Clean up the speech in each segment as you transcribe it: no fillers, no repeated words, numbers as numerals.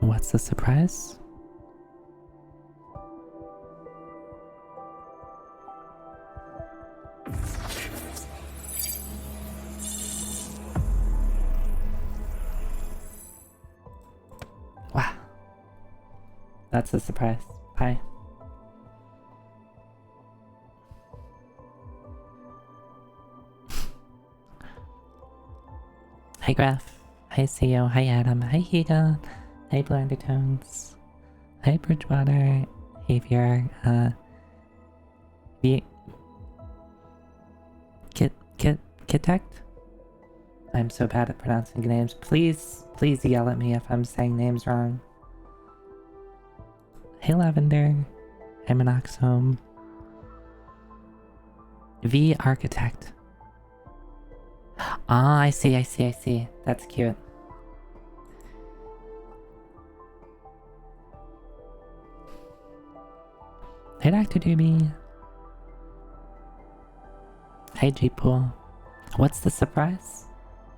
What's the surprise? Wow. That's a surprise. Hi. Hi Graph. Hi CEO. Hi Adam. Hi Higa. Hi Blue Undertones. Hi Bridgewater. Hey VR. Kitect? I'm so bad at pronouncing names. Please yell at me if I'm saying names wrong. Hey Lavender. Hey Monoxome. V Architect. Ah, I see. That's cute. Hey Dr. Doobie. Hey G-Pool. What's the surprise?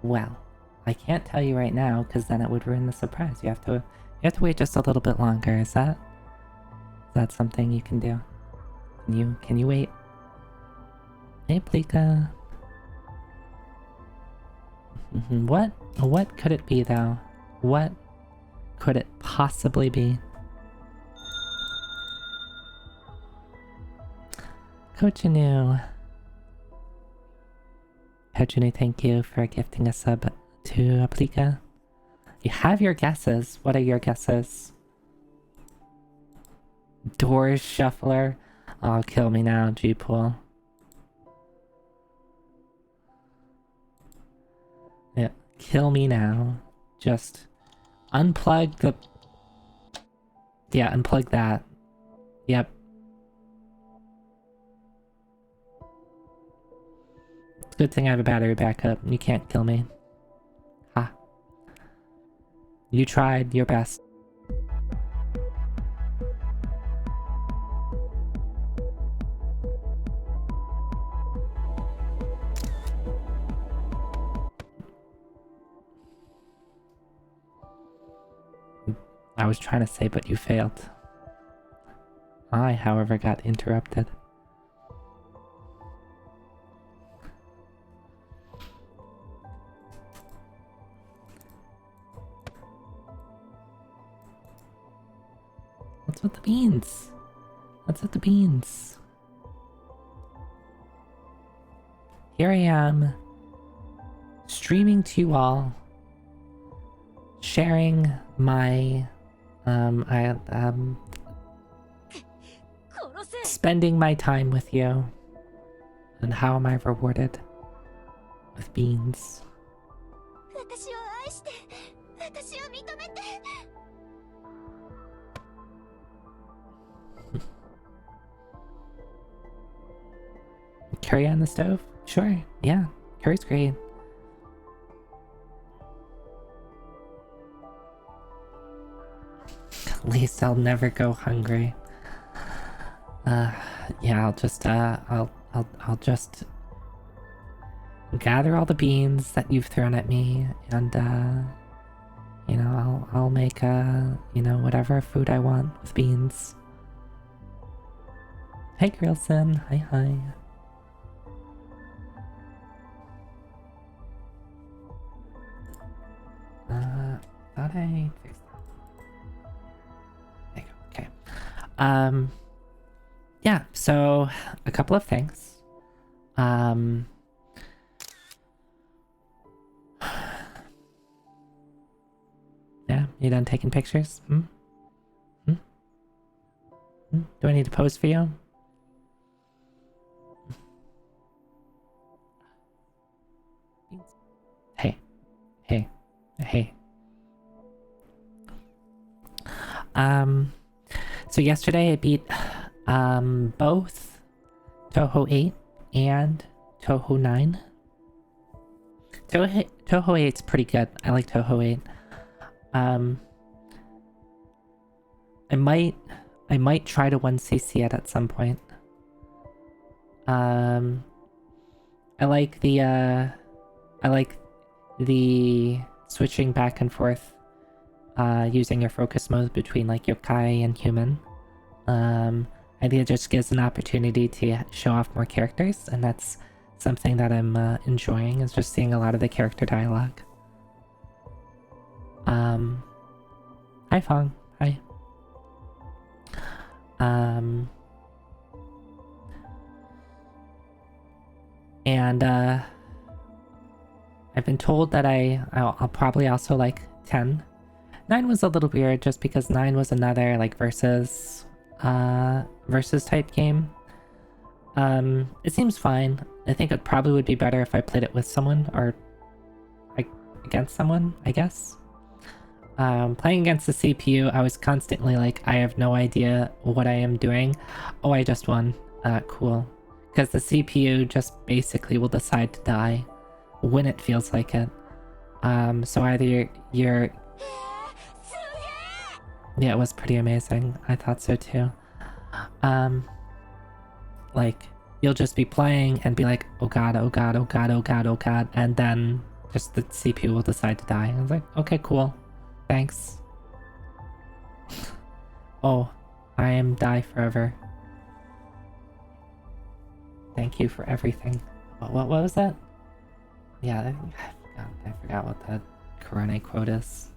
Well, I can't tell you right now because then it would ruin the surprise. You have to wait just a little bit longer. Is that something you can do? Can you wait? Hey Plika. What could it be though? What could it possibly be? Cochinu. Cochinu, thank you for gifting a sub to Plika. You have your guesses. What are your guesses? Doors Shuffler. Oh, kill me now, G-Pool. Yeah, kill me now. Just unplug the... Yeah, unplug that. Yep. It's a good thing I have a battery backup. You can't kill me. Ha. You tried your best. I was trying to say, but you failed. I, however, got interrupted. What's with the beans? What's with the beans? Here I am, streaming to you all, sharing my, spending my time with you. And how am I rewarded? With beans. Curry on the stove? Sure, yeah. Curry's great. At least I'll never go hungry. Yeah, I'll just gather all the beans that you've thrown at me, and you know, I'll make you know, whatever food I want with beans. Hey Grillson, hi. Thought I fixed that. There you go, okay. Yeah, so a couple of things. Yeah, you done taking pictures? Do I need to pose for you? Hey. So yesterday I beat both Touhou 8 and Touhou 9. Touhou 8's pretty good. I like Touhou 8. I might try to 1cc it at some point. I like the switching back and forth using your focus mode between like yokai and human. I think it just gives an opportunity to show off more characters, and that's something that I'm enjoying, is just seeing a lot of the character dialogue. Hi Fong, hi. And I've been told that I'll probably also like 10. 9 was a little weird just because 9 was another like versus type game. It seems fine. I think it probably would be better if I played it with someone or like against someone, I guess. Playing against the CPU, I was constantly like, I have no idea what I am doing. Oh, I just won. Cool. Because the CPU just basically will decide to die when it feels like it. So either you're... Yeah, it was pretty amazing. I thought so too. Like, you'll just be playing and be like, oh god, oh god, oh god, oh god, oh god, and then just the CPU will decide to die. I was like, okay, cool. Thanks. Oh, I am die forever. Thank you for everything. What was that? Yeah, I forgot what that Korone quote is.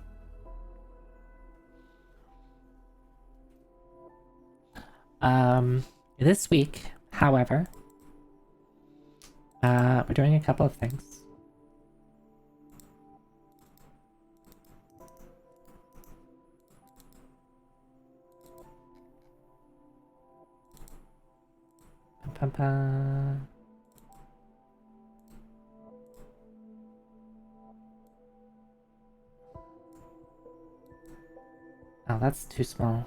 This week, however, we're doing a couple of things. Oh, that's too small.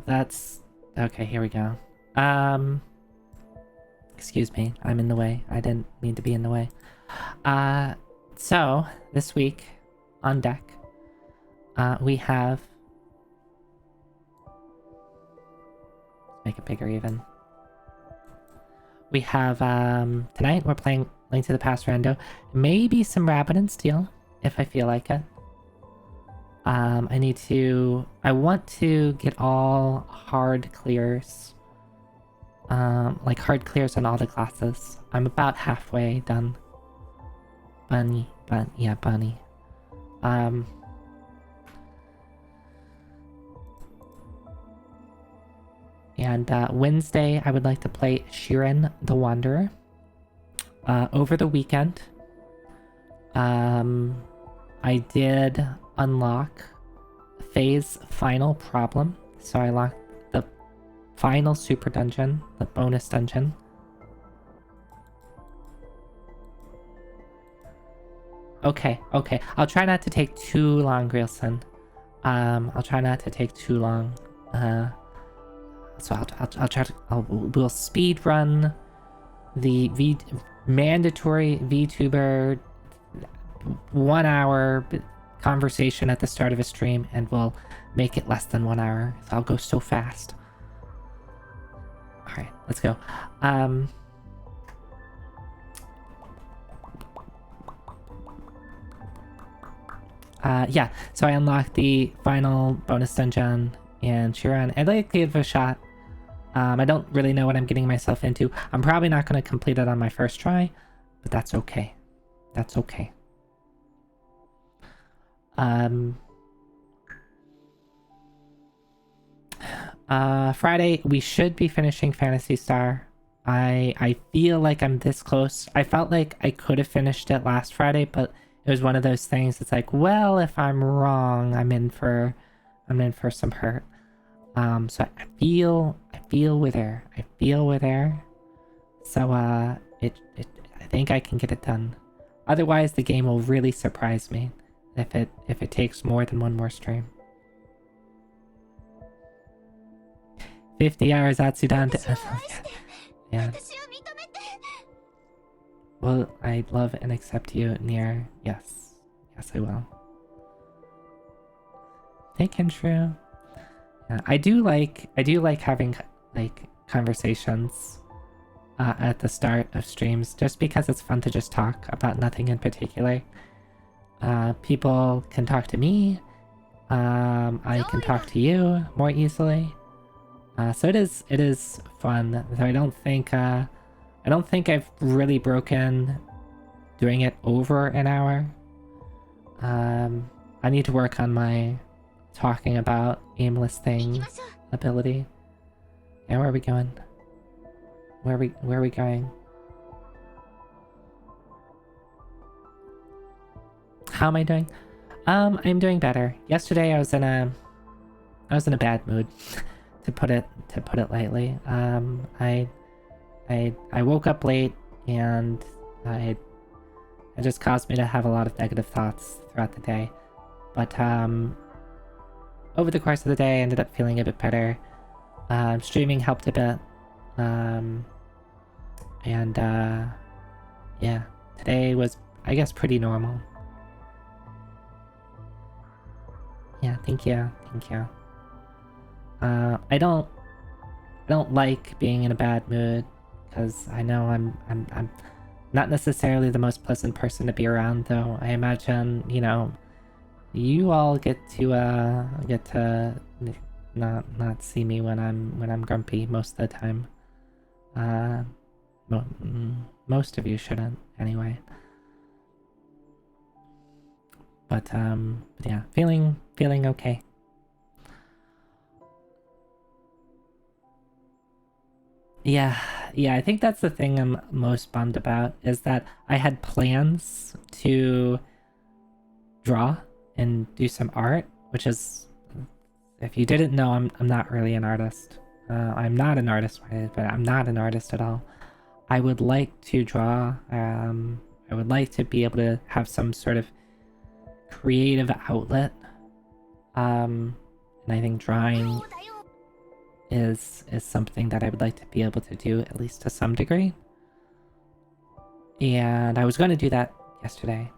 That's... Okay, here we go. Excuse me, I'm in the way. I didn't mean to be in the way. So, this week, on deck, we have... Make it bigger even. We have, tonight we're playing Link to the Past Rando. Maybe some Rabbit and Steel, if I feel like it. I want to get all hard clears. Like hard clears on all the classes. I'm about halfway done. Bunny. And Wednesday, I would like to play Shiren the Wanderer. Over the weekend, I did unlock Faye's final problem. So I locked the final super dungeon, the bonus dungeon. Okay. I'll try not to take too long, Grilson. I'll try not to take too long. So I'll try to... we'll speed run the mandatory VTuber 1 hour conversation at the start of a stream, and we'll make it less than 1 hour. So I'll go so fast. Alright, let's go. Yeah, so I unlocked the final bonus dungeon and Shiren. I'd like to give it a shot. I don't really know what I'm getting myself into. I'm probably not going to complete it on my first try, but that's okay. That's okay. Friday, we should be finishing Phantasy Star. I feel like I'm this close. I felt like I could have finished it last Friday, but it was one of those things. It's like, well, if I'm wrong, I'm in for some hurt. So I feel we're there. I feel we're there. So I think I can get it done. Otherwise, the game will really surprise me if it takes more than one more stream. 50 hours Atsudante. Yeah. Will I love and accept you near? Yes. Yes, I will. Hey, Kinshru. Yeah, I do like having like conversations at the start of streams, just because it's fun to just talk about nothing in particular. People can talk to me. I can talk to you more easily. So it is fun. Though I don't think I've really broken doing it over an hour. I need to work on my talking about aimless things ability. Yeah, where are we going? Where are we going? How am I doing? I'm doing better. Yesterday I was in a bad mood, to put it lightly. I woke up late and it just caused me to have a lot of negative thoughts throughout the day. But over the course of the day I ended up feeling a bit better. Streaming helped a bit. Yeah, today was, I guess, pretty normal. Yeah, thank you. I don't like being in a bad mood because I know I'm not necessarily the most pleasant person to be around, though. I imagine, you know, you all get to not see me when I'm grumpy most of the time. Most of you shouldn't anyway. But yeah, feeling okay. Yeah, I think that's the thing I'm most bummed about, is that I had plans to draw and do some art, which is, if you didn't know, I'm not really an artist. I'm not an artist, but I'm not an artist at all. I would like to draw. I would like to be able to have some sort of creative outlet. And I think drawing is something that I would like to be able to do, at least to some degree. And I was going to do that yesterday.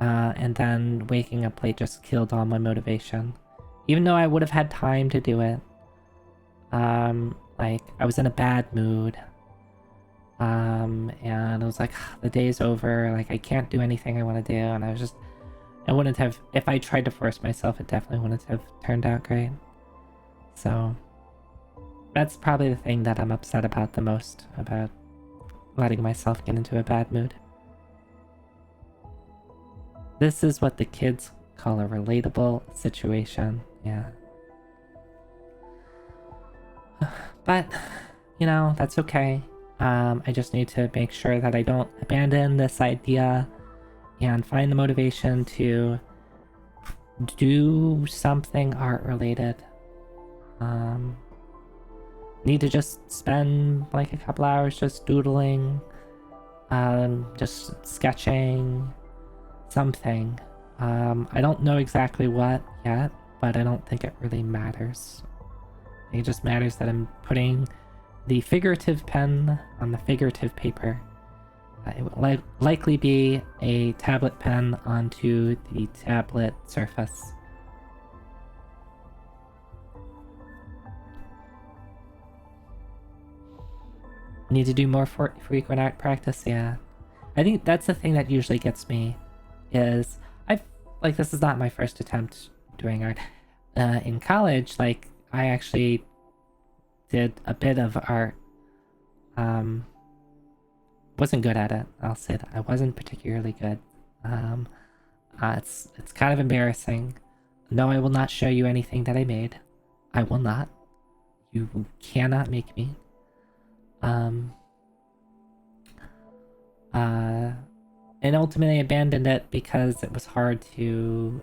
And then waking up late just killed all my motivation. Even though I would have had time to do it. Like, I was in a bad mood. And I was like, the day's over, like, I can't do anything I want to do, and I wouldn't have, if I tried to force myself, it definitely wouldn't have turned out great. So, that's probably the thing that I'm upset about the most, about letting myself get into a bad mood. This is what the kids call a relatable situation, yeah. But, you know, that's okay. I just need to make sure that I don't abandon this idea and find the motivation to do something art related. Need to just spend like a couple hours just doodling, just sketching something. I don't know exactly what yet, but I don't think it really matters. It just matters that I'm putting the figurative pen on the figurative paper. It will likely be a tablet pen onto the tablet surface. Need to do more frequent art practice, yeah. I think that's the thing that usually gets me, is this is not my first attempt doing art. In college, like, I actually did a bit of art. Wasn't good at it, I'll say that. I wasn't particularly good. It's kind of embarrassing. No, I will not show you anything that I made. I will not. You cannot make me. And ultimately abandoned it because it was hard to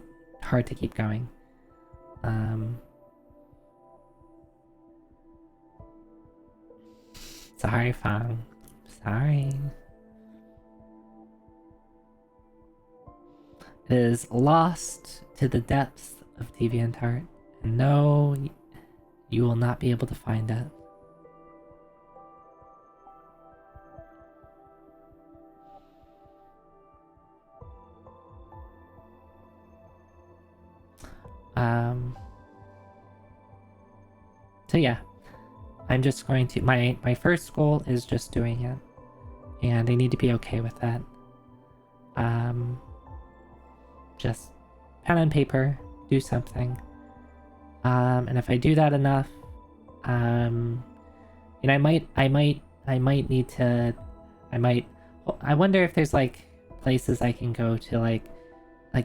keep going. Sorry, Fang. Sorry. It is lost to the depths of DeviantArt, and no, you will not be able to find it. So yeah, I'm just going to, my first goal is just doing it, and I need to be okay with that. just pen and paper, do something. And if I do that enough, and I might need to, I wonder if there's like places I can go to like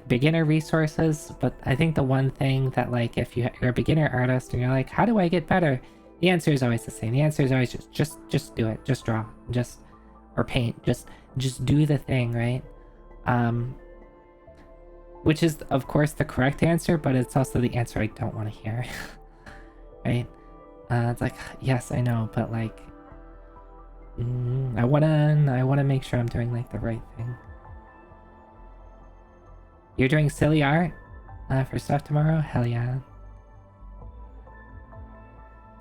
beginner resources. But I think the one thing that like if you're a beginner artist and you're like, how do I get better? The answer is always the same. The answer is always just do it. Just draw. Or paint. Just do the thing, right? Which is of course the correct answer, but it's also the answer I don't want to hear. Right? It's like, yes, I know, but like I wanna make sure I'm doing like the right thing. You're doing silly art for stuff tomorrow? Hell yeah.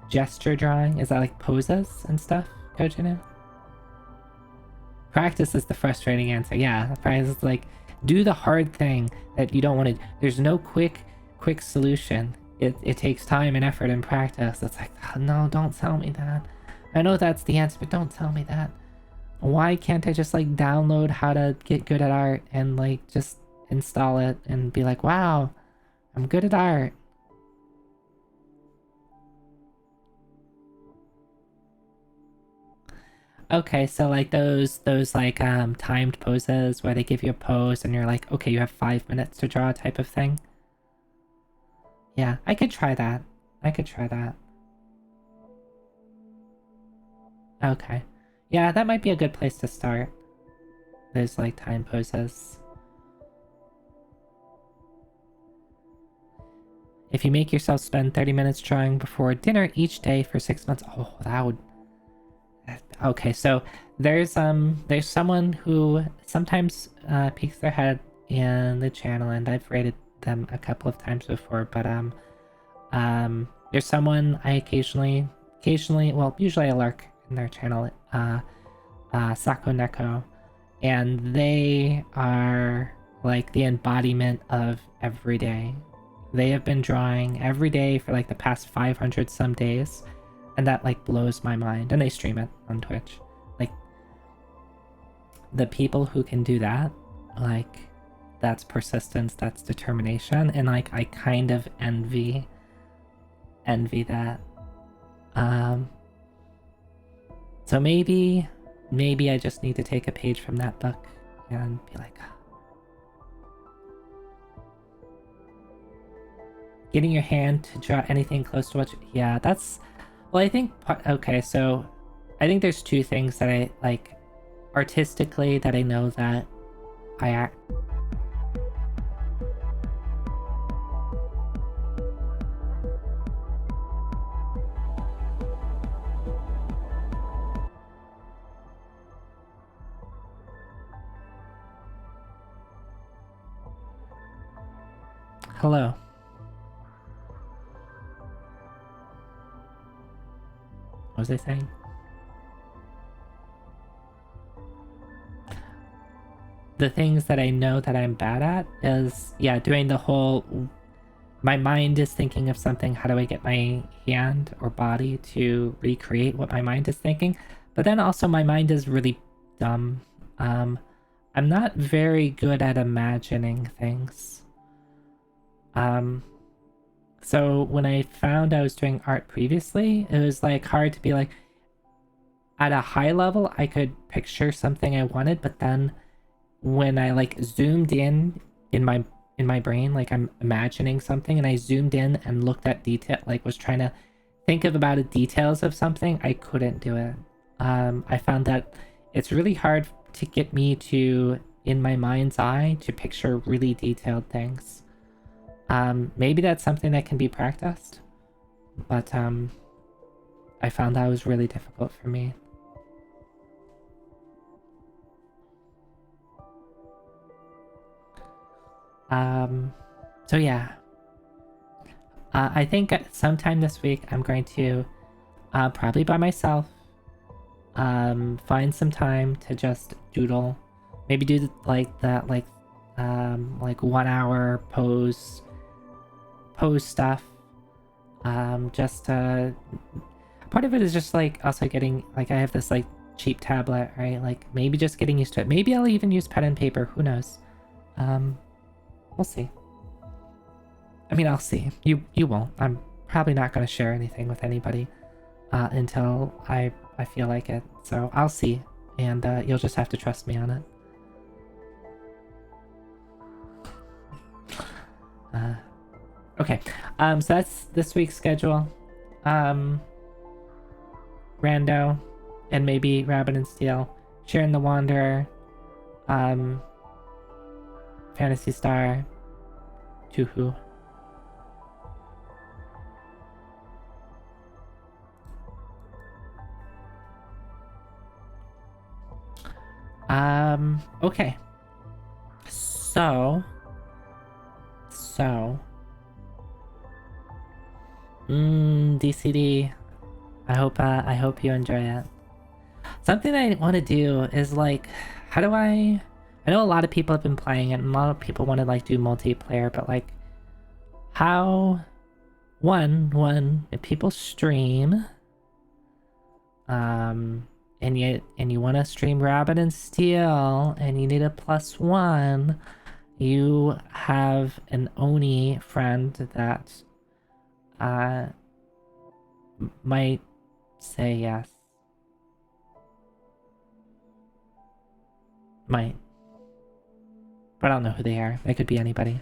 Gesture drawing? Is that like poses and stuff, Kojinu? Practice is the frustrating answer. Yeah, practice is like, do the hard thing that you don't want to. There's no quick solution. It takes time and effort and practice. It's like, oh, no, don't tell me that. I know that's the answer, but don't tell me that. Why can't I just like download how to get good at art and like just install it and be like, wow, I'm good at art. Okay, so like those like timed poses where they give you a pose and you're like, okay, you have 5 minutes to draw type of thing. Yeah, I could try that. Okay. Yeah, that might be a good place to start. Those like time poses. If you make yourself spend 30 minutes drawing before dinner each day for 6 months, oh, that would... Okay, so there's someone who sometimes peeks their head in the channel, and I've rated them a couple of times before, but there's someone I occasionally, well, usually I lurk in their channel, Sako Neko, and they are like the embodiment of every day. They have been drawing every day for like the past 500 some days, and that like blows my mind. And they stream it on Twitch. Like, the people who can do that, like, that's persistence, that's determination, and like I kind of envy that. So maybe I just need to take a page from that book and be like, getting your hand to draw anything close to what you... Yeah, that's... Well, I think... Okay, so I think there's two things that I, like, artistically that I know that I act... Hello. What was I saying? The things that I know that I'm bad at is, yeah, doing the whole... My mind is thinking of something, how do I get my hand or body to recreate what my mind is thinking? But then also my mind is really dumb. I'm not very good at imagining things. So when I found I was doing art previously, it was like hard to be like, at a high level I could picture something I wanted, but then when I like zoomed in my brain, like I'm imagining something and I zoomed in and looked at detail, like was trying to think of about the details of something, I couldn't do it. I found that it's really hard to get me to, in my mind's eye, to picture really detailed things. Maybe that's something that can be practiced, but I found that was really difficult for me. So yeah, I think sometime this week I'm going to, probably by myself, find some time to just doodle, maybe do like that, like 1 hour pose stuff. Just part of it is just like also getting, like, I have this like cheap tablet, right? Like maybe just getting used to it. Maybe I'll even use pen and paper, who knows. We'll see. I mean, I'll see. You won't. I'm probably not going to share anything with anybody until I feel like it. So I'll see, and you'll just have to trust me on it. Okay. So that's this week's schedule. Rando, and maybe Rabbit and Steel, Sharon the Wanderer, Fantasy Star, Tuhu. Okay. So DCD, I hope you enjoy it. Something I want to do is like, how do I know a lot of people have been playing it and a lot of people want to like do multiplayer, but like how if people stream and you want to stream Rabbit and Steel and you need a +1, you have an Oni friend that might say yes. Might. But I don't know who they are. They could be anybody.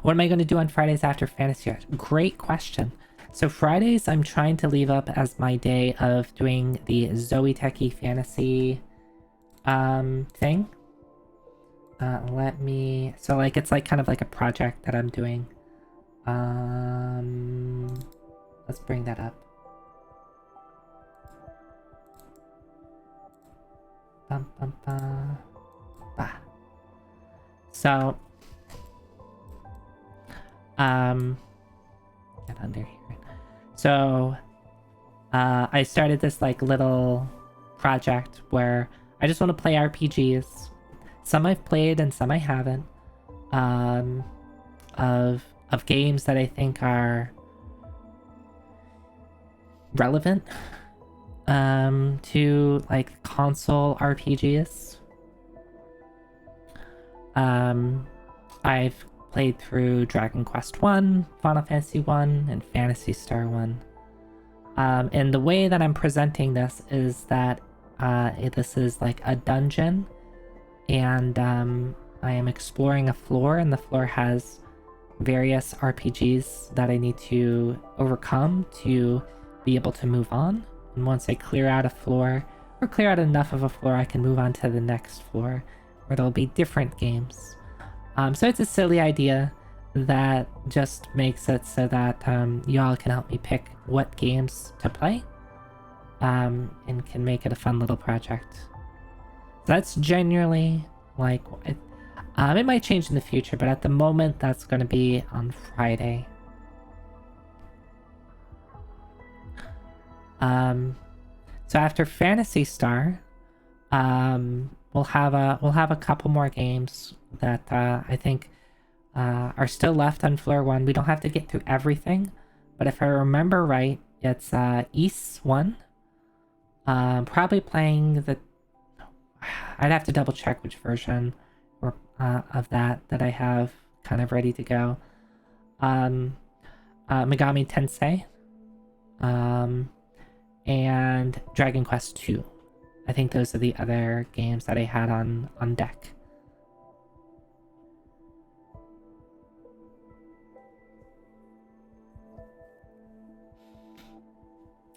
What am I going to do on Fridays after Fantasy Art? Great question. So Fridays I'm trying to leave up as my day of doing the Zoe Techie Fantasy thing. So like it's like kind of like a project that I'm doing. Let's bring that up. So get under here. So I started this like little project where I just want to play RPGs. Some I've played and some I haven't. Of games that I think are relevant to like console RPGs. I've played through Dragon Quest 1, Final Fantasy 1, and Phantasy Star 1. And the way that I'm presenting this is that this is like a dungeon, and I am exploring a floor, and the floor has various RPGs that I need to overcome to be able to move on. And once I clear out a floor, or clear out enough of a floor, I can move on to the next floor, where there'll be different games. So it's a silly idea that just makes it so that y'all can help me pick what games to play, and can make it a fun little project. So that's generally like it might change in the future, but at the moment that's going to be on Friday. So after Phantasy Star, we'll have a couple more games that I think are still left on floor 1. We don't have to get through everything, but if I remember right, it's East 1. Probably playing the... I'd have to double check which version or of that I have kind of ready to go. Megami Tensei, and Dragon Quest 2. I think those are the other games that I had on deck.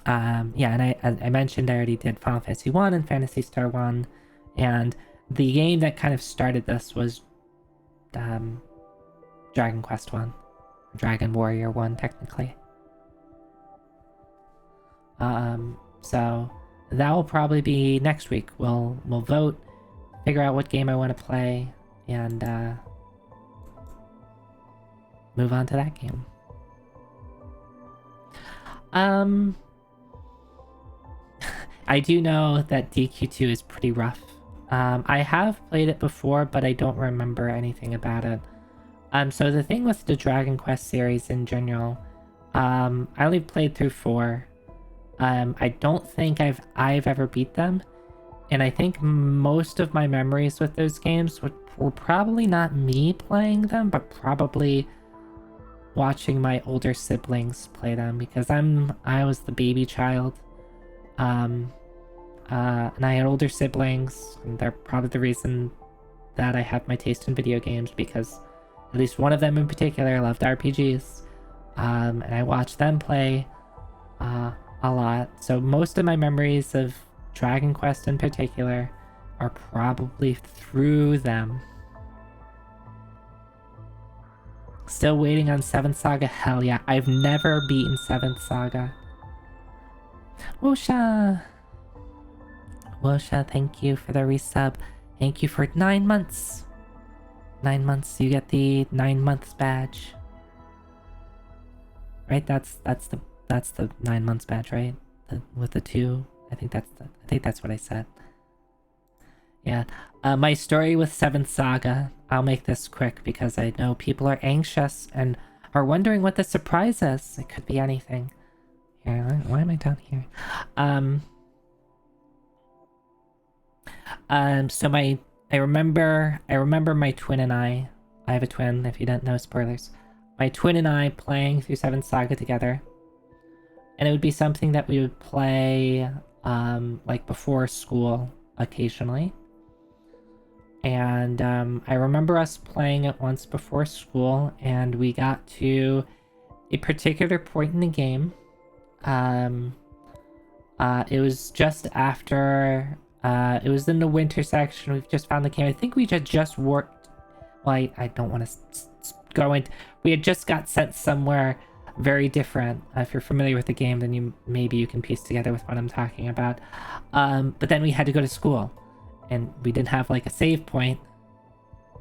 Yeah, and I mentioned I already did Final Fantasy 1 and Phantasy Star 1, and the game that kind of started this was Dragon Quest 1. Dragon Warrior 1, technically. So that will probably be next week. We'll vote, figure out what game I want to play, and move on to that game. I do know that DQ2 is pretty rough. I have played it before, but I don't remember anything about it. So the thing with the Dragon Quest series in general, I only played through 4. I don't think I've ever beat them, And I think most of my memories with those games were probably not me playing them, but probably watching my older siblings play them, because I was the baby child. And I had older siblings, and they're probably the reason that I have my taste in video games, because at least one of them in particular loved RPGs. And I watched them play a lot. So most of my memories of Dragon Quest in particular are probably through them. Still waiting on 7th Saga? Hell yeah. I've never beaten 7th Saga. Wosha! Wosha, thank you for the resub. Thank you for 9 months. 9 months, you get the 9 months badge. Right? That's the 9 months badge, right? With the 2. I think that's what I said. Yeah. My story with 7th Saga, I'll make this quick because I know people are anxious and are wondering what the surprise is. It could be anything. Here, why am I down here? So I remember my twin and I have a twin, if you don't know, spoilers. My twin and I playing through 7th Saga together. And it would be something that we would play like before school occasionally. And I remember us playing it once before school, and we got to a particular point in the game. It was just after it was in the winter section. We've just found the game. I think we had just worked. Well, I don't want to go into. We had just got sent somewhere very different. If you're familiar with the game, then maybe you can piece together with what I'm talking about. But then we had to go to school, and we didn't have like a save point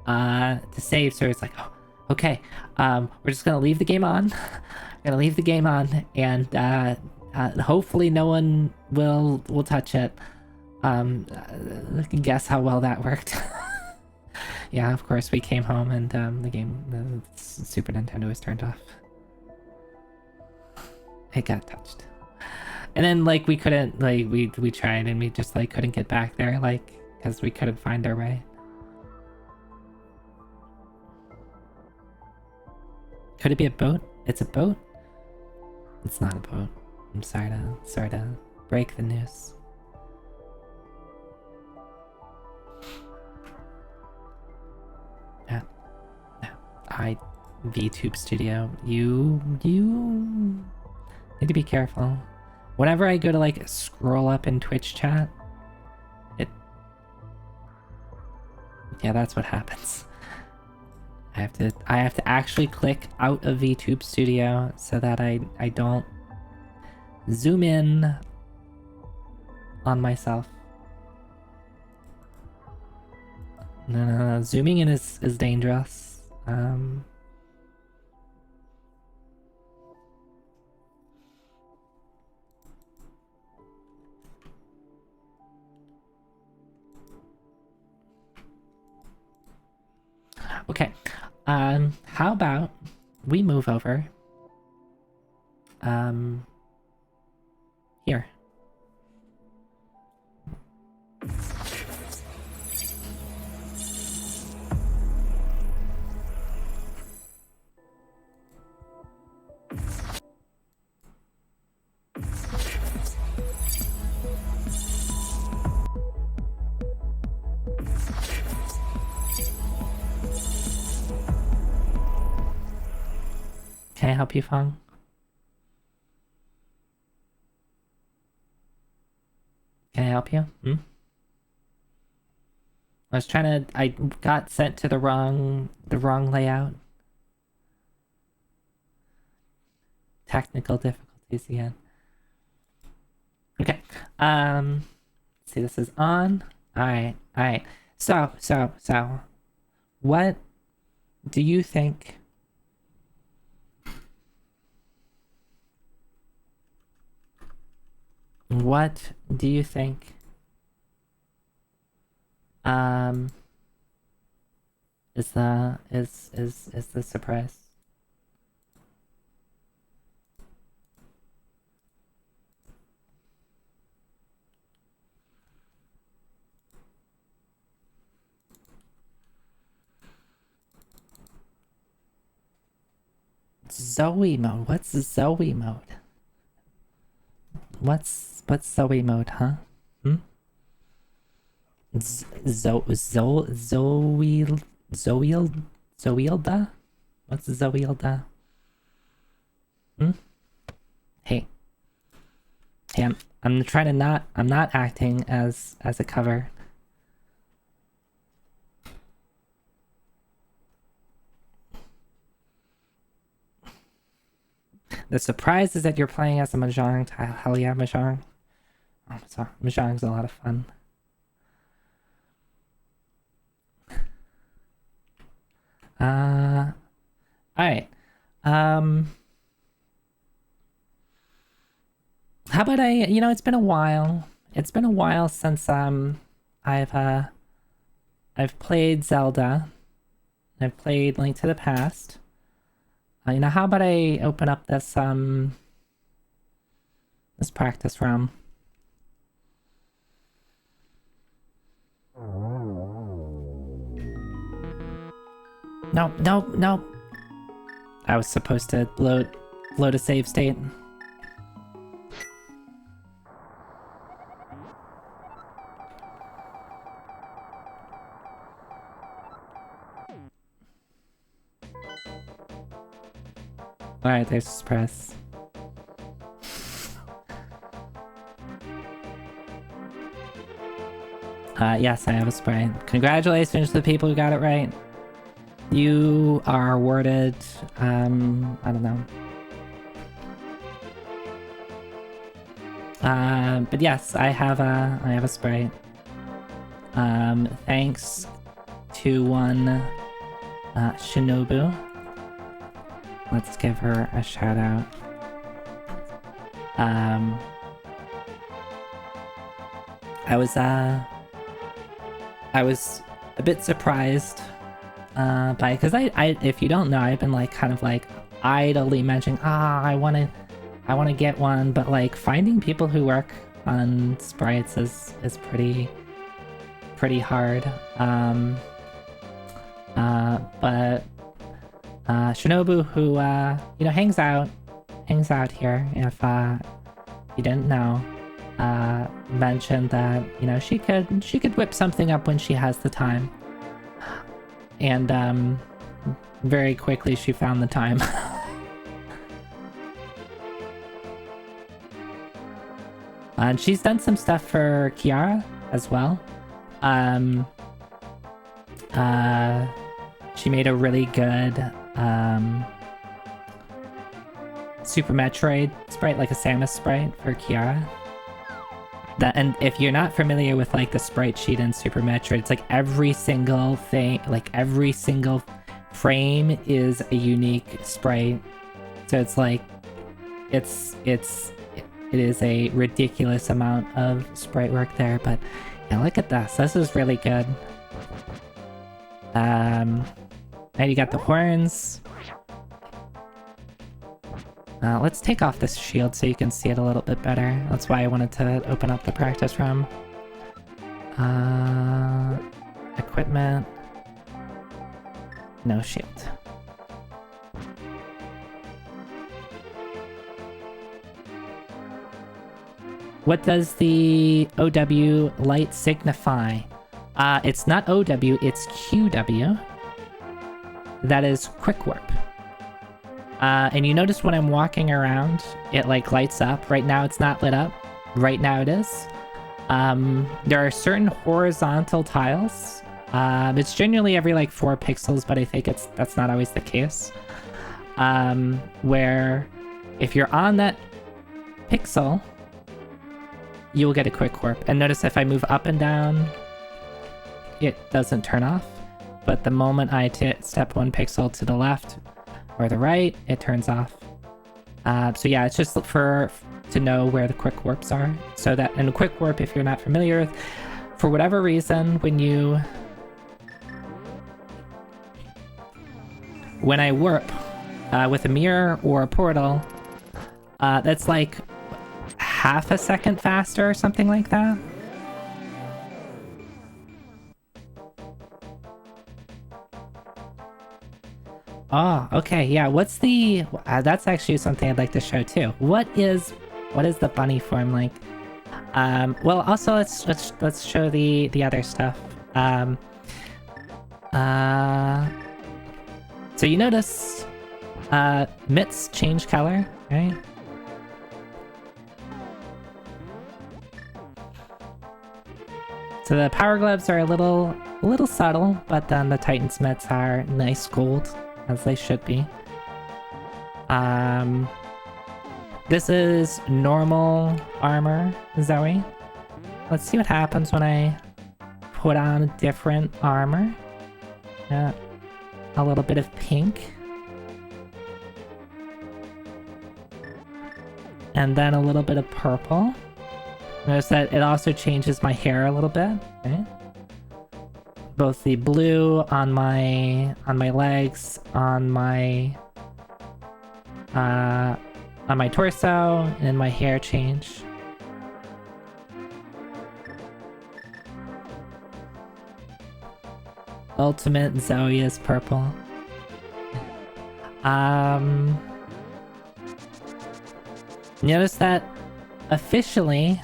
to save. So it's like, oh, okay, we're just gonna leave the game on. Gonna leave the game on, and hopefully no one will touch it. I can guess how well that worked. Yeah, of course we came home and the Super Nintendo was turned off. It got touched. And then like we couldn't, like we tried and we just like couldn't get back there, like because we couldn't find our way. Could it be a boat? It's a boat? It's not a boat. I'm sorry to break the news. VTube Studio, you need to be careful. Whenever I go to like scroll up in Twitch chat, yeah, that's what happens. I have to actually click out of VTube Studio so that I don't zoom in on myself. No, zooming in is dangerous. Okay, how about we move over here. Can I help you, Fong? Can I help you? I was trying to. I got sent to the wrong layout. Technical difficulties again. Okay. See, this is on. All right. So, what do you think? What do you think? Is the surprise? Zoe mode. What's Zoe mode? What's Zoe mode, huh? Hmm? Zoilda? What's Zoilda? Hmm? Hey. Hey, I'm trying to not, I'm not acting as a cover. The surprise is that you're playing as a Mahjong tile. Hell yeah, Mahjong. Oh, sorry. Mahjong's a lot of fun. Alright. How about it's been a while. It's been a while since I've played Zelda. I've played Link to the Past. How about I open up this practice room? No. I was supposed to load a save state. Alright, there's press. Yes, I have a sprite. Congratulations to the people who got it right. You are awarded, I don't know. But yes, I have a sprite. Thanks to one, Shinobu. Let's give her a shout out. I was a bit surprised because I if you don't know, I've been like kind of like idly mentioning, I want to get one, but like finding people who work on sprites is pretty hard. But Shinobu, who hangs out here, if you didn't know, mentioned that she could whip something up when she has the time, and very quickly she found the time. And she's done some stuff for Kiara as well. She made a really good Super Metroid sprite, like a Samus sprite for Kiara. And if you're not familiar with like the sprite sheet in Super Metroid, it's like every single thing, like every single frame is a unique sprite. So it's like it is a ridiculous amount of sprite work there. But yeah, look at this. This is really good. And you got the horns. Let's take off this shield so you can see it a little bit better. That's why I wanted to open up the practice room. Equipment. No shield. What does the OW light signify? It's not OW, it's QW. That is quick warp. And you notice when I'm walking around, it like lights up. Right now it's not lit up. Right now it is. There are certain horizontal tiles. It's generally every like 4 pixels, but I think that's not always the case. Where if you're on that pixel, you will get a quick warp. And notice if I move up and down, it doesn't turn off. But the moment I step 1 pixel to the left or the right, it turns off. So yeah, it's just to know where the quick warps are. So that, and a quick warp, if you're not familiar with, for whatever reason, when I warp with a mirror or a portal, that's like half a second faster or something like that. Oh, okay, yeah. What's the? That's actually something I'd like to show too. What is the bunny form like? Well, also let's show the other stuff. Uh, so you notice, mitts change color, right? So the power gloves are a little subtle, but then the Titan's mitts are nice gold, as they should be. This is normal armor, Zoe. Let's see what happens when I put on different armor. Yeah, a little bit of pink. And then a little bit of purple. Notice that it also changes my hair a little bit, right? Both the blue on my legs, on my torso, and my hair change. Ultimate Zoe is purple. Notice that officially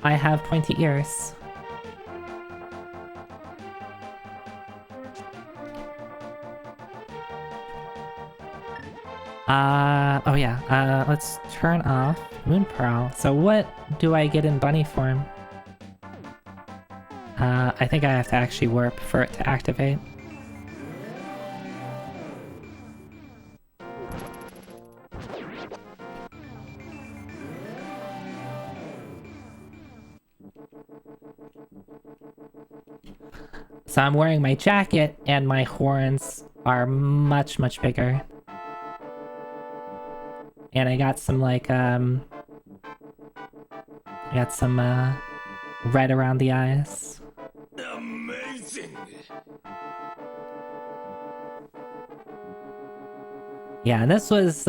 I have pointy ears. Oh yeah, let's turn off Moon Pearl. So what do I get in bunny form? I think I have to actually warp for it to activate. So I'm wearing my jacket and my horns are much bigger. And I got some like I got some red around the eyes. Amazing. Yeah, and that was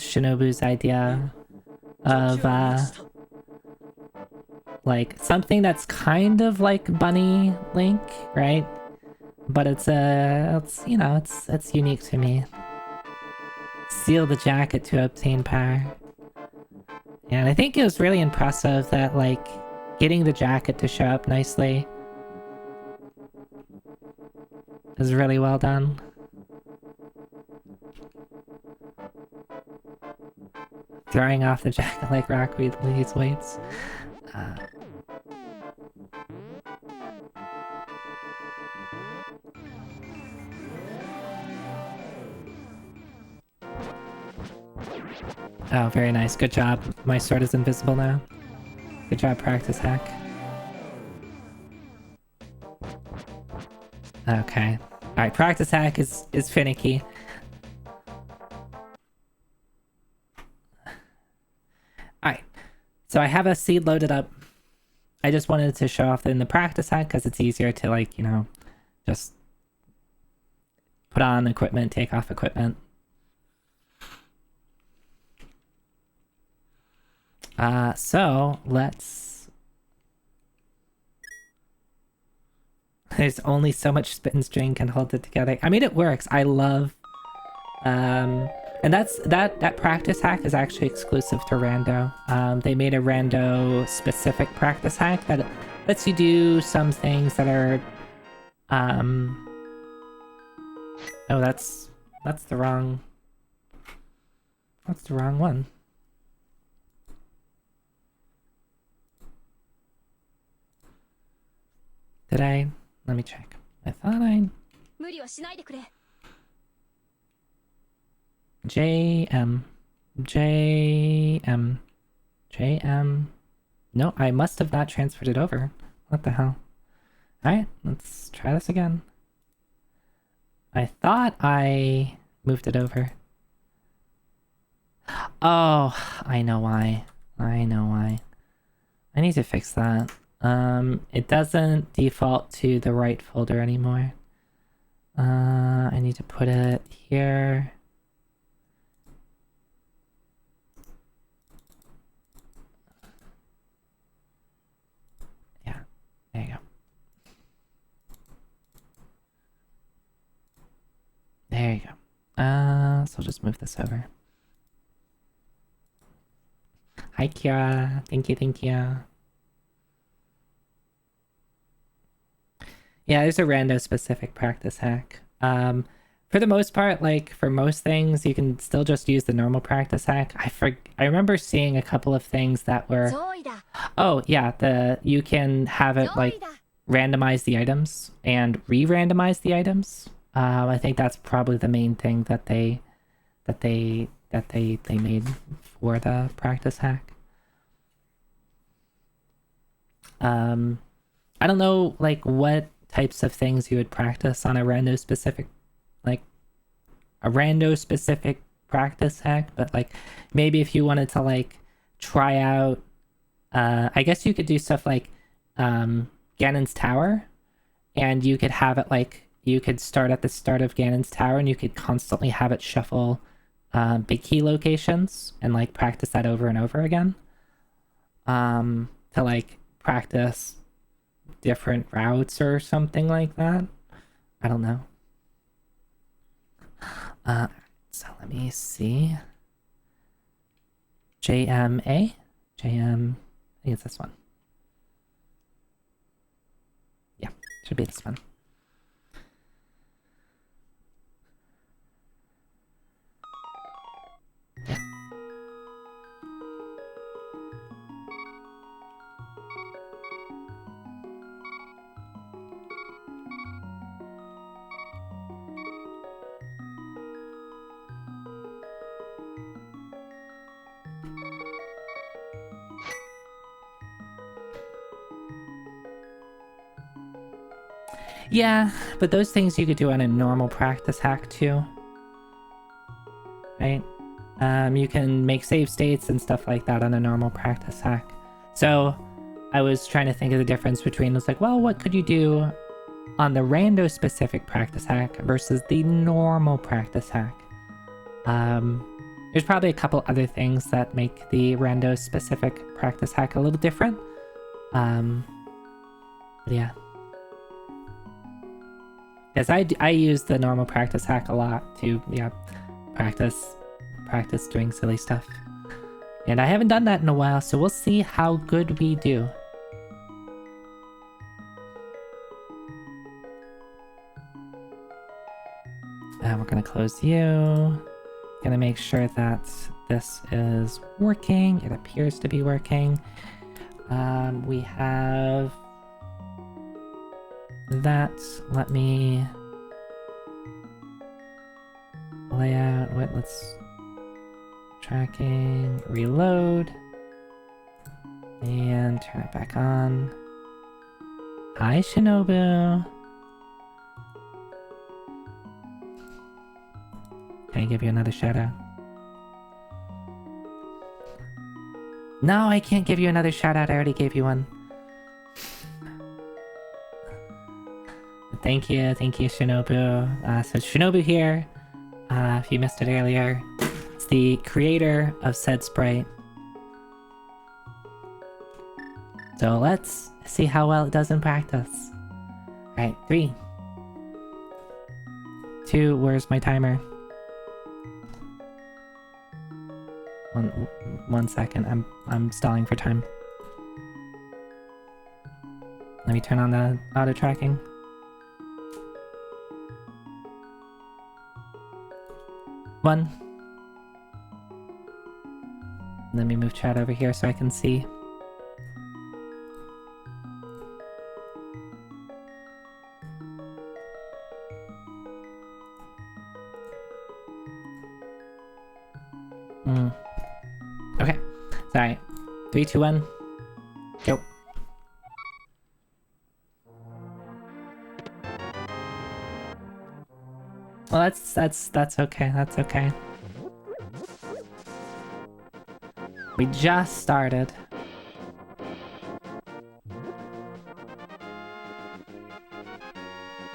Shinobu's idea of like something that's kind of like Bunny Link, right? But it's you know, it's unique to me. Seal the jacket to obtain power. And I think it was really impressive that, like, getting the jacket to show up nicely is really well done. Throwing off the jacket like Rock Lee's weights. Oh, very nice. Good job. My sword is invisible now. Good job, practice hack. Okay. Alright, practice hack is finicky. Alright. So I have a seed loaded up. I just wanted to show off in the practice hack because it's easier to, like, you know, just put on equipment, take off equipment. So let's... There's only so much spit and string can hold it together. I mean, it works. I love... And that practice hack is actually exclusive to Rando. They made a Rando specific practice hack that lets you do some things that are... Oh, that's the wrong... That's the wrong one. Did I? Let me check. I thought I... JM. No, I must have not transferred it over. What the hell? Alright, let's try this again. I thought I moved it over. Oh, I know why. I need to fix that. It doesn't default to the right folder anymore. I need to put it here. Yeah, there you go. guess I'll just move this over. Hi, Kira. Thank you, thank you. Yeah, there's a rando-specific practice hack. For the most part, like, for most things, you can still just use the normal practice hack. I remember seeing a couple of things that were... Oh, yeah, you can have it, like, randomize the items and re-randomize the items. I think that's probably the main thing that they made for the practice hack. I don't know, like, what types of things you would practice on a rando-specific practice hack, but, like, maybe if you wanted to, like, try out, I guess you could do stuff like, Ganon's Tower, and you could have it, like, you could start at the start of Ganon's Tower, and you could constantly have it shuffle, big key locations, and, like, practice that over and over again, to, like, practice different routes or something like that. I don't know. So let me see. JMA? I think it's this one. Yeah, should be this one. Yeah. Yeah, but those things you could do on a normal practice hack too. Right? You can make save states and stuff like that on a normal practice hack. So I was trying to think of the difference between, it's like, well, what could you do on the rando specific practice hack versus the normal practice hack? There's probably a couple other things that make the rando specific practice hack a little different. But yeah. Yes, I use the normal practice hack a lot to, yeah, practice doing silly stuff. And I haven't done that in a while, so we'll see how good we do. And we're gonna close you. Gonna make sure that this is working. It appears to be working. We have that. Let me layout. Wait, let's tracking, reload, and turn it back on. Hi, Shinobu. Can I give you another shout out? No, I can't give you another shout out. I already gave you one. Thank you, Shinobu. So Shinobu here, if you missed it earlier, it's the creator of said sprite. So let's see how well it does in practice. Alright, 3, 2, where's my timer? One second, I'm stalling for time. Let me turn on the auto tracking. One. Let me move chat over here so I can see. Okay. Sorry. 3, 2, 1. Go. Well, that's okay. That's okay. We just started.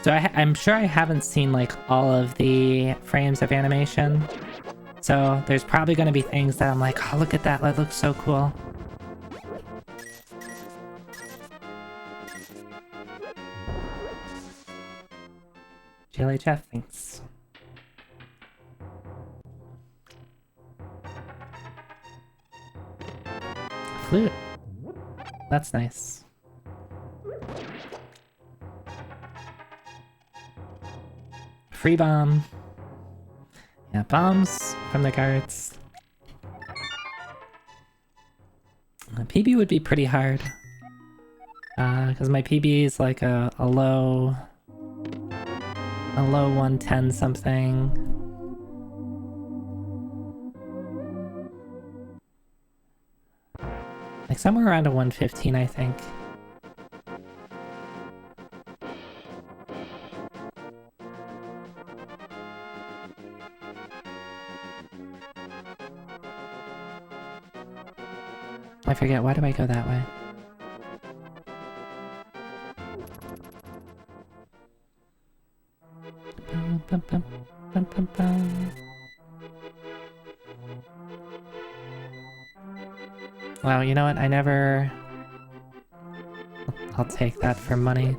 So I'm sure I haven't seen like all of the frames of animation. So there's probably going to be things that I'm like, oh, look at that. That looks so cool. GLHF, thanks. flute. That's nice. Free bomb. Yeah, bombs from the guards. PB would be pretty hard. Because my PB is like a low 110 something. Like somewhere around a 115, I think. I forget, why do I go that way? Wow, you know what? I'll take that for money.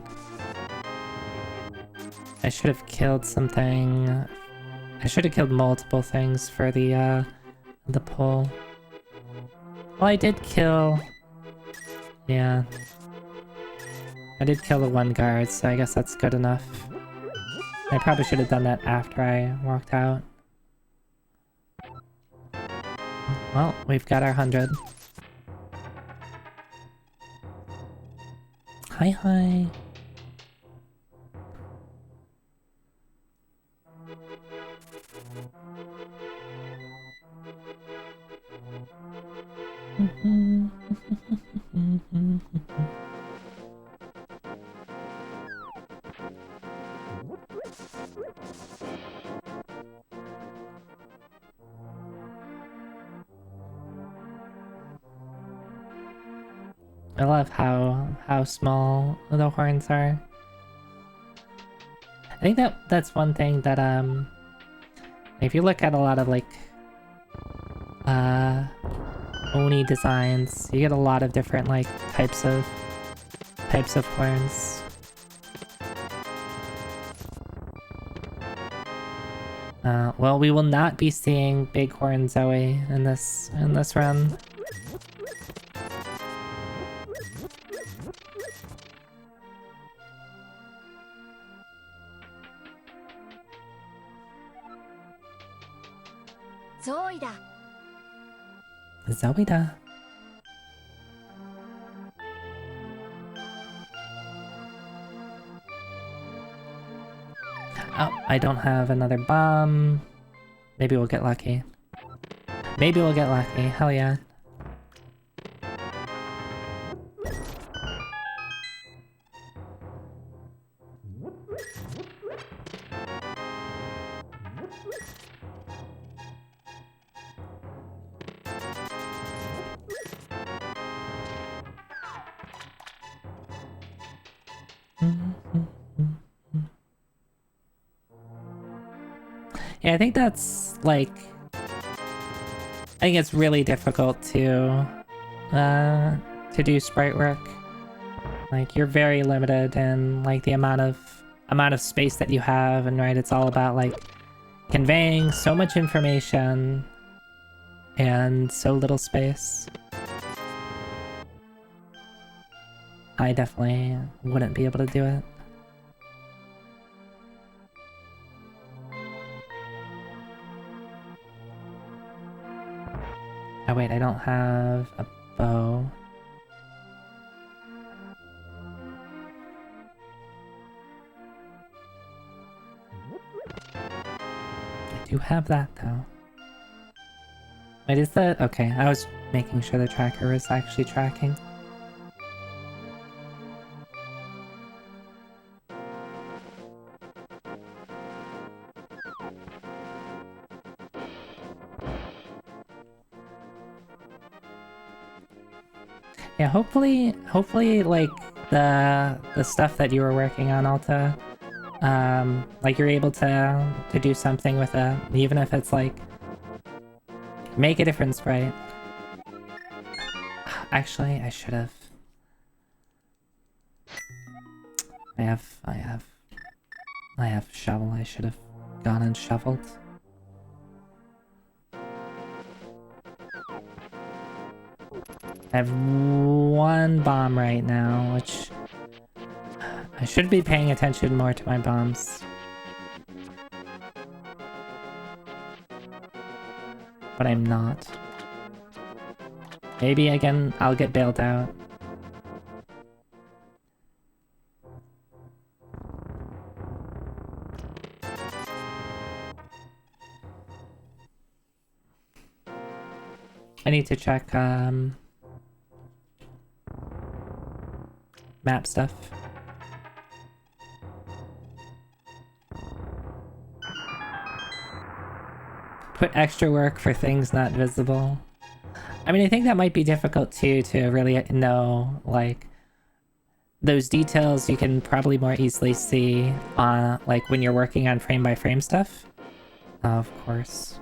I should have killed something. I should have killed multiple things for the pull. Well, I did kill... Yeah. I did kill the one guard, so I guess that's good enough. I probably should have done that after I walked out. Well, we've got our 100. Hi, hi. I love how small the horns are. I think that's one thing that if you look at a lot of like Oni designs, you get a lot of different like types of horns. Well, we will not be seeing Bighorn Zoe in this run. Zoida. Oh, I don't have another bomb. Maybe we'll get lucky. Maybe we'll get lucky. Hell yeah. Yeah, I think that's like... I think it's really difficult to do sprite work. Like, you're very limited in like the amount of space that you have, and right, it's all about like conveying so much information and so little space. I definitely wouldn't be able to do it. Oh wait, I don't have a bow. I do have that though. Wait, is that... Okay, I was making sure the tracker was actually tracking. Yeah, hopefully, like, the stuff that you were working on, Alta, like, you're able to do something with it, even if it's, like, make a difference, right? Actually, I should have. I have shovel. I should have gone and shoveled. I have one bomb right now, which I should be paying attention more to my bombs. But I'm not. Maybe again, I'll get bailed out. I need to check, map stuff. Put extra work for things not visible. I mean, I think that might be difficult too, to really know, like, those details you can probably more easily see, like, when you're working on frame-by-frame stuff. Of course.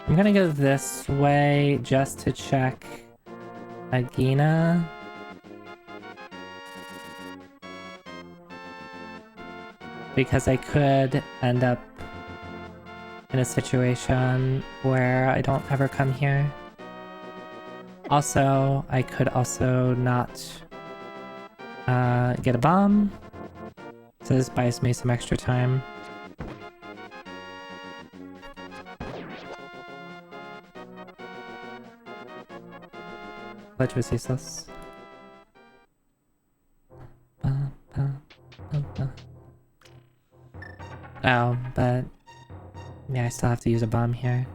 I'm gonna go this way just to check Agina. Because I could end up in a situation where I don't ever come here. Also, I could also not get a bomb. So this buys me some extra time. Glitch was useless. Oh, but yeah, I still have to use a bomb here.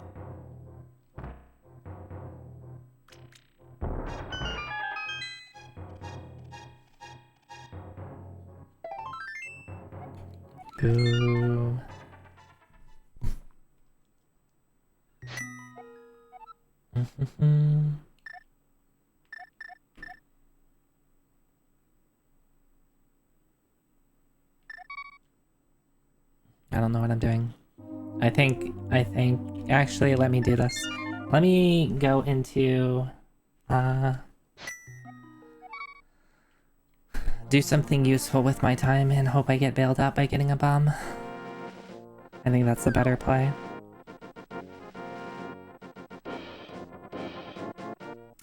Boo. I don't know what I'm doing. I think, actually, let me do this. Let me go into, do something useful with my time and hope I get bailed out by getting a bomb. I think that's the better play.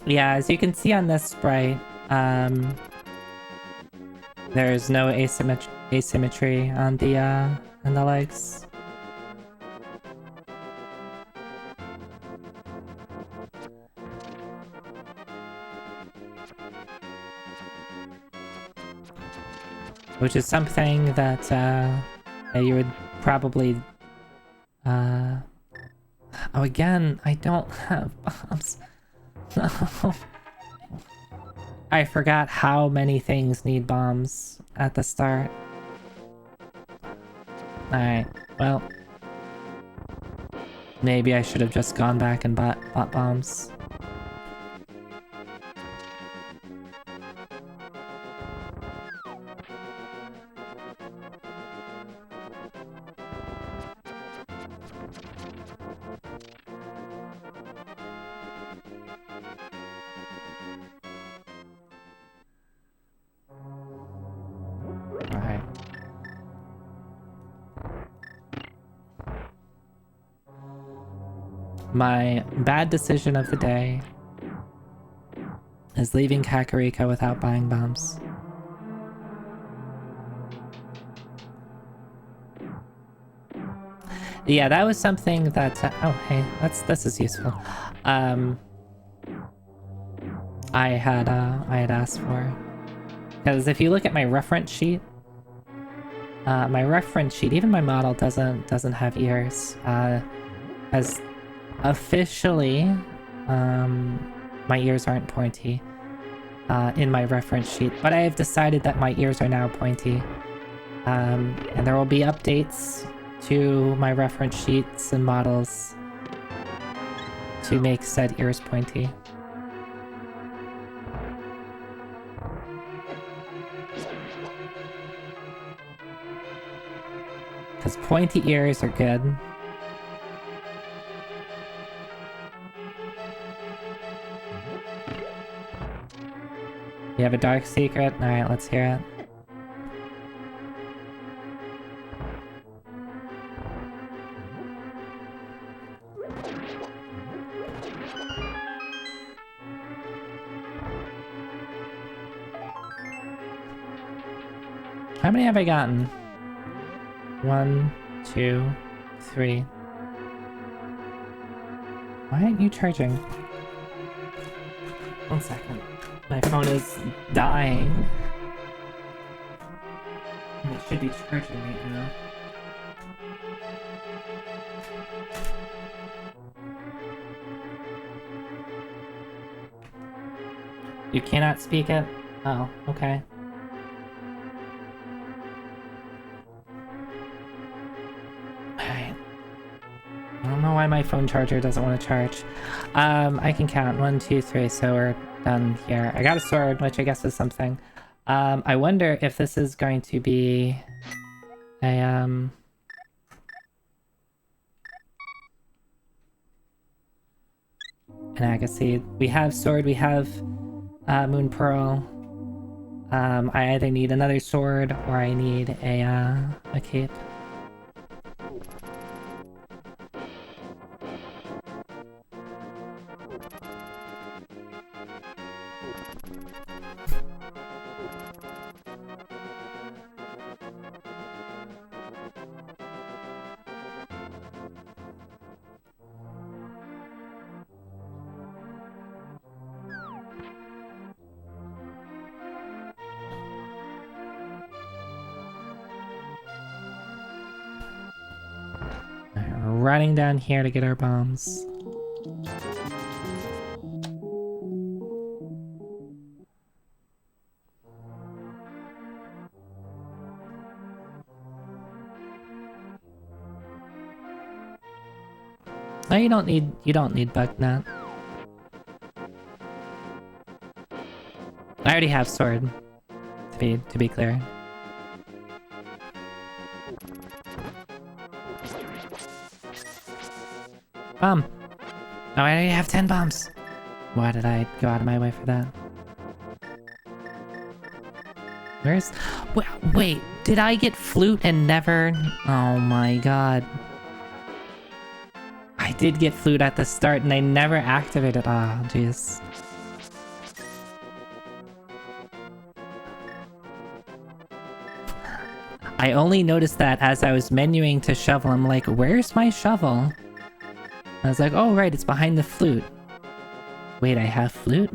Yeah, as you can see on this sprite, there's no asymmetry on the legs. Which is something that, you would probably, oh, again, I don't have bombs. No. I forgot how many things need bombs at the start. Alright, well. Maybe I should have just gone back and bought bombs. Alright. My bad decision of the day is leaving Kakariko without buying bombs. Yeah, that was something that, oh hey, this is useful. I had asked for. Because if you look at my reference sheet, even my model doesn't have ears. As officially, my ears aren't pointy in my reference sheet, but I have decided that my ears are now pointy. And there will be updates to my reference sheets and models to make said ears pointy. Because pointy ears are good. You have a dark secret? Alright, let's hear it. How many have I gotten? 1, 2, 3. Why aren't you charging? 1 second. My phone is dying. And it should be charging right now. You cannot speak it? Oh, okay. Alright. I don't know why my phone charger doesn't want to charge. I can count. 1, 2, 3, so we're done here. I got a sword, which I guess is something. I wonder if this is going to be a, an Agassi. We have sword, we have Moon Pearl. I either need another sword or I need a cape. Running down here to get our bombs. No, you don't need bug net. I already have sword, to be clear. Bomb! Oh, I already have 10 bombs! Why did I go out of my way for that? Where's... Wait, did I get flute and never... Oh my god. I did get flute at the start and I never activated... Ah, oh, jeez. I only noticed that as I was menuing to shovel. I'm like, where's my shovel? I was like, oh right, it's behind the flute. Wait, I have flute?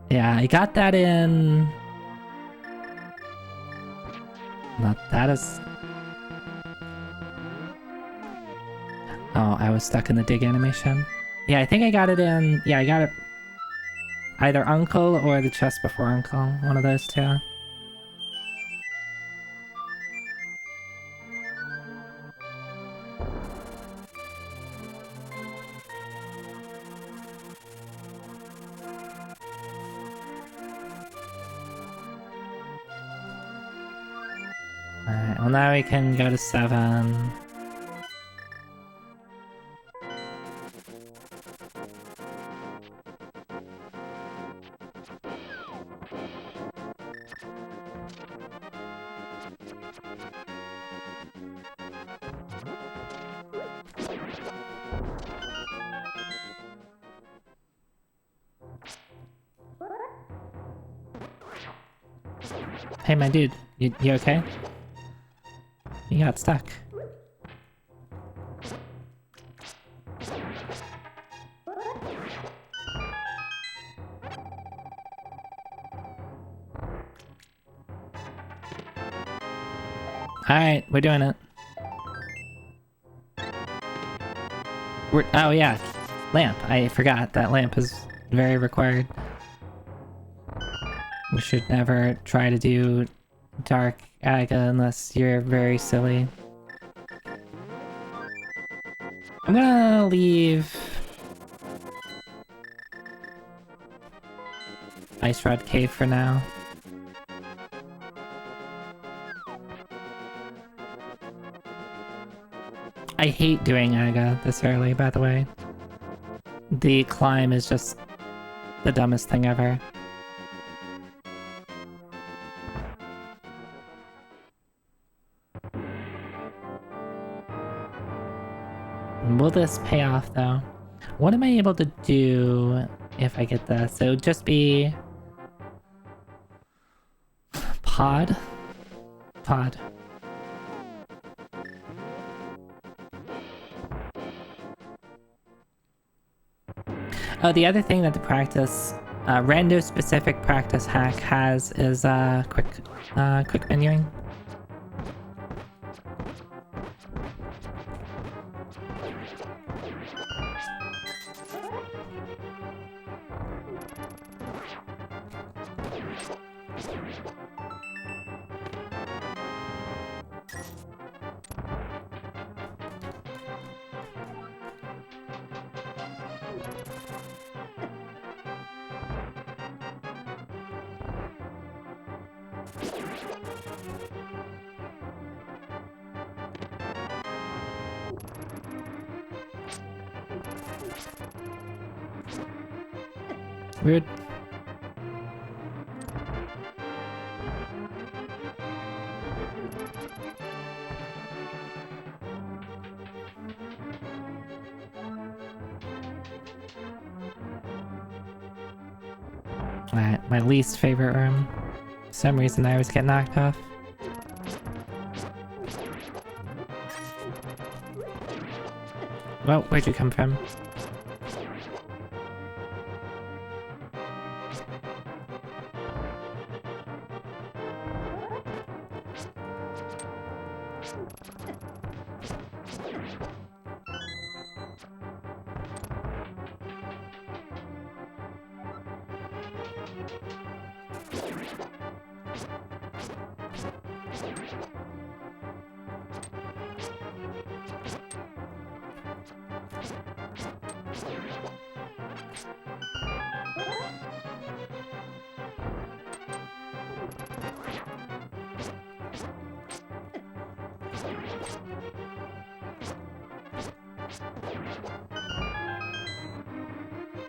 Yeah, I got that in... Not that is... Oh, I was stuck in the dig animation. Yeah, I think I got it in... Yeah, I got it... Either Uncle or the chest before Uncle. One of those two. Alright, well now we can go to 7. Hey, my dude, you okay? You got stuck. Alright, we're doing it. Oh yeah, lamp. I forgot that lamp is very required. We should never try to do Dark Aga unless you're very silly. I'm gonna leave Ice Rod Cave for now. I hate doing Aga this early, by the way. The climb is just the dumbest thing ever. Will this pay off though? What am I able to do if I get this? So it would just be... Pod? Pod. Oh, the other thing that the practice... rando-specific practice hack has is quick menuing. Weird. My least favorite room. For some reason I always get knocked off. Well, where'd you come from?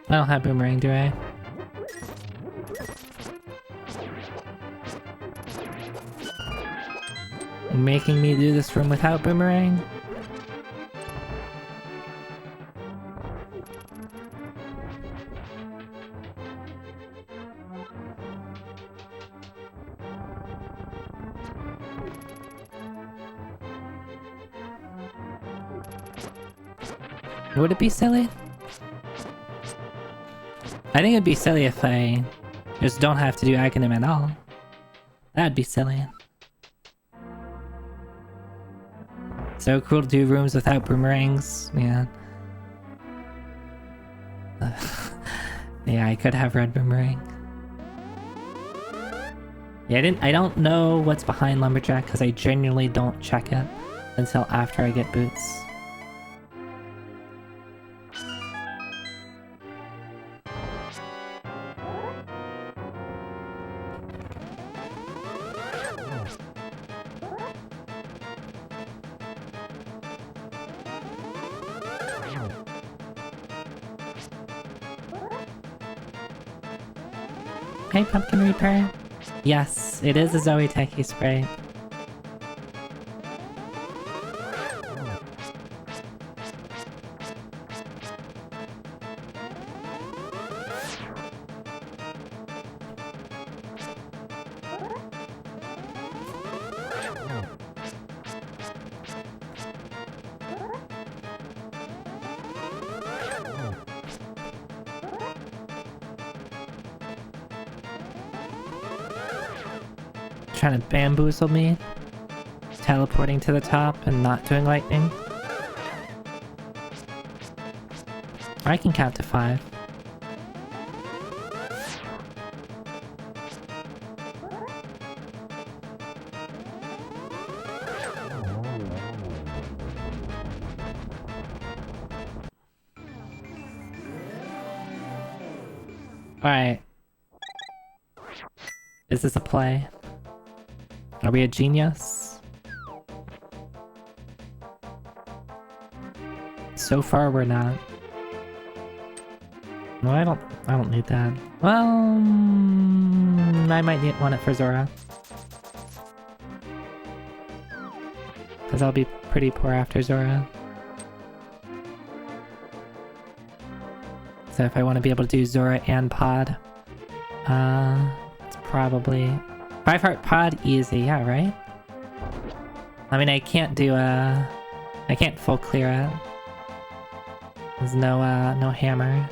I don't have boomerang, do I? You're making me do this room without boomerang? Would it be silly? I think it'd be silly if I just don't have to do acronym at all. That'd be silly. So cool to do rooms without boomerangs, yeah. Yeah, I could have red boomerang. Yeah, I don't know what's behind Lumberjack because I genuinely don't check it until after I get boots. Hey, Pumpkin Reaper. Yes, it is a Zoi Techie sprite. Trying to bamboozle me, teleporting to the top and not doing lightning. I can count to 5. Alright. Is this a play? Are we a genius? So far we're not. No, I don't need that. Well, I might want it for Zora. Cause I'll be pretty poor after Zora. So if I want to be able to do Zora and Pod, it's probably 5-heart Pod easy, yeah, right? I mean, I can't do I can't full clear it. There's no hammer.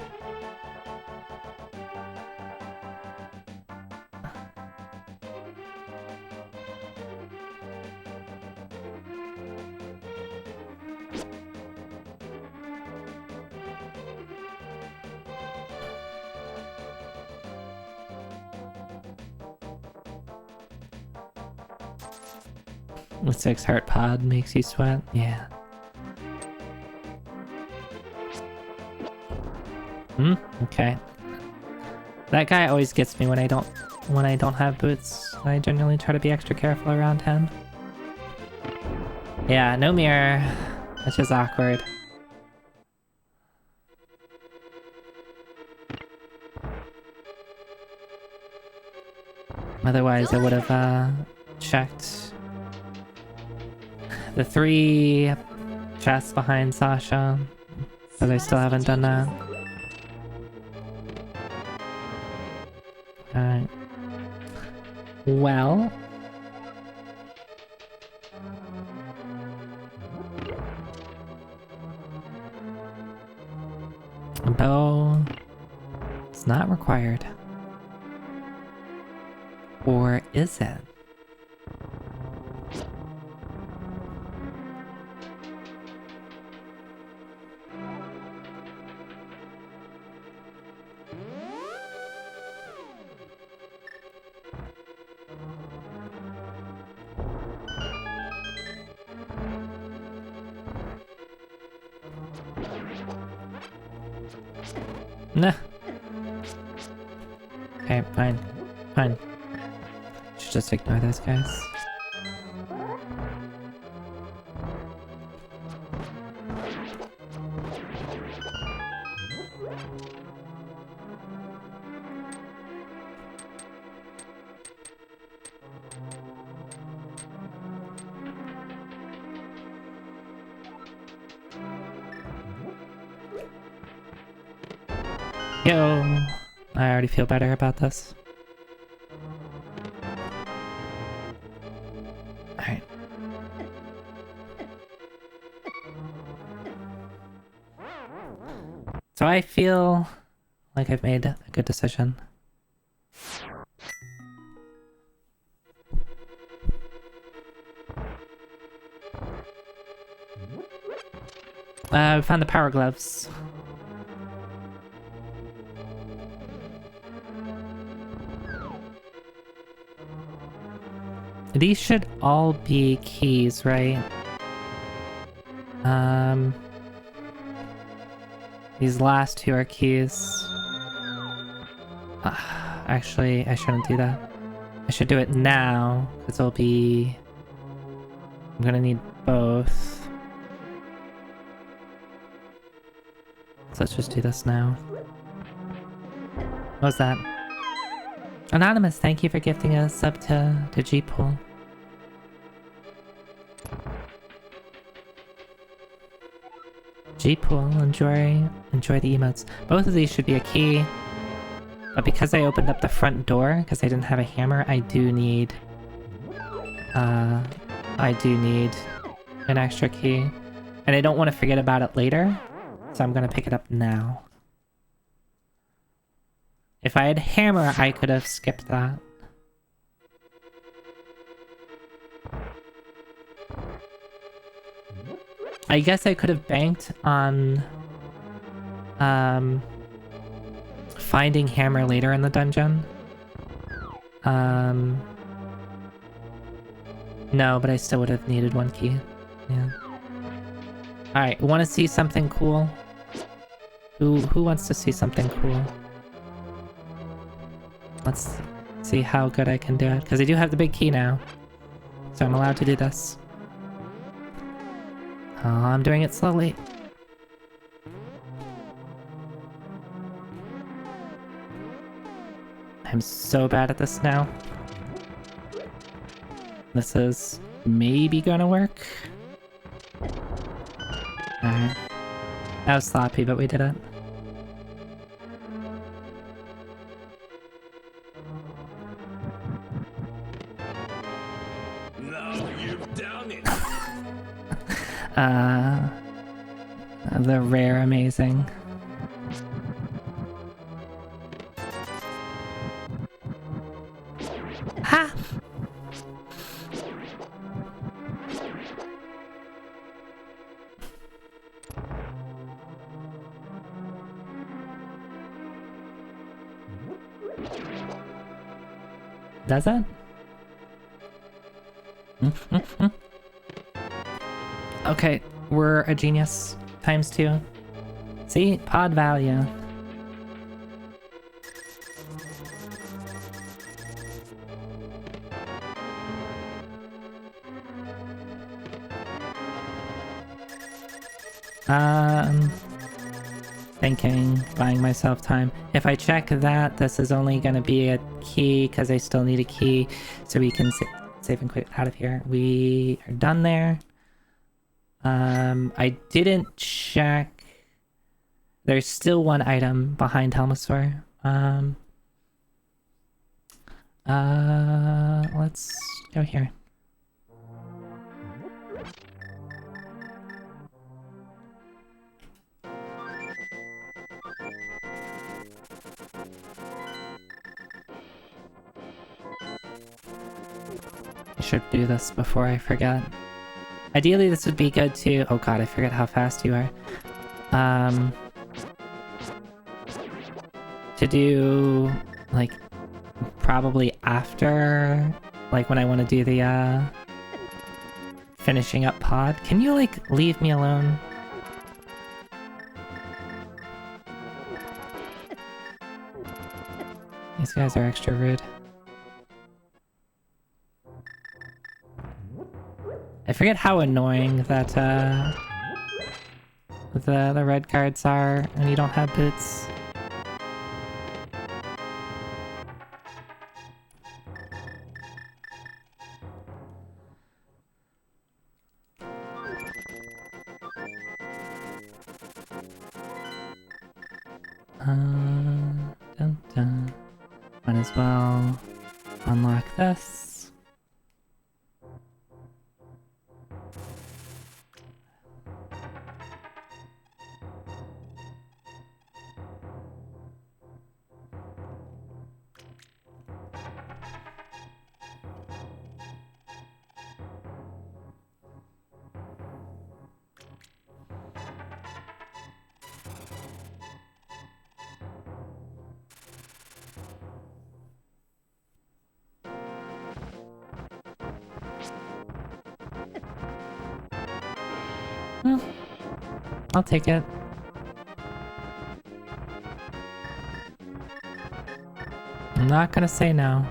The 6-heart Pod makes you sweat, yeah. Okay. That guy always gets me when I don't have boots. I generally try to be extra careful around him. Yeah, no mirror, which is awkward. Otherwise, I would have checked the 3 chests behind Sasha, but I still haven't done that. Alright. Well... a bow... it's not required. Or is it? Nah. Okay, fine. Fine. Should just ignore those guys. Yo! I already feel better about this. Alright. So I feel like I've made a good decision. We found the power gloves. These should all be keys, right? These last 2 are keys. Actually, I shouldn't do that. I should do it now, because it'll be... I'm gonna need both. So let's just do this now. What was that? Anonymous, thank you for gifting a sub to G-Pool. G-Pool, enjoy the emotes. Both of these should be a key. But because I opened up the front door, because I didn't have a hammer, I do need an extra key. And I don't want to forget about it later, so I'm gonna pick it up now. If I had hammer, I could have skipped that. I guess I could have banked on finding hammer later in the dungeon. No, but I still would have needed 1 key. Yeah. Alright, want to see something cool? Who wants to see something cool? Let's see how good I can do it. Because I do have the big key now. So I'm allowed to do this. Oh, I'm doing it slowly. I'm so bad at this now. This is maybe gonna work. Alright. That was sloppy, but we did it. The rare amazing. Ha! Does it? Okay, we're a genius. ×2. See? Pod value. Thinking, buying myself time. If I check that, this is only gonna be a key, because I still need a key, so we can save and quit out of here. We are done there. I didn't check. There's still one item behind Helmosaur. Let's go here. I should do this before I forget. Ideally, this would be good too. Oh god, I forget how fast you are. To do, like, probably after, like, when I want to do the, finishing up pod. Can you, like, leave me alone? These guys are extra rude. I forget how annoying that, the red cards are when you don't have boots. Dun dun. Might as well unlock this. Well, I'll take it. I'm not gonna say no.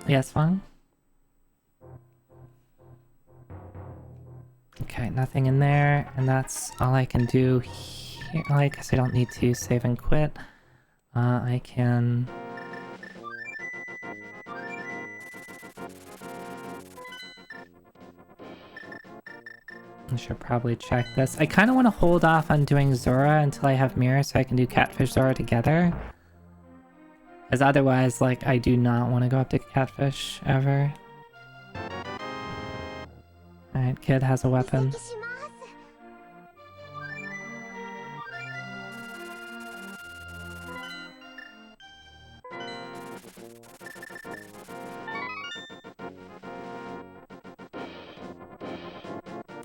Yes, Fang? Okay, nothing in there, and that's all I can do here. Well, I guess I don't need to save and quit. I can... I should probably check this. I kind of want to hold off on doing Zora until I have Mirror so I can do Catfish Zora together. Because otherwise, like, I do not want to go up to Catfish ever. Alright, kid has a weapon.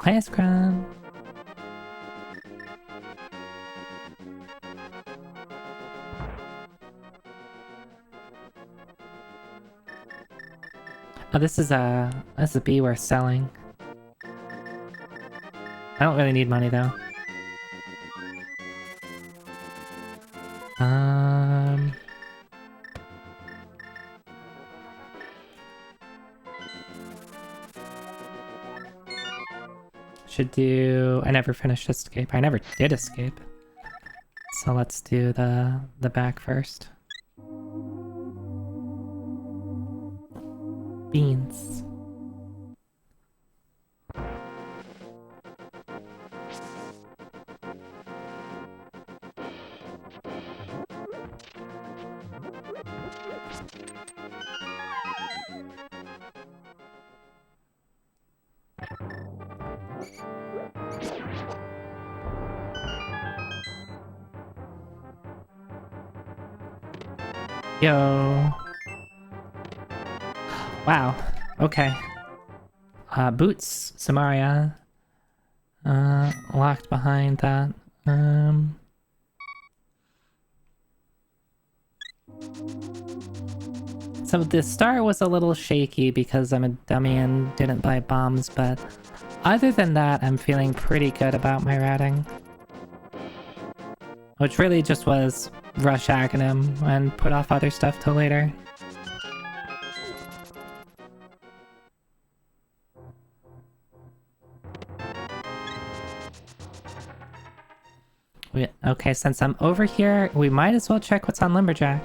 Ice cream. Oh, this is a bee worth selling. I don't really need money though. Should do... I never finished Escape. I never did Escape. So let's do the back first. Beans. Yo. Wow. Okay. Boots, Samaria. Locked behind that. So the start was a little shaky because I'm a dummy and didn't buy bombs, but other than that, I'm feeling pretty good about my routing. Which really just was rush Aghanim and put off other stuff till later. Okay, since I'm over here, we might as well check what's on Lumberjack.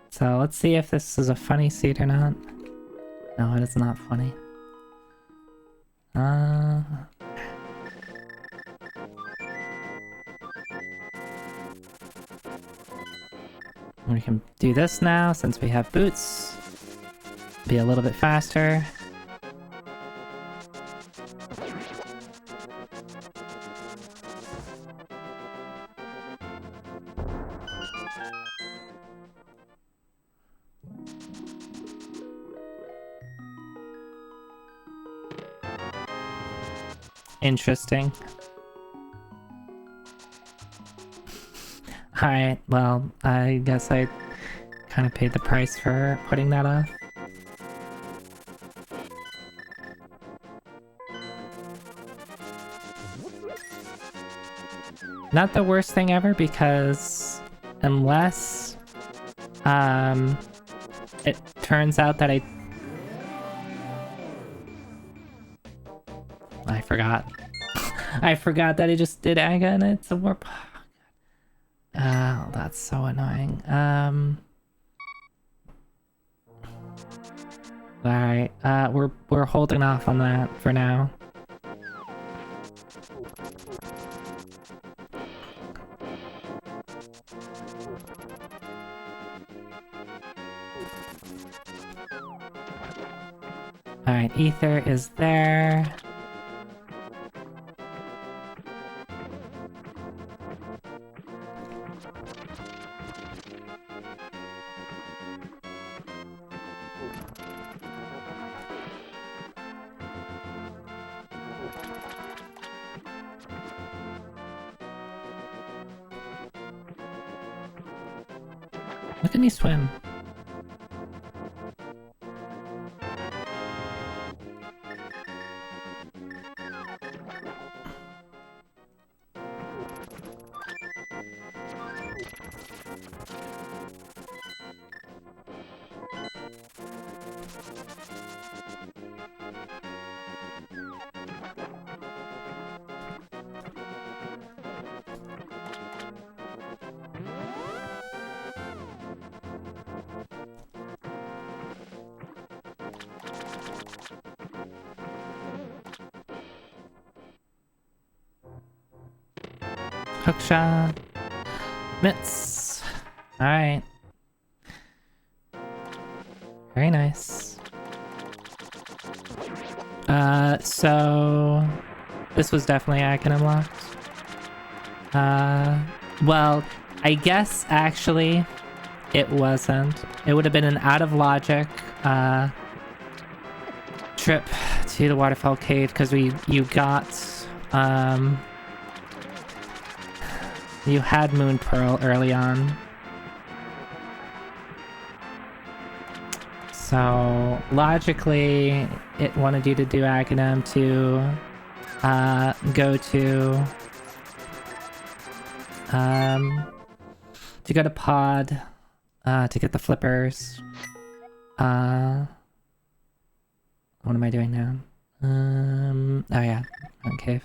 So let's see if this is a funny seed or not. No, it is not funny. We can do this now since we have boots. Be a little bit faster. Interesting. Alright, well, I guess I kind of paid the price for putting that off. Not the worst thing ever, because unless it turns out that I forgot. I forgot that I just did Aga and it's a warp. Oh, that's so annoying. Alright, we're holding off on that for now. Alright, Ether is there. Look at me swim. Hookshot. Mitts. Alright. Very nice. So this was definitely Aghanim locked. Well, I guess actually it wasn't. It would have been an out of logic trip to the waterfall cave because you got you had Moon Pearl early on. So logically it wanted you to do Aghanim to go to Pod to get the flippers. What am I doing now? Oh yeah, mountain cave.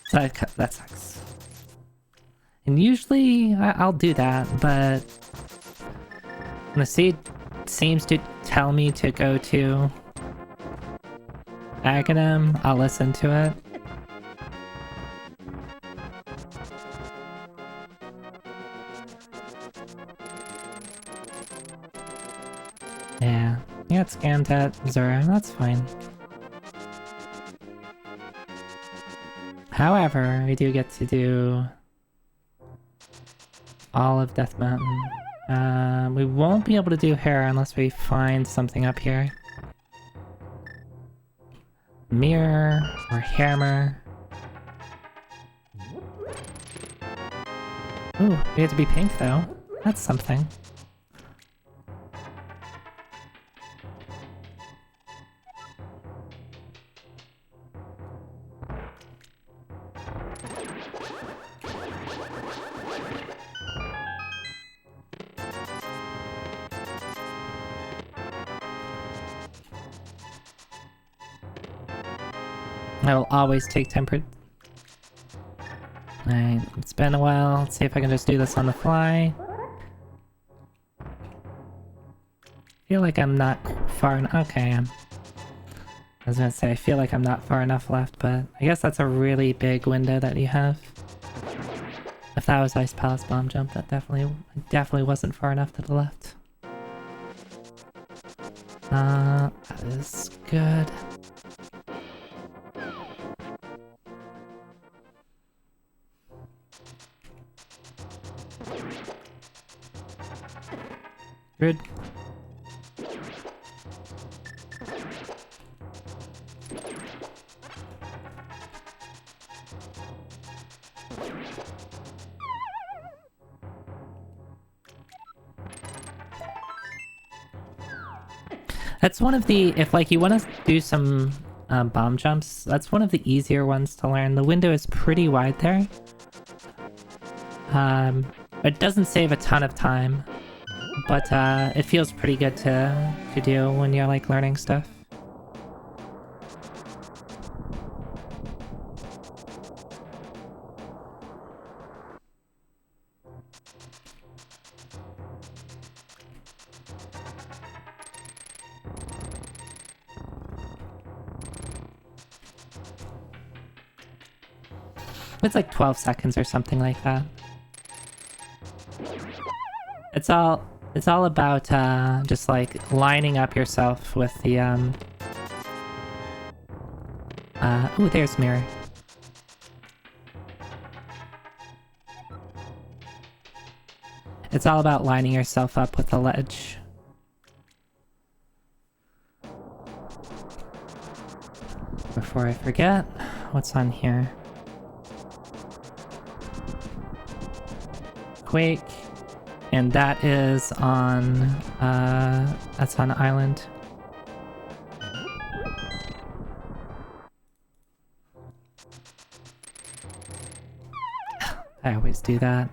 So that sucks. And usually I'll do that, but when the seed seems to tell me to go to Aghanim, I'll listen to it. Yeah, you got scammed at Zora, that's fine. However, we do get to do all of Death Mountain. We won't be able to do Hera unless we find something up here. Mirror or hammer. Ooh, we have to be pink though. That's something. I will always take tempered. Alright, it's been a while. Let's see if I can just do this on the fly. Feel like I'm not far enough. Okay, I was gonna say, I feel like I'm not far enough left, but I guess that's a really big window that you have. If that was Ice Palace Bomb Jump, that definitely wasn't far enough to the left. That is good. Good. That's one of the, if like you want to do some bomb jumps, that's one of the easier ones to learn. The window is pretty wide there. It doesn't save a ton of time, but it feels pretty good to do when you're like learning stuff. It's like 12 seconds or something like that. It's all about just like lining up yourself with the ooh, there's mirror. It's all about lining yourself up with the ledge. Before I forget, what's on here? Quake, and that is on that's on island. I always do that.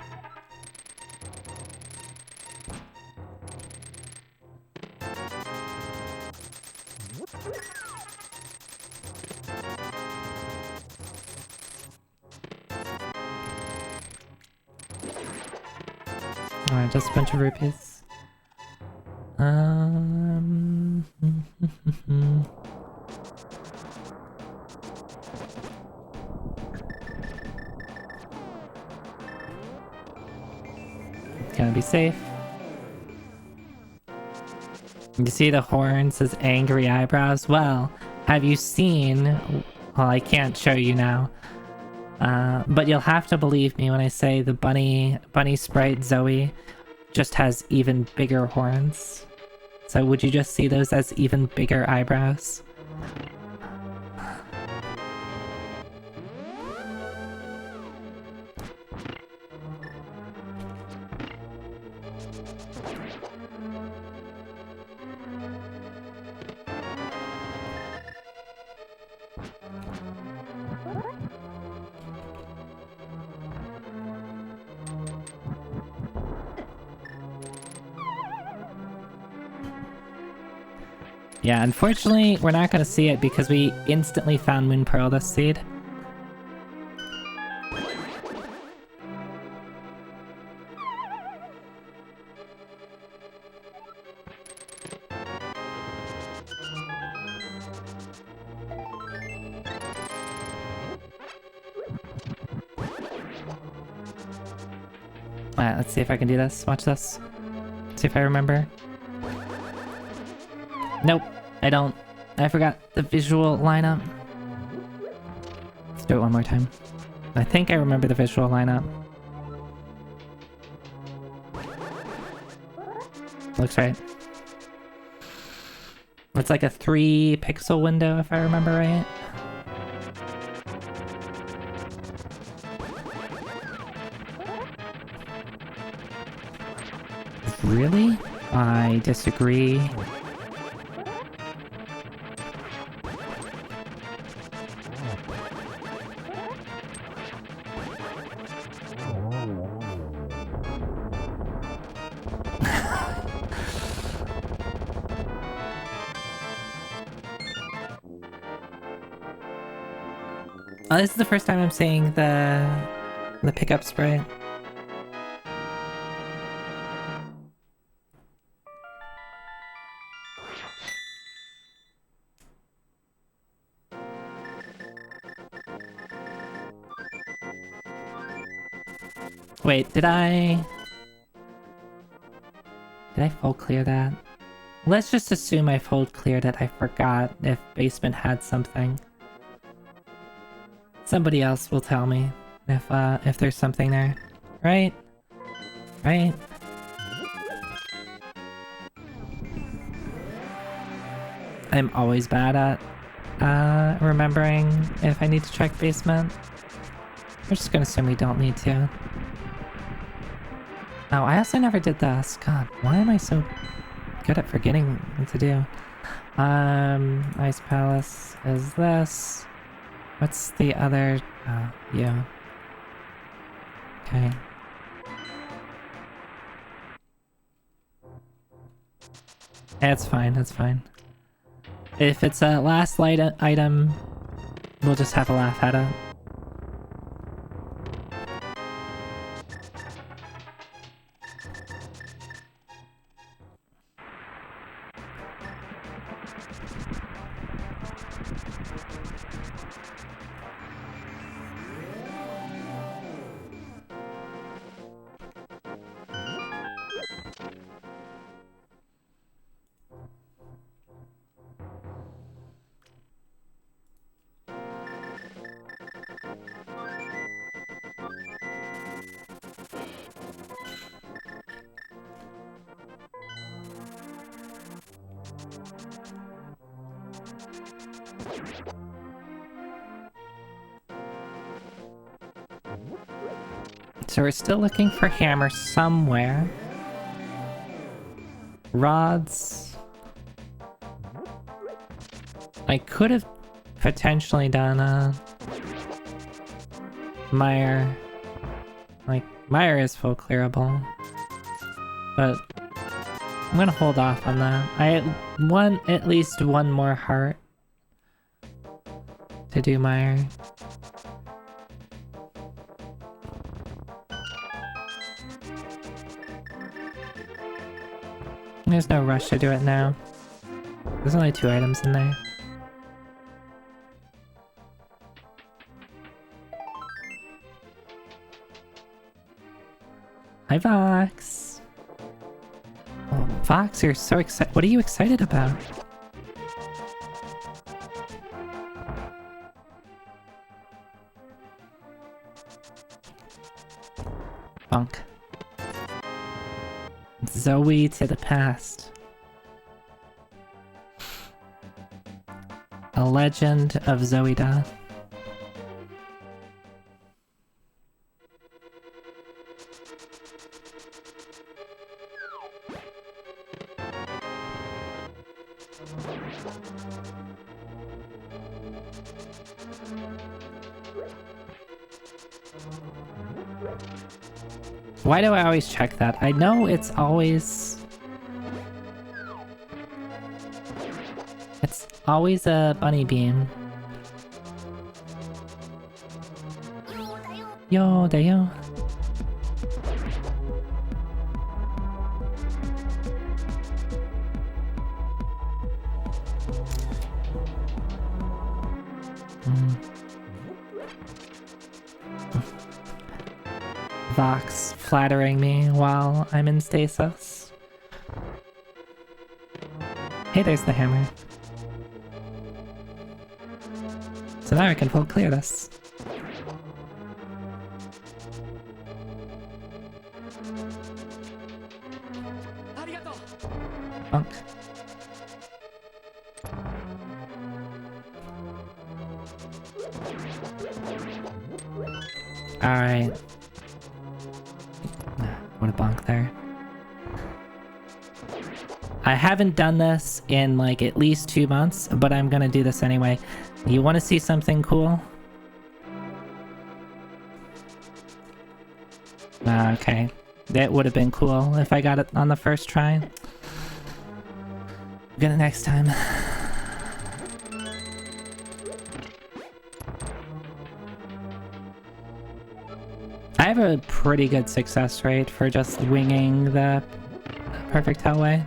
Alright, just a bunch of rupees. Gonna be safe. You see the horns, his angry eyebrows? Well, have you seen... Well, I can't show you now. But you'll have to believe me when I say the bunny sprite Zoe just has even bigger horns. So would you just see those as even bigger eyebrows? Yeah, unfortunately, we're not gonna see it because we instantly found Moon Pearl this seed. Alright, let's see if I can do this. Watch this. See if I remember. Nope, I don't. I forgot the visual lineup. Let's do it one more time. I think I remember the visual lineup. Looks right. It's like a 3-pixel window, if I remember right. Really? I disagree. This is the first time I'm seeing the pickup sprite. Wait, did I fold clear that? Let's just assume I fold cleared it. I forgot if basement had something. Somebody else will tell me if there's something there. Right? Right? I'm always bad at remembering if I need to check basement. We're just gonna assume we don't need to. Oh, I also never did this. God, why am I so good at forgetting what to do? Ice Palace is this. What's the other? Oh, yeah. Okay. That's fine, that's fine. If it's a last light item, we'll just have a laugh at it. So we're still looking for hammer somewhere. Rods. I could have potentially done a Mire. Like, Mire is full clearable. But I'm gonna hold off on that. I want at least one more heart to do Mire. There's no rush to do it now. There's only 2 items in there. Hi, Vox. Oh, Vox, you're so excited. What are you excited about? Bunk. Zoe to the past. A legend of Zoida. Why do I always check that? I know it's always... Always a bunny beam. Yo, there you. Vox flattering me while I'm in stasis. Hey, there's the hammer. So now I can full clear this. Bonk. Alright. What a bonk there. I haven't done this in like at least 2 months, but I'm gonna do this anyway. You want to see something cool? Okay. That would have been cool if I got it on the first try. Get it next time. I have a pretty good success rate for just winging the perfect hellway.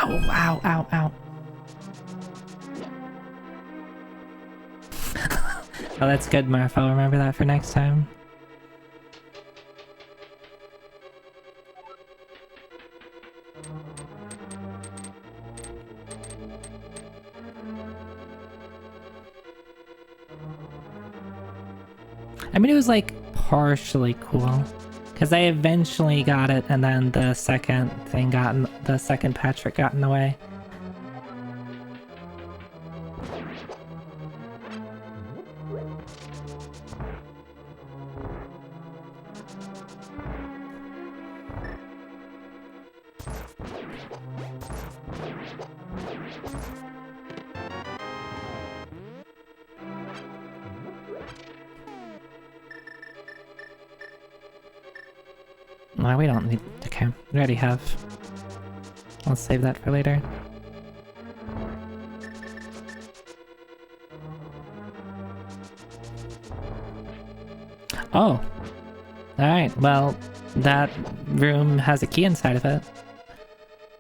Oh, ow, ow, ow. Oh, that's good, Murph. I'll remember that for next time. I mean, it was like partially cool. Because I eventually got it, and then the second thing the second Patrick got in the way. No, we don't need... Okay, we already have. I'll save that for later. Oh! Alright, well, that room has a key inside of it.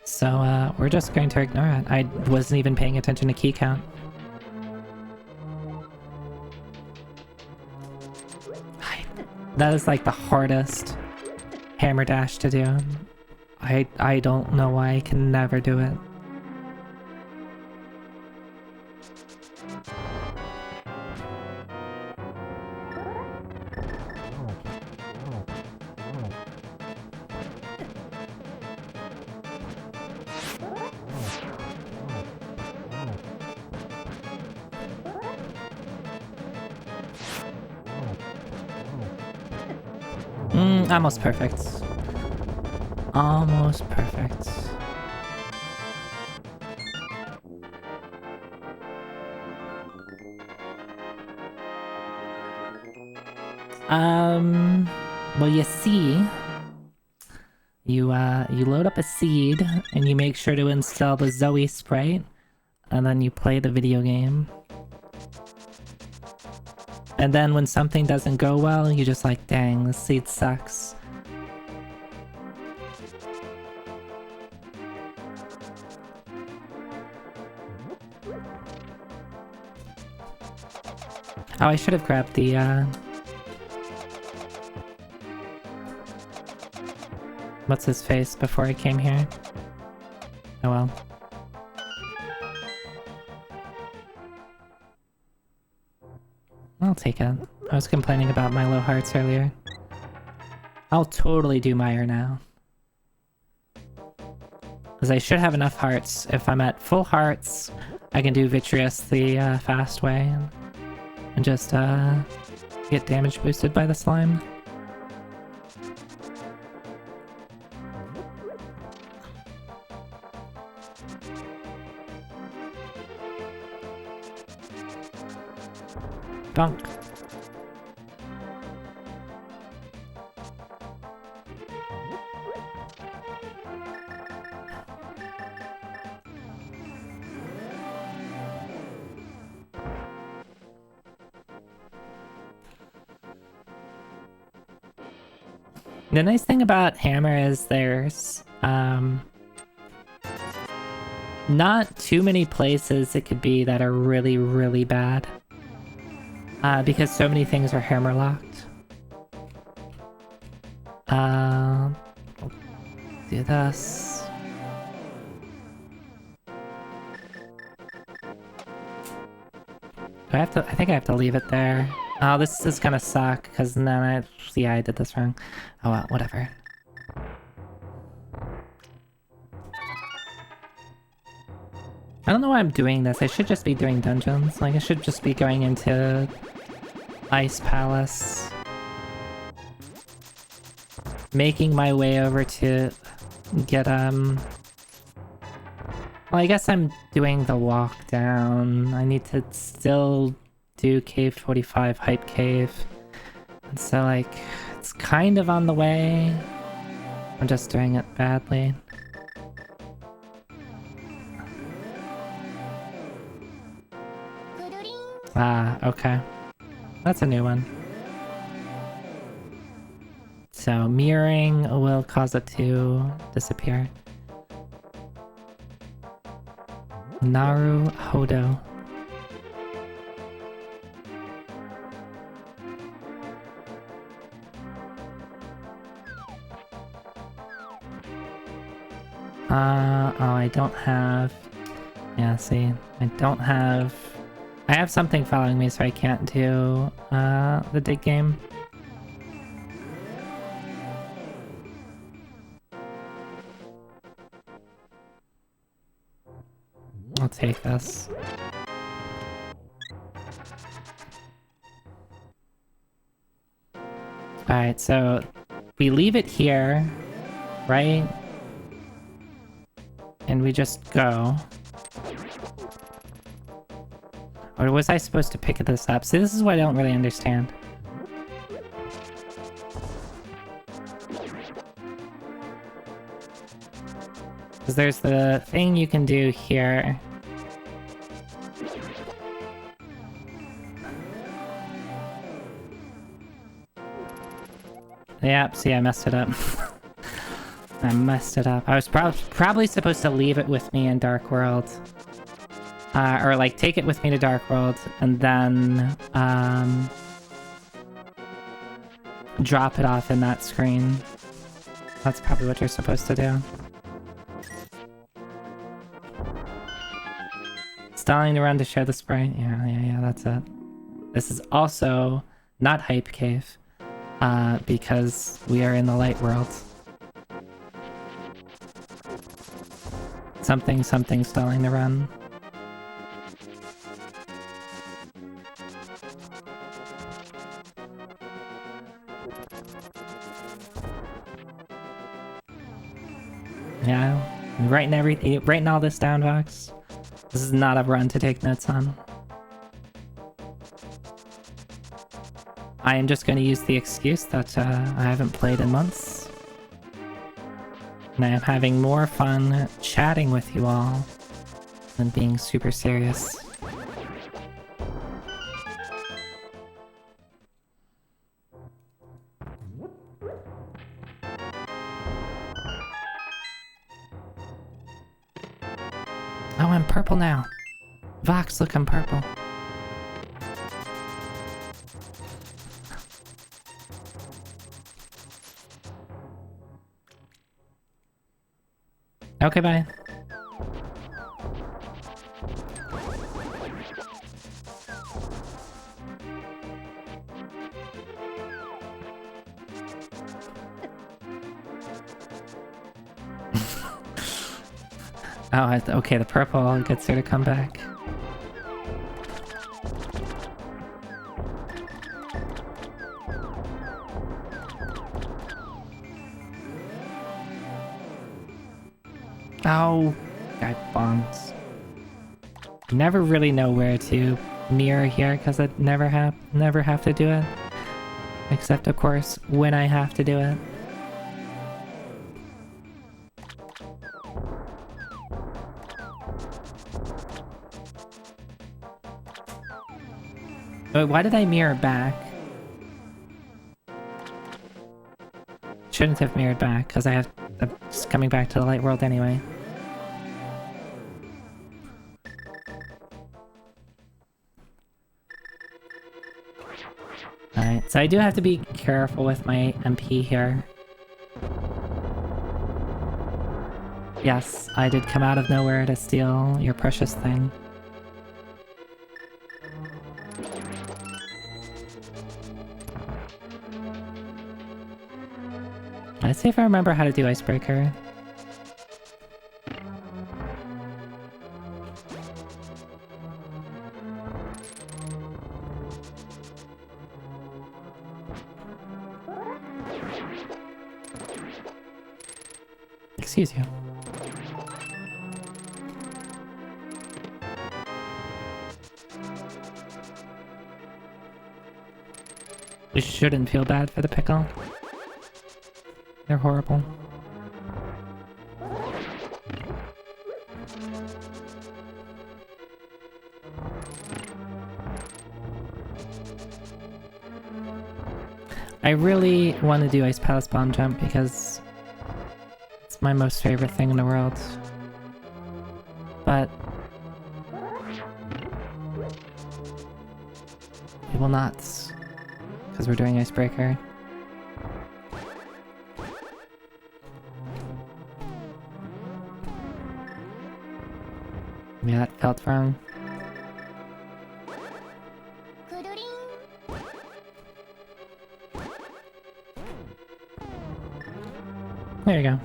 So, we're just going to ignore it. I wasn't even paying attention to key count. That is like the hardest hammer dash to do. I don't know why I can never do it. Almost perfect. Almost perfect. Well, you see, you load up a seed and you make sure to install the Zoi sprite, and then you play the video game. And then when something doesn't go well, you just like, dang, this seed sucks. Oh, I should have grabbed the, what's his face before I came here? Oh well. I'll take it. I was complaining about my low hearts earlier. I'll totally do Meyer now. Because I should have enough hearts. If I'm at full hearts, I can do Vitreous the fast way. And just get damage boosted by the slime. Bonk. The nice thing about Hammer is there's not too many places it could be that are really, really bad. Because so many things are hammer locked. Do this. Do I have to? I think I have to leave it there. Oh, this is gonna suck, because then I did this wrong. Oh well, whatever. I don't know why I'm doing this. I should just be doing dungeons. Like, I should just be going into Ice Palace. Making my way over to get, well, I guess I'm doing the walk down. I need to still do Cave 45, Hype Cave. And so, like, it's kind of on the way. I'm just doing it badly. Ah, okay. That's a new one. So, mirroring will cause it to disappear. Naru Hodo. Oh, I don't have... Yeah, see, I don't have... I have something following me, so I can't do the dig game. I'll take this. Alright, so we leave it here, right? And we just go. Or was I supposed to pick this up? See, this is what I don't really understand. Because there's the thing you can do here. Yep, see, I messed it up. I messed it up. I was probably supposed to leave it with me in Dark World. Or like take it with me to Dark World and then drop it off in that screen. That's probably what you're supposed to do. Stalling to run to share the sprite. Yeah, that's it. This is also not Hype Cave, because we are in the light world. Something stalling to run. Yeah, I'm writing all this down, Vox. This is not a run to take notes on. I am just going to use the excuse that I haven't played in months. And I am having more fun chatting with you all than being super serious. Oh, I'm purple now. Vox, look, I'm purple. Okay, bye. Oh, okay, the purple gets her to come back. Oh, guy bombs. You never really know where to mirror here because I'd never have to do it. Except of course when I have to do it. But why did I mirror back? Shouldn't have mirrored back because I'm just coming back to the light world anyway. Alright, so I do have to be careful with my MP here. Yes, I did come out of nowhere to steal your precious thing. Let's see if I remember how to do Icebreaker. Excuse you. You shouldn't feel bad for the pickle. They're horrible. I really want to do Ice Palace Bomb Jump because it's my most favorite thing in the world. But it will not, because we're doing Icebreaker. Yeah, that felt wrong. There you go.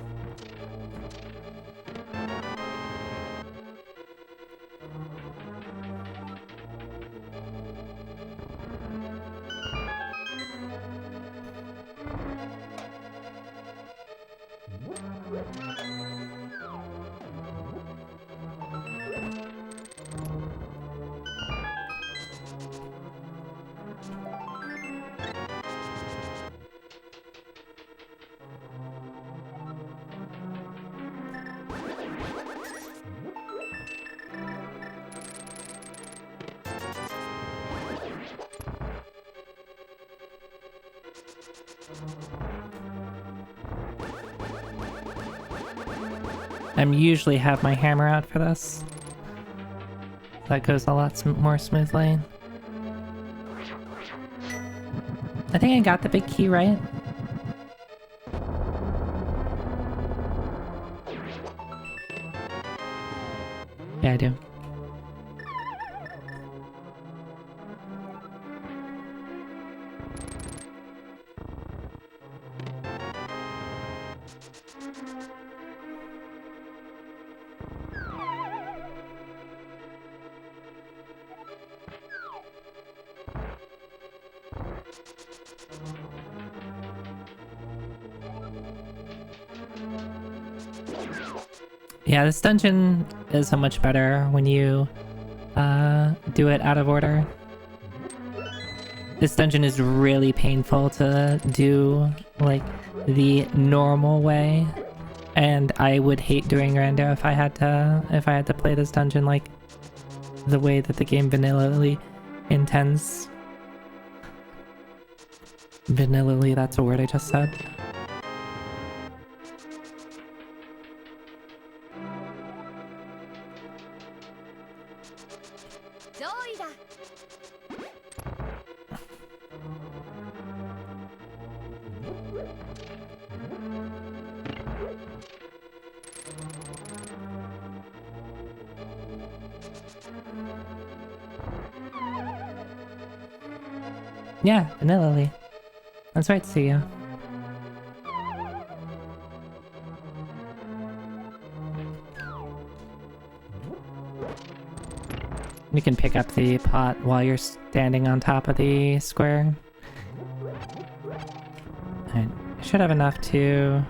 I'm usually have my hammer out for this. That goes a lot more smoothly. I think I got the big key right. Yeah, I do. Yeah, this dungeon is so much better when you do it out of order. This dungeon is really painful to do like the normal way, and I would hate doing rando if I had to play this dungeon like the way that the game vanillally intends. Vanillally, that's a word I just said. Yeah, vanillally. That's right, see ya. You can pick up the pot while you're standing on top of the square. I should have enough to...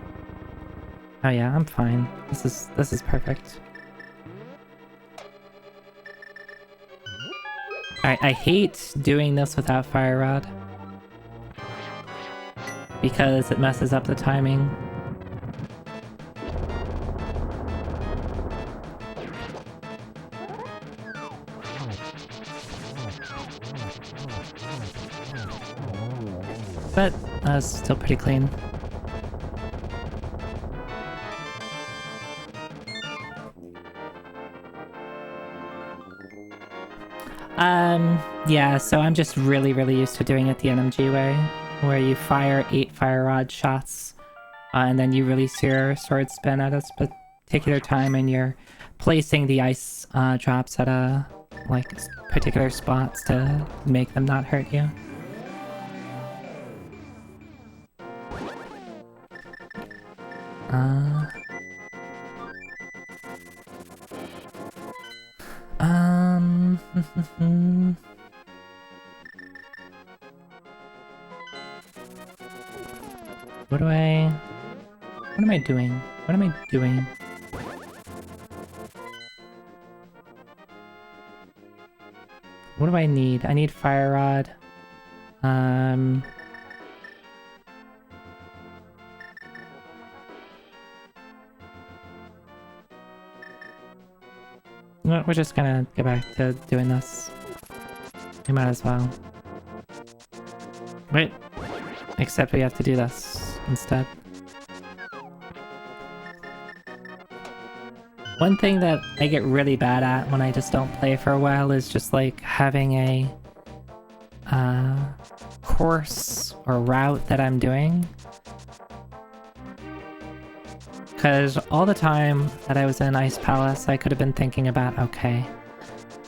Oh yeah, I'm fine. This is perfect. Alright, I hate doing this without Fire Rod. Because it messes up the timing. But that's still pretty clean. Yeah, so I'm just really used to doing it the NMG way, where you fire 8 Fire Rod shots, and then you release your sword spin at a particular time, and you're placing the ice drops at like particular spots to make them not hurt you. What am I doing? What am I doing? What do I need? I need Fire Rod. No, we're just gonna get back to doing this. We might as well. Wait. Except we have to do this instead. One thing that I get really bad at when I just don't play for a while is just like having a course or route that I'm doing. Because all the time that I was in Ice Palace, I could have been thinking about, okay,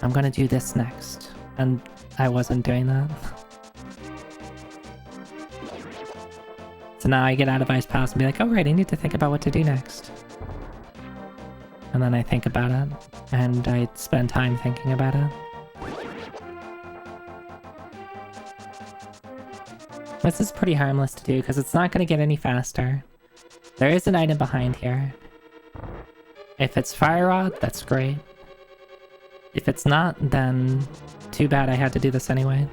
I'm gonna do this next. And I wasn't doing that. So now I get out of Ice Palace and be like, oh right, I need to think about what to do next. And then I think about it, and I spend time thinking about it. This is pretty harmless to do, because it's not going to get any faster. There is an item behind here. If it's Fire Rod, that's great. If it's not, then too bad I had to do this anyway.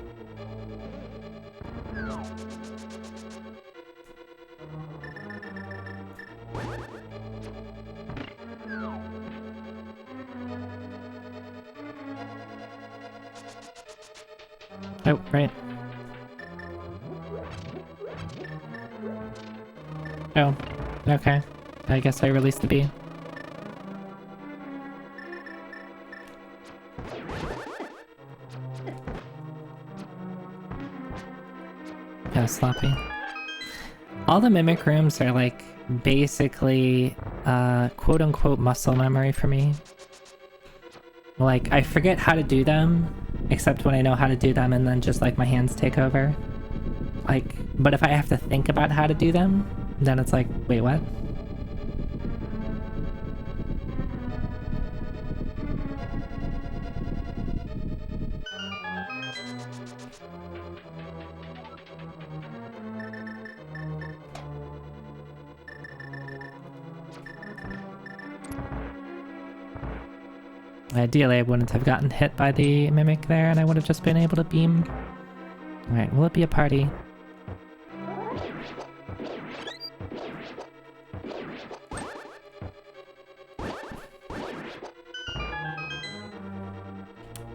Oh, right. Oh, okay. I guess I released the bee. Yeah, sloppy. All the mimic rooms are like basically quote-unquote muscle memory for me. Like, I forget how to do them, except when I know how to do them, and then just like my hands take over. Like, but if I have to think about how to do them, then it's like, wait, what? Ideally, I wouldn't have gotten hit by the mimic there, and I would have just been able to beam. Alright, will it be a party?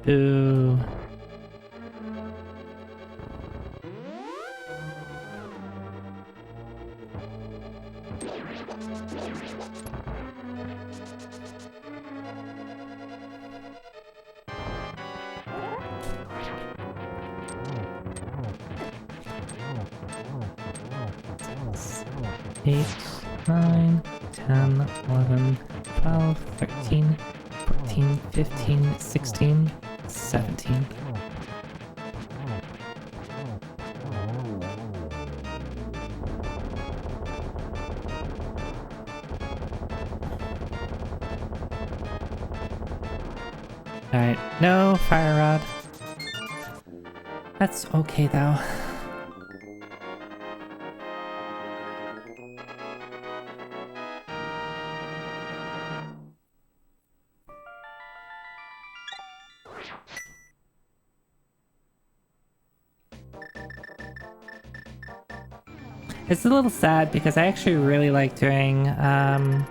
Boo. Eight, 9, 10, 11, 12, 13, 14, 15, 16, 17. Alright, no Fire Rod. That's okay though. It's a little sad because I actually really like doing, I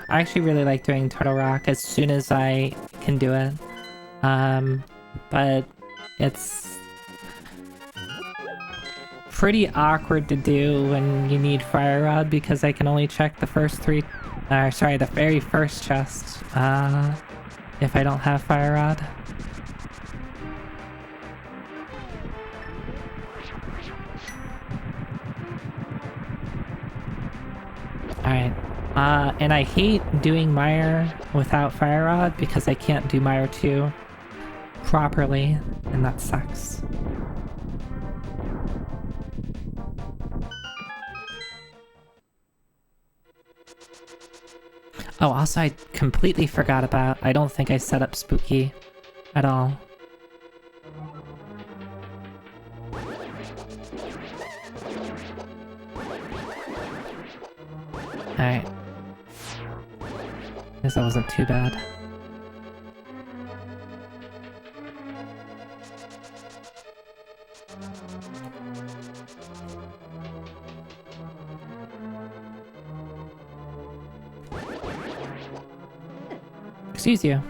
actually really like doing Turtle Rock as soon as I can do it. But it's pretty awkward to do when you need Fire Rod because I can only check the first three, sorry, the very first chest, if I don't have Fire Rod. Alright. And I hate doing Mire without Fire Rod because I can't do Mire 2 properly, and that sucks. Oh, also I completely forgot about, I don't think I set up Spooky at all. Alright. Guess that wasn't too bad. Excuse you.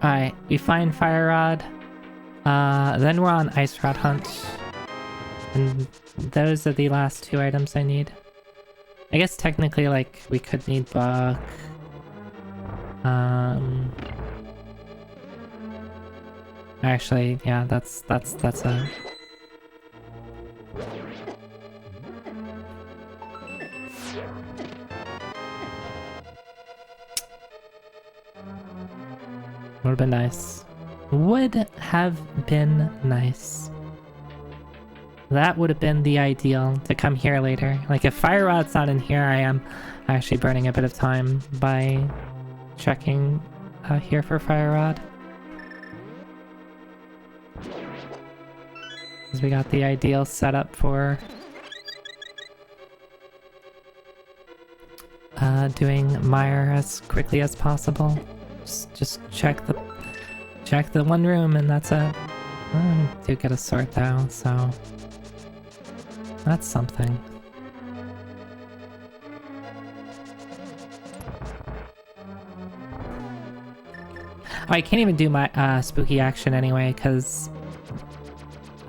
Alright, we find Fire Rod. Then we're on Ice Rod Hunt. And those are the last two items I need. I guess technically, like, we could need Buck. Actually, yeah, that's a... Would have been nice. Would have been nice. That would have been the ideal, to come here later. Like, if Fire Rod's not in here, I am actually burning a bit of time by checking here for Fire Rod. Because we got the ideal setup for doing Mire as quickly as possible. Just check the one room and that's it. I do get a sword though, so that's something. Oh, I can't even do my spooky action anyway, because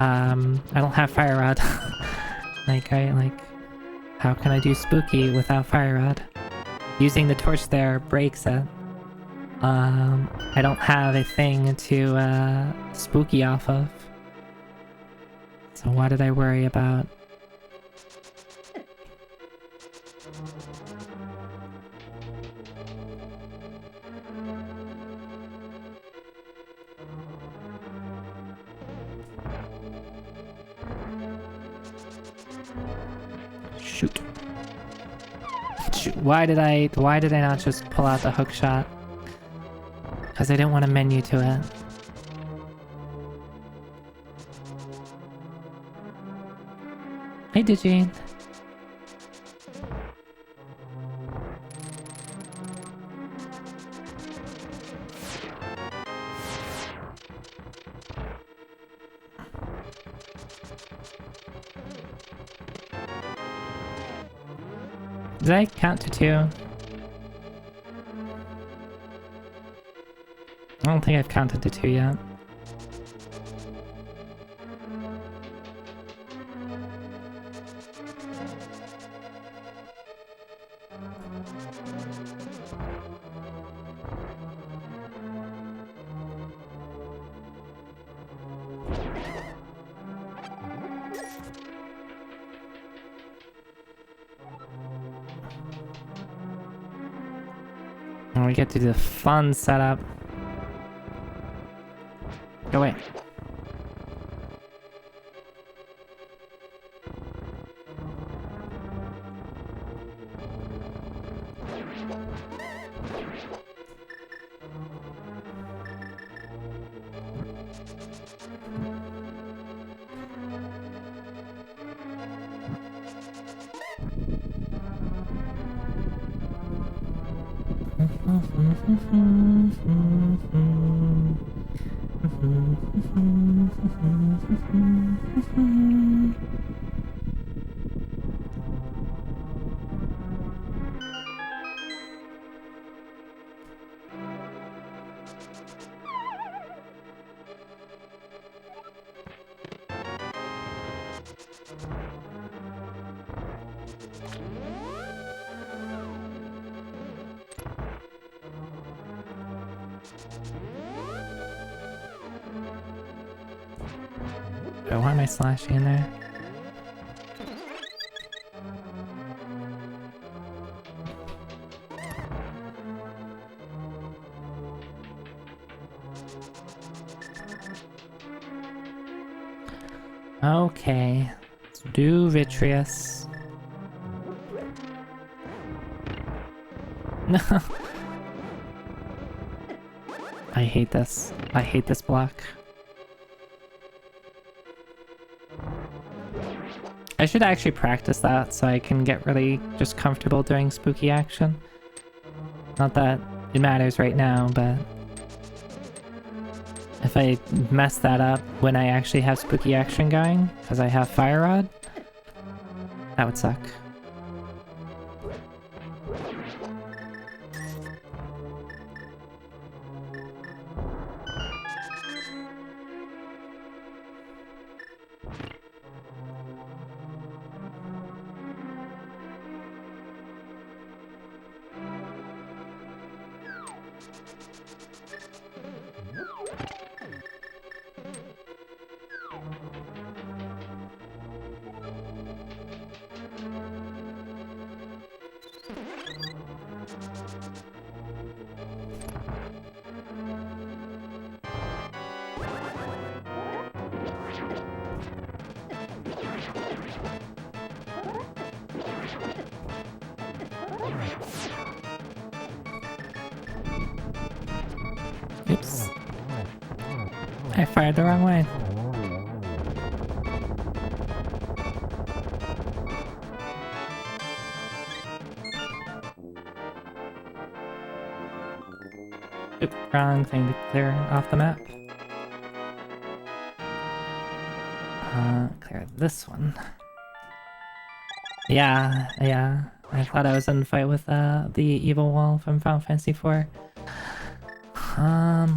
I don't have Fire Rod. Like, how can I do spooky without Fire Rod? Using the torch there breaks it. I don't have a thing to spooky off of. So why did I worry about... Shoot. Shoot. Why did I not just pull out the hook shot? Because I didn't want a menu to it. Hey, Digi. Did I count to 2? I don't think I've counted to 2 yet. And we get to do the fun setup. Go away. Why am I slashing in there? Okay, let's do Vitreous. No. I hate this. I hate this block. I should actually practice that so I can get really just comfortable doing spooky action. Not that it matters right now, but if I mess that up when I actually have spooky action going, because I have Fire Rod, that would suck. Oops. I fired the wrong way. Oops, wrong thing to clear off the map. Clear this one. Yeah. I thought I was in a fight with the evil wall from Final Fantasy IV.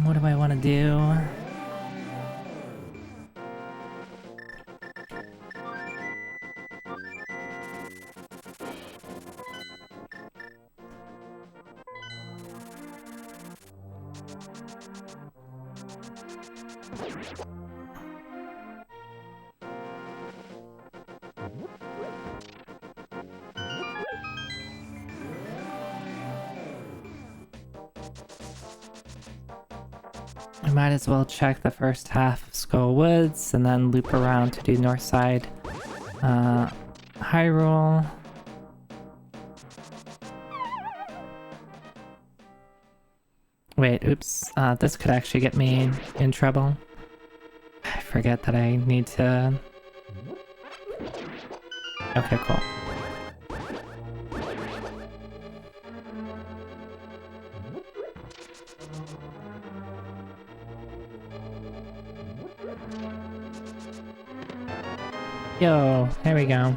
What do I want to do? I might as well check the first half of Skull Woods and then loop around to do North Side Hyrule. Wait, oops. This could actually get me in trouble. I forget that I need to... Okay, cool. Yo, there we go.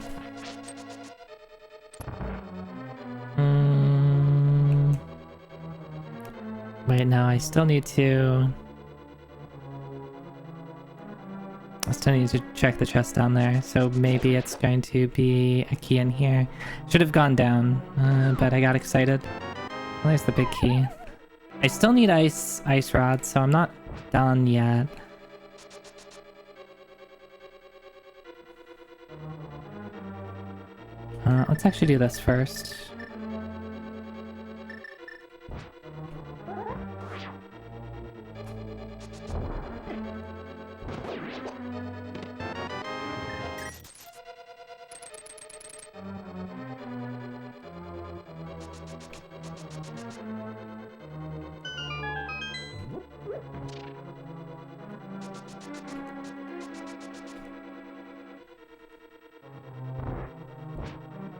Wait, no, I still need to check the chest down there, so maybe it's going to be a key in here. Should have gone down, but I got excited. Well, there's the big key. I still need ice rods, so I'm not done yet. Let's actually do this first.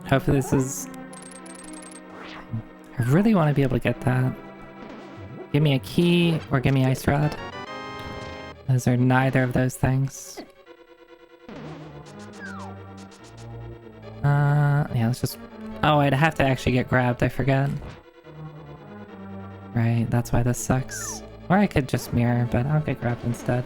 Hopefully this is... I really want to be able to get that. Give me a key or give me ice rod. Those are neither of those things. Yeah, let's just... Oh, I'd have to actually get grabbed, I forget. Right, that's why this sucks. Or I could just mirror, but I'll get grabbed instead.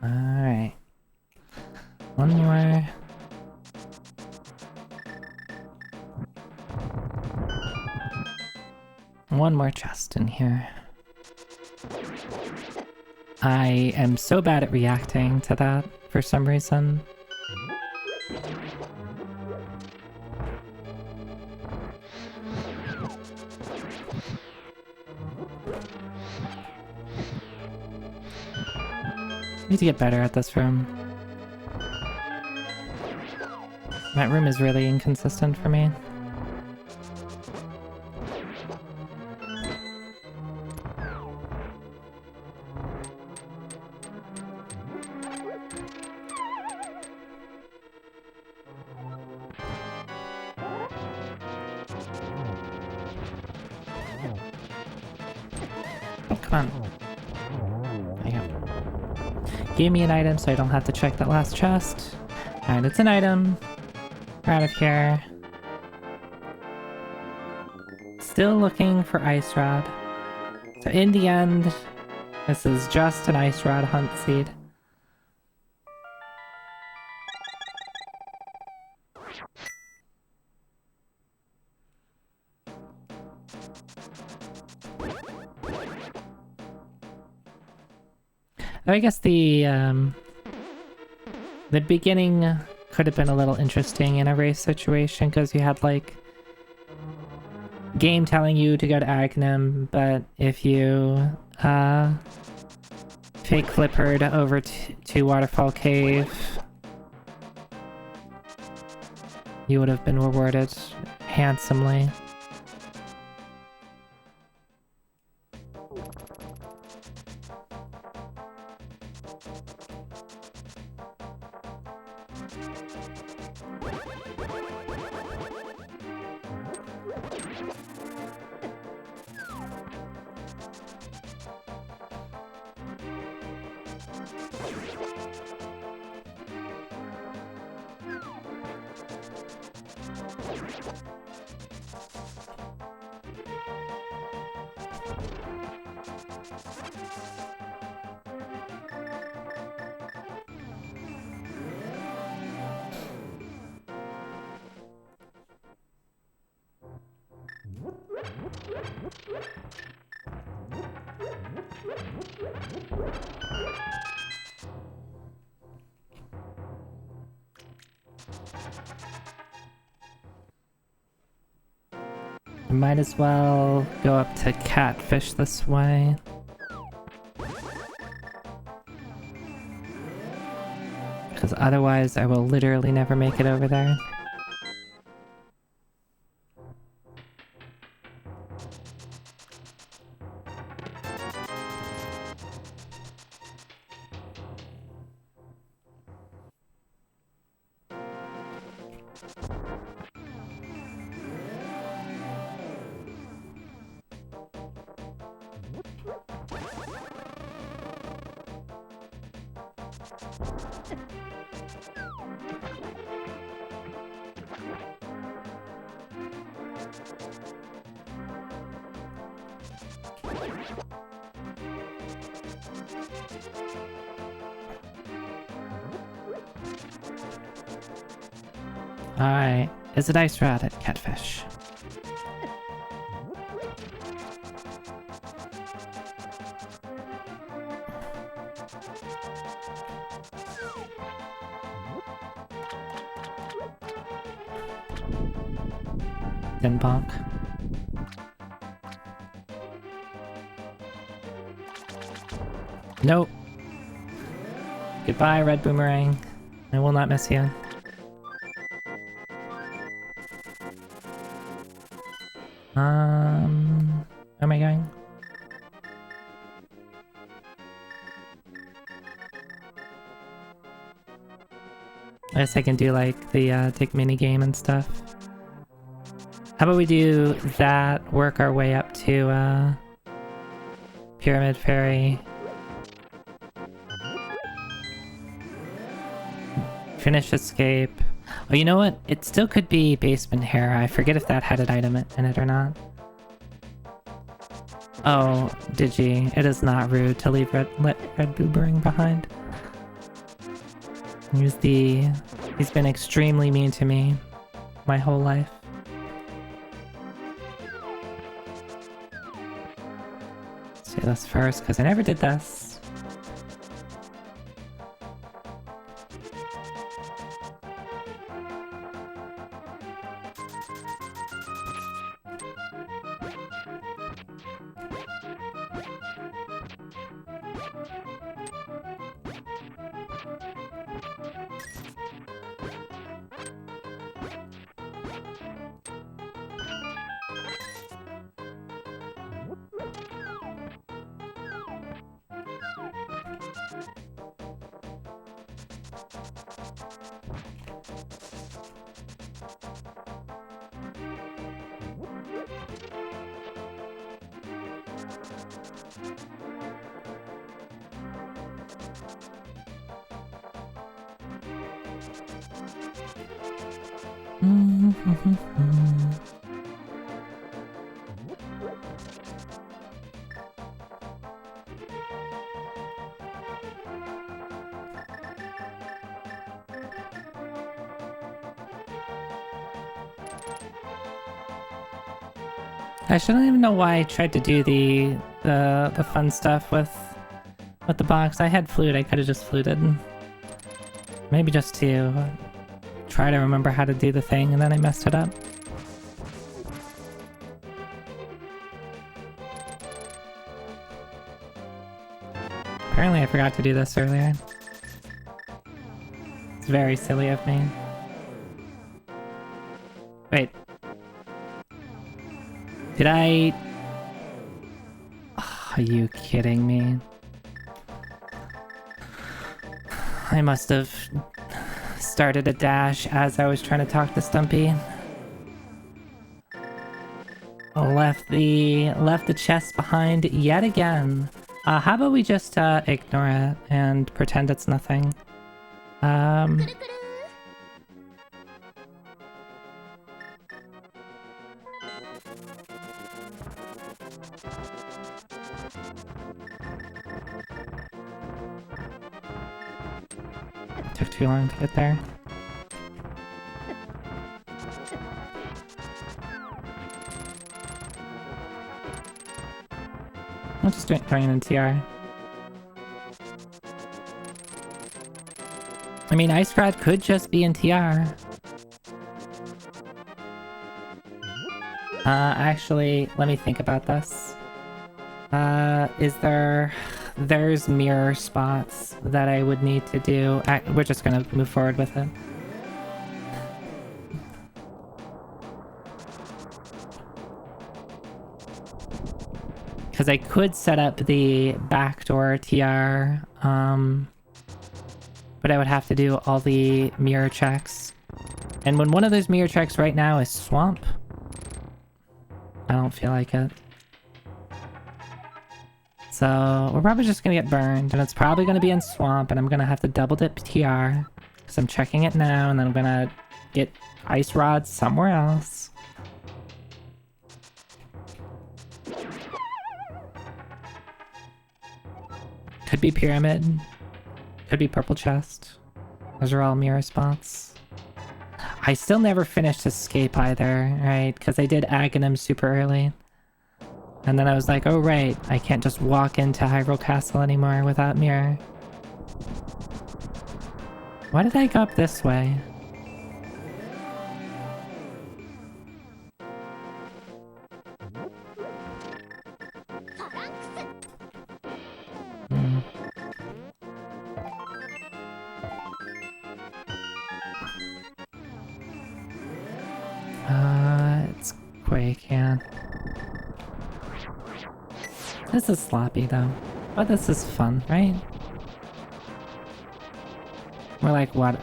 Alright. One more. One more chest in here. I am so bad at reacting to that for some reason. Need to get better at this room. That room is really inconsistent for me. Oh, come on. There you go. Gave me an item so I don't have to check that last chest. Alright, it's an item. We're out of here. Still looking for ice rod. So in the end, this is just an ice rod hunt seed. I guess the beginning could have been a little interesting in a race situation, because you had, like, game telling you to go to Agnum, but if you, fake flippered over to Waterfall Cave, you would have been rewarded handsomely. Might as well go up to Catfish this way. Because otherwise I will literally never make it over there. Alright, is it ice rod at catfish? Din bonk. Nope. Goodbye, red boomerang. I will not miss you. Where am I going? I guess I can do like the tick mini game and stuff. How about we do that, work our way up to Pyramid Fairy. Finish escape. Oh, you know what? It still could be basement hair. I forget if that had an item in it or not. Oh, Digi, it is not rude to leave red boomerang behind. He's been extremely mean to me my whole life. Let's do this first, because I never did this. I don't even know why I tried to do the fun stuff with the box. I had flute, I could have just fluted. Maybe just to try to remember how to do the thing, and then I messed it up. Apparently I forgot to do this earlier. It's very silly of me. Wait. Did I... Oh, are you kidding me? I must have started a dash as I was trying to talk to Stumpy. Left the chest behind yet again. How about we just ignore it and pretend it's nothing? Took too long to get there. I'm just throwing in TR. I mean, Ice Rod could just be in TR. Actually, let me think about this. There's mirror spots that I would need to do. We're just gonna move forward with it. Because I could set up the backdoor TR, but I would have to do all the mirror checks. And when one of those mirror checks right now is Swamp, I don't feel like it. So we're probably just gonna get burned, and it's probably gonna be in Swamp, and I'm gonna have to double dip TR, because I'm checking it now, and then I'm gonna get Ice Rod somewhere else. Could be Pyramid. Could be Purple Chest. Those are all mirror spots. I still never finished Escape either, right? Because I did Aghanim super early. And then I was like, oh right, I can't just walk into Hyrule Castle anymore without Mirror. Why did I go up this way? It's Quake, yeah. This is sloppy though, but this is fun, right? We're like, what?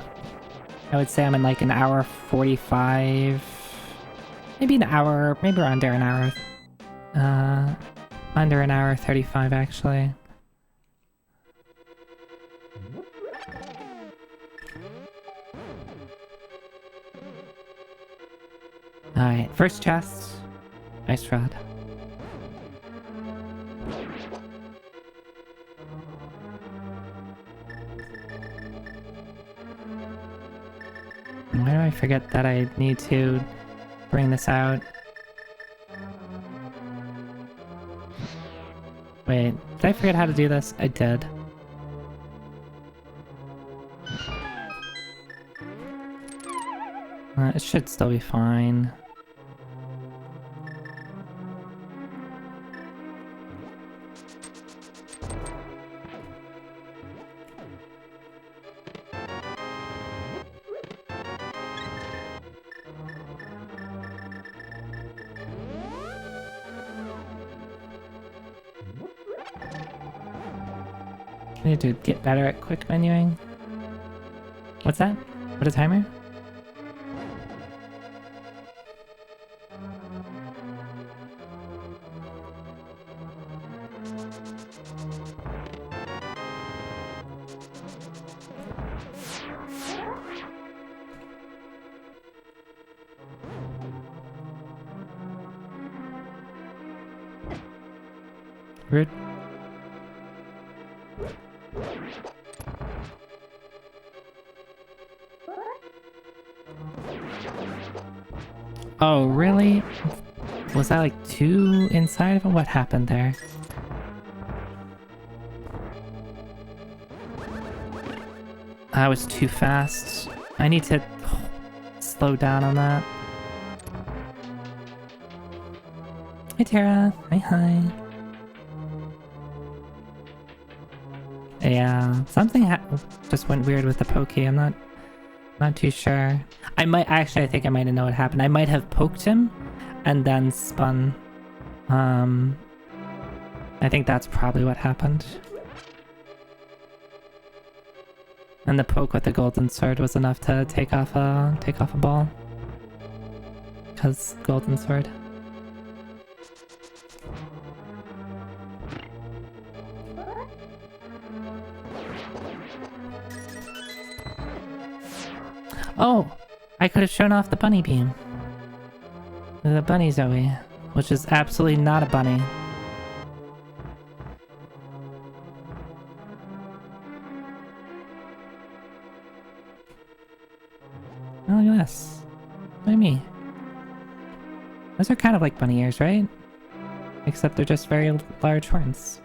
I would say I'm in like an hour 45, maybe an hour, maybe under an hour. Under an hour 35 actually. Alright, first chest. Nice rod. Why do I forget that I need to bring this out? Wait, did I forget how to do this? I did. It should still be fine. I need to get better at quick menuing. What's that? What a timer? Rude. Oh, really? Was that like two inside of him? What happened there? I was too fast. I need to slow down on that. Hi Tara. Hi. Yeah, something just went weird with the Pokey. I'm not too sure. I think I might have known what happened. I might have poked him and then spun. I think that's probably what happened. And the poke with the golden sword was enough to take off a ball. Cause golden sword. Oh! I could have shown off the bunny beam. The bunny Zoe, which is absolutely not a bunny. Oh, look at this. Look at me. Those are kind of like bunny ears, right? Except they're just very large horns.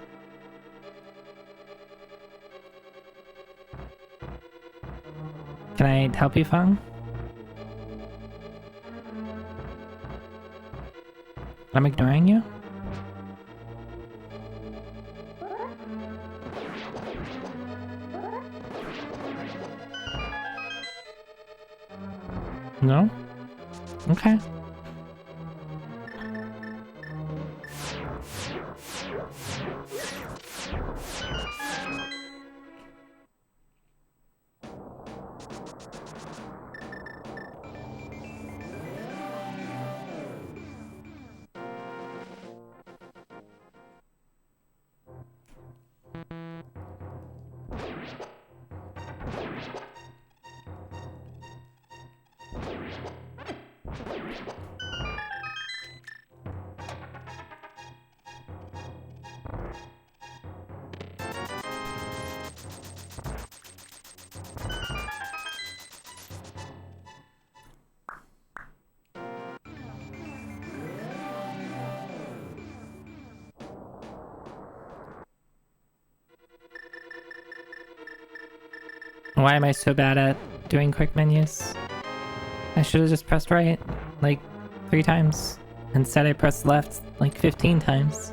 Can I help you, Feng? I'm ignoring you? No? Okay. Why am I so bad at doing quick menus? I should have just pressed right, like, 3 times. Instead I pressed left, like, 15 times.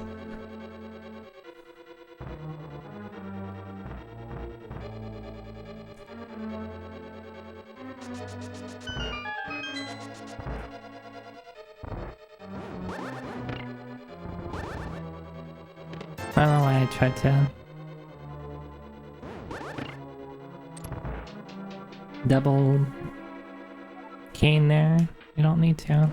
I don't know why I tried to double cane there. You don't need to.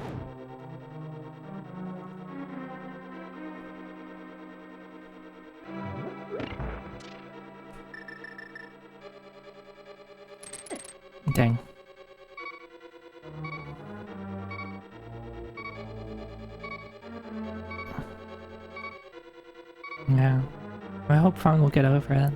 Dang. Yeah. I hope Fong will get over it.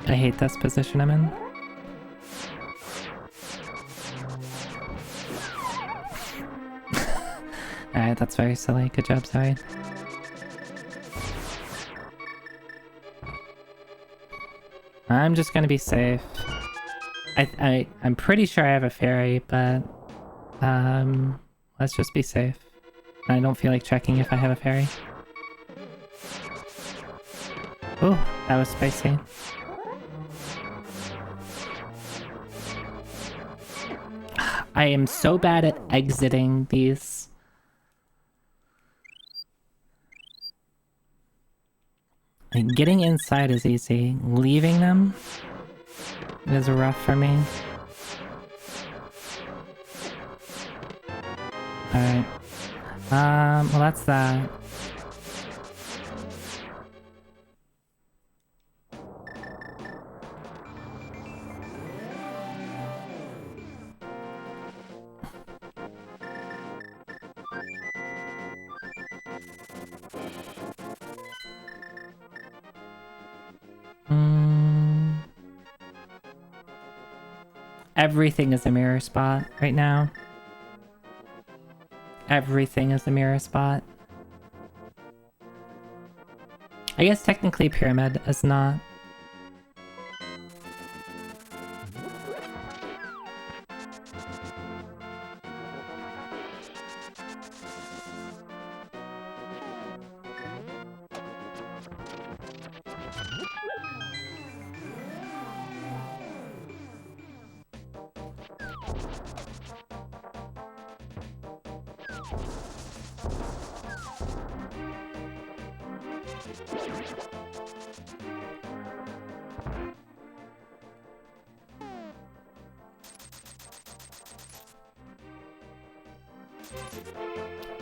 I hate this position I'm in. Alright, that's very silly. Good job, Zoi. I'm just gonna be safe. I'm pretty sure I have a fairy, but let's just be safe. I don't feel like checking if I have a fairy. Oh, that was spicy. I am so bad at exiting these. Like, getting inside is easy. Leaving them is rough for me. Alright. Well, that's that. Everything is a mirror spot right now. Everything is a mirror spot. I guess technically pyramid is not.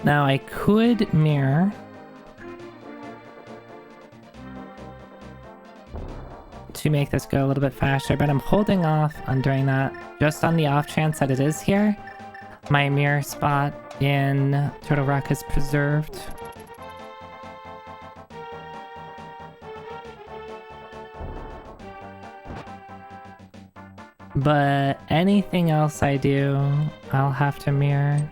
Now I could mirror to make this go a little bit faster, but I'm holding off on doing that just on the off chance that it is here. My mirror spot in Turtle Rock is preserved. But anything else I do, I'll have to mirror.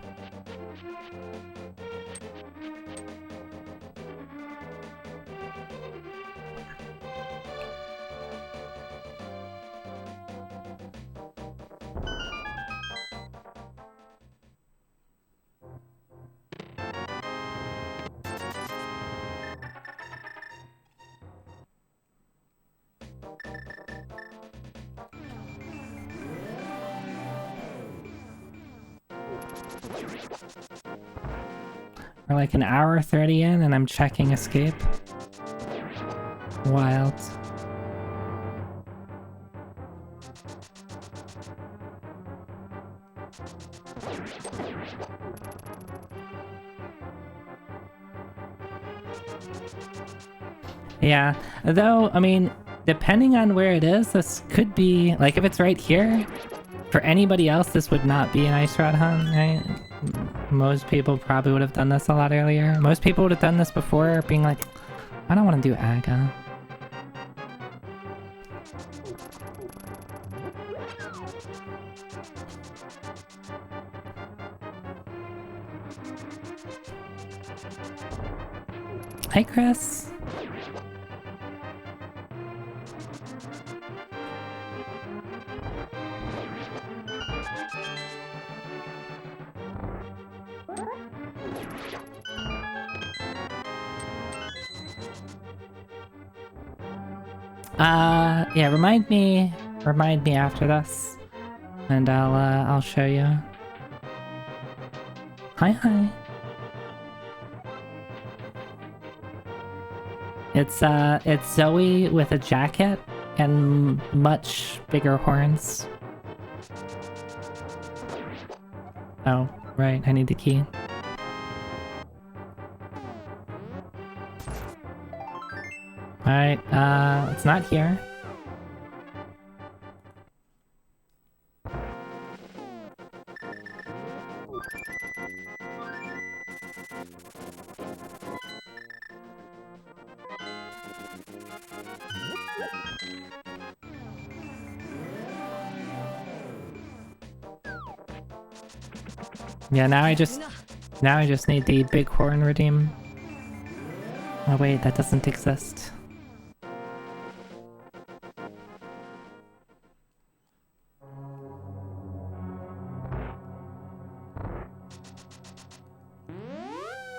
We're like an hour 30 in and I'm checking escape. Wild. Yeah, though, I mean, depending on where it is, this could be, like, if it's right here, for anybody else, this would not be an ice rod hunt, right? Most people probably would have done this a lot earlier. Most people would have done this before, being like, I don't want to do Aga. Hey, Chris. Yeah, remind me after this, and I'll show you. Hi. It's Zoe with a jacket and much bigger horns. Oh, right, I need the key. Alright, it's not here. Yeah, now I just need the big horn redeem. Oh wait, that doesn't exist.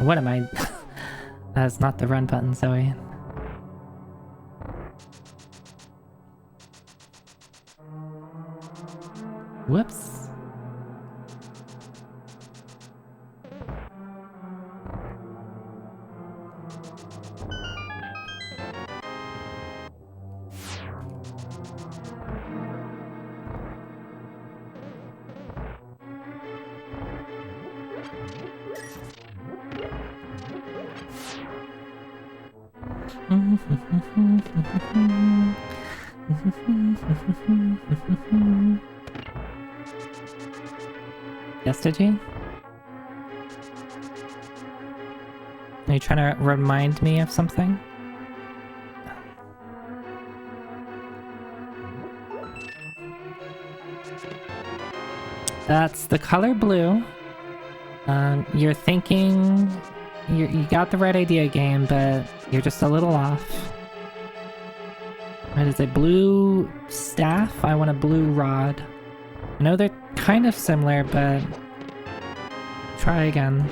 What am I? That's not the run button, Zoe. Whoops. Yes, did you? Are you trying to remind me of something? That's the color blue. You're thinking... You got the right idea, game, but you're just a little off. What is it? Blue staff? I want a blue rod. I know they're kind of similar, but... Try again.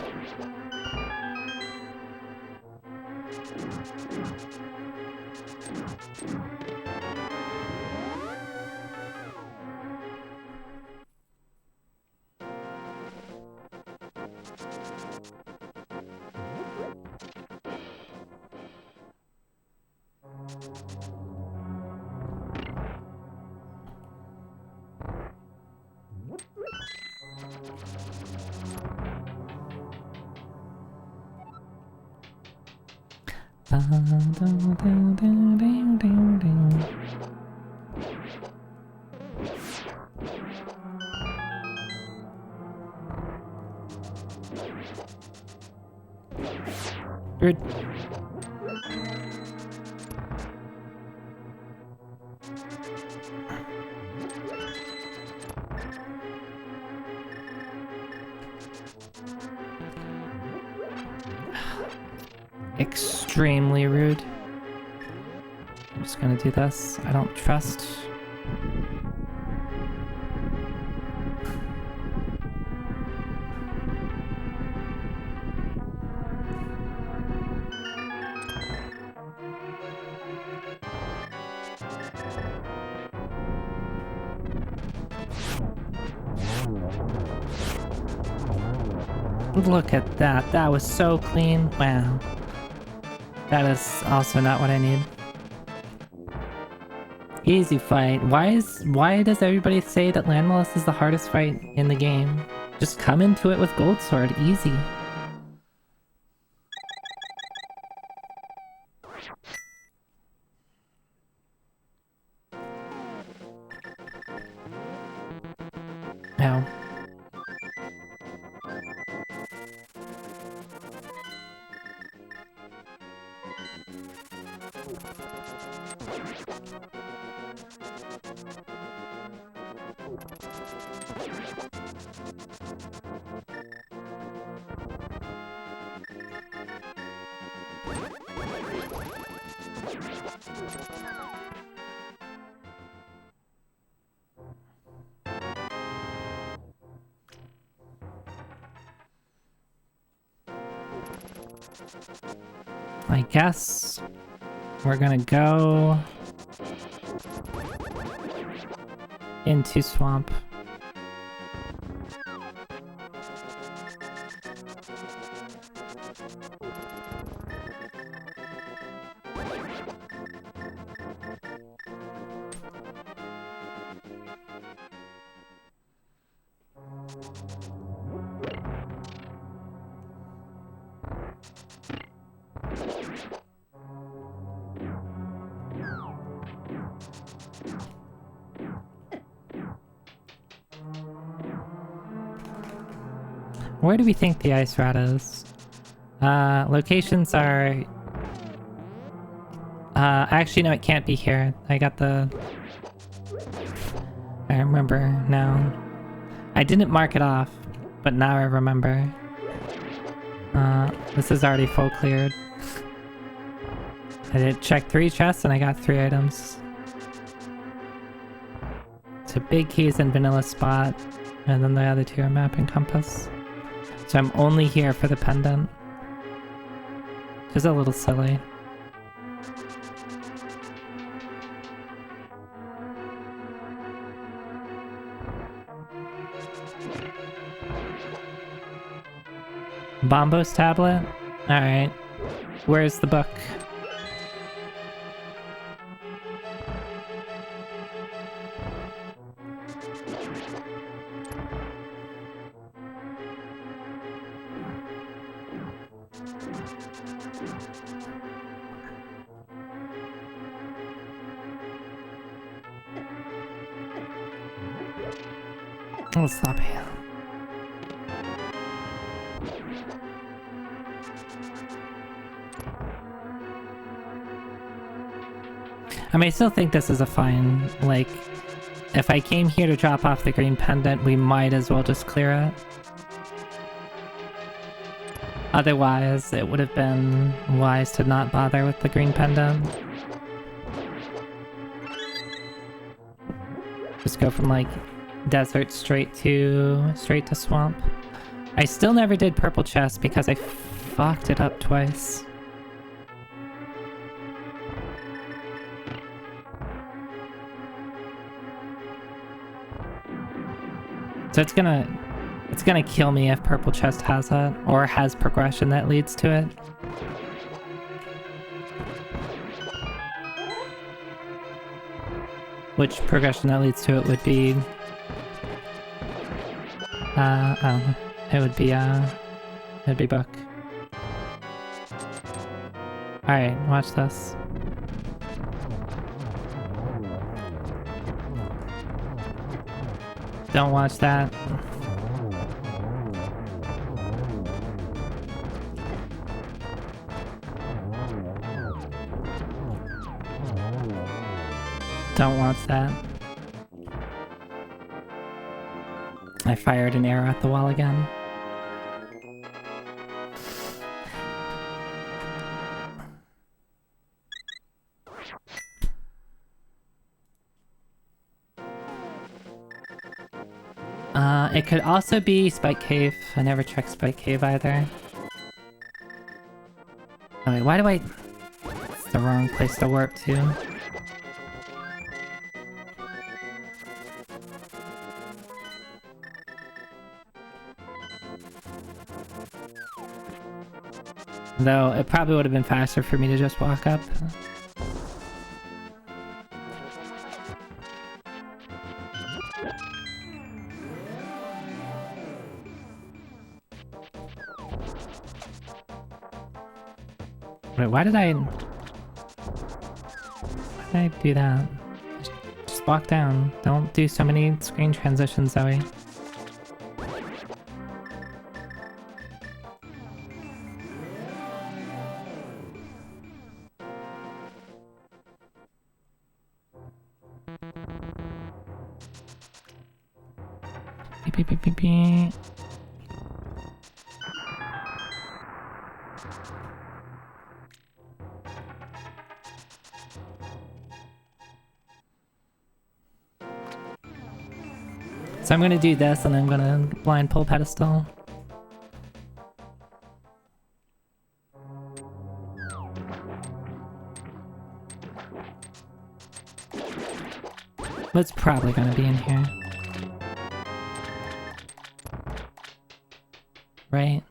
You're... Extremely rude. I'm just gonna do this. I don't trust. Look at that. That was so clean. Wow. That is also not what I need. Easy fight. Why does everybody say that Landless is the hardest fight in the game? Just come into it with Gold Sword. Easy. Ow. I guess we're gonna go into swamp. Where do we think the ice rat is? Locations are... actually no, it can't be here. I remember now. I didn't mark it off, but now I remember. This is already full cleared. I did check 3 chests and I got 3 items. So big keys and vanilla spot, and then the other 2 are map and compass. So I'm only here for the pendant. Which is a little silly. Bombo's tablet? Alright. Where's the book? Oh, stop here. I mean, I still think this is a fine, like, if I came here to drop off the green pendant, we might as well just clear it. Otherwise, it would have been wise to not bother with the green pendant. Just go from, like, desert straight to swamp. I still never did purple chest because I fucked it up twice. So it's gonna kill me if purple chest has it, or has progression that leads to it. Which progression that leads to it would be... I don't know. It'd be book. Alright, watch this. Don't watch that. Don't watch that. I fired an arrow at the wall again. It could also be Spike Cave. I never checked Spike Cave either. Oh wait, why do I... It's the wrong place to warp to. Though, it probably would have been faster for me to just walk up. Wait, why did I do that? Just walk down. Don't do so many screen transitions, Zoe. Beep, beep, beep, beep, beep. So I'm gonna do this, and I'm gonna blind pull pedestal. It's probably gonna be in here. Right?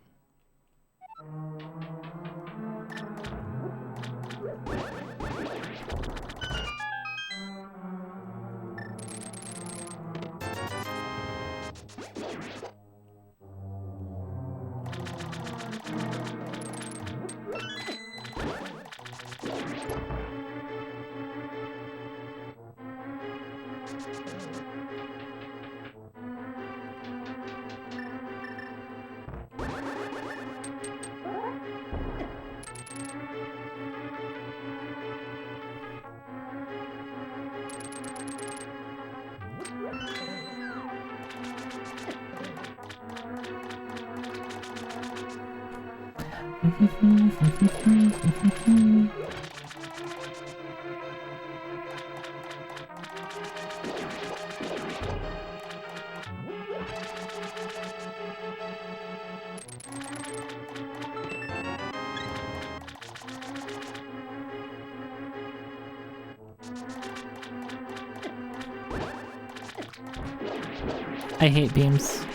I hate beams.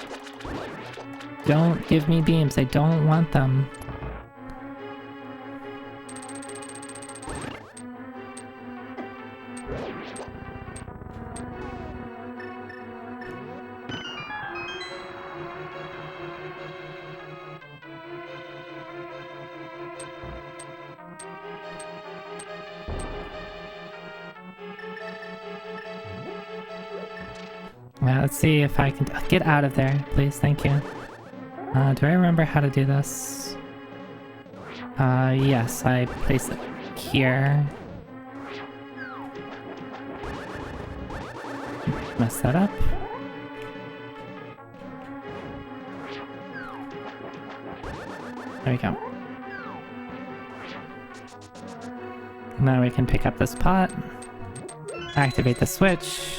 Don't give me beams, I don't want them. Let's see if I can get out of there, please. Thank you. Do I remember how to do this? Yes, I place it here. Mess that up. There we go. Now we can pick up this pot, activate the switch.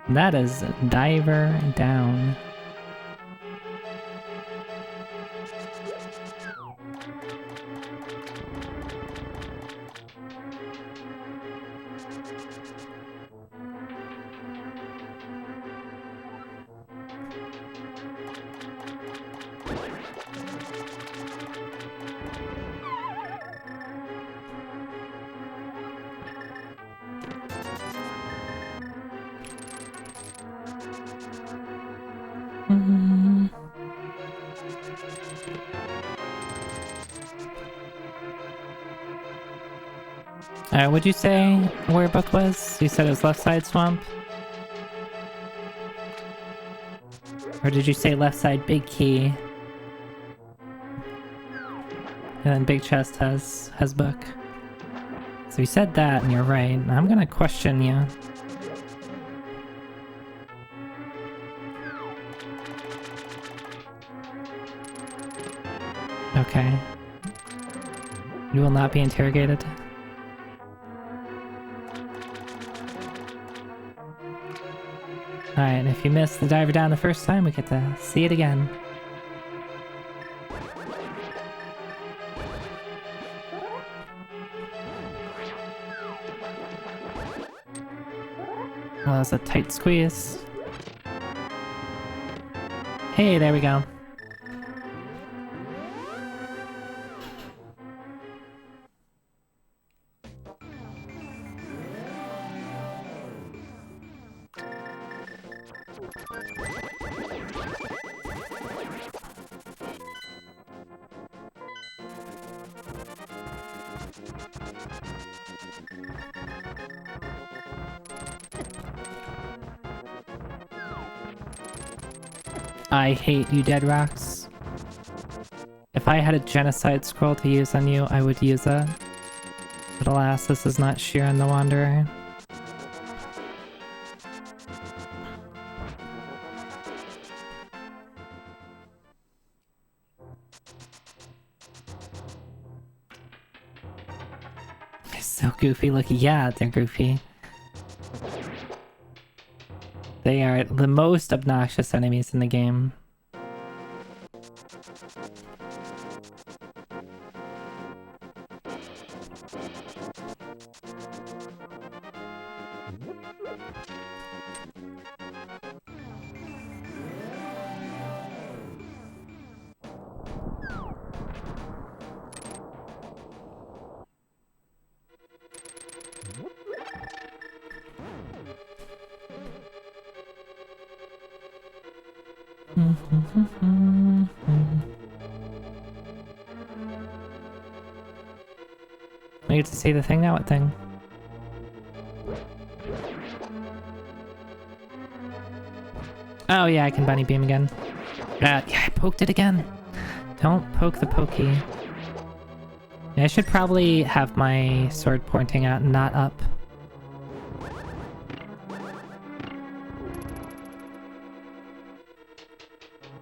That is diver down. What'd you say where book was? You said it was left side swamp? Or did you say left side big key? And then big chest has book. So you said that and you're right. I'm gonna question you. Okay. You will not be interrogated. Alright, if you missed the diver down the first time, we get to see it again. Well, that was a tight squeeze. Hey, there we go. I hate you, Dead Rocks. If I had a genocide scroll to use on you, I would use it. But alas, this is not Sheeran the Wanderer. They're so goofy looking. Yeah, they're goofy. They are the most obnoxious enemies in the game. I get to see the thing now? What thing? Oh yeah, I can bunny beam again. Yeah, I poked it again. Don't poke the pokey. Yeah, I should probably have my sword pointing out, not up.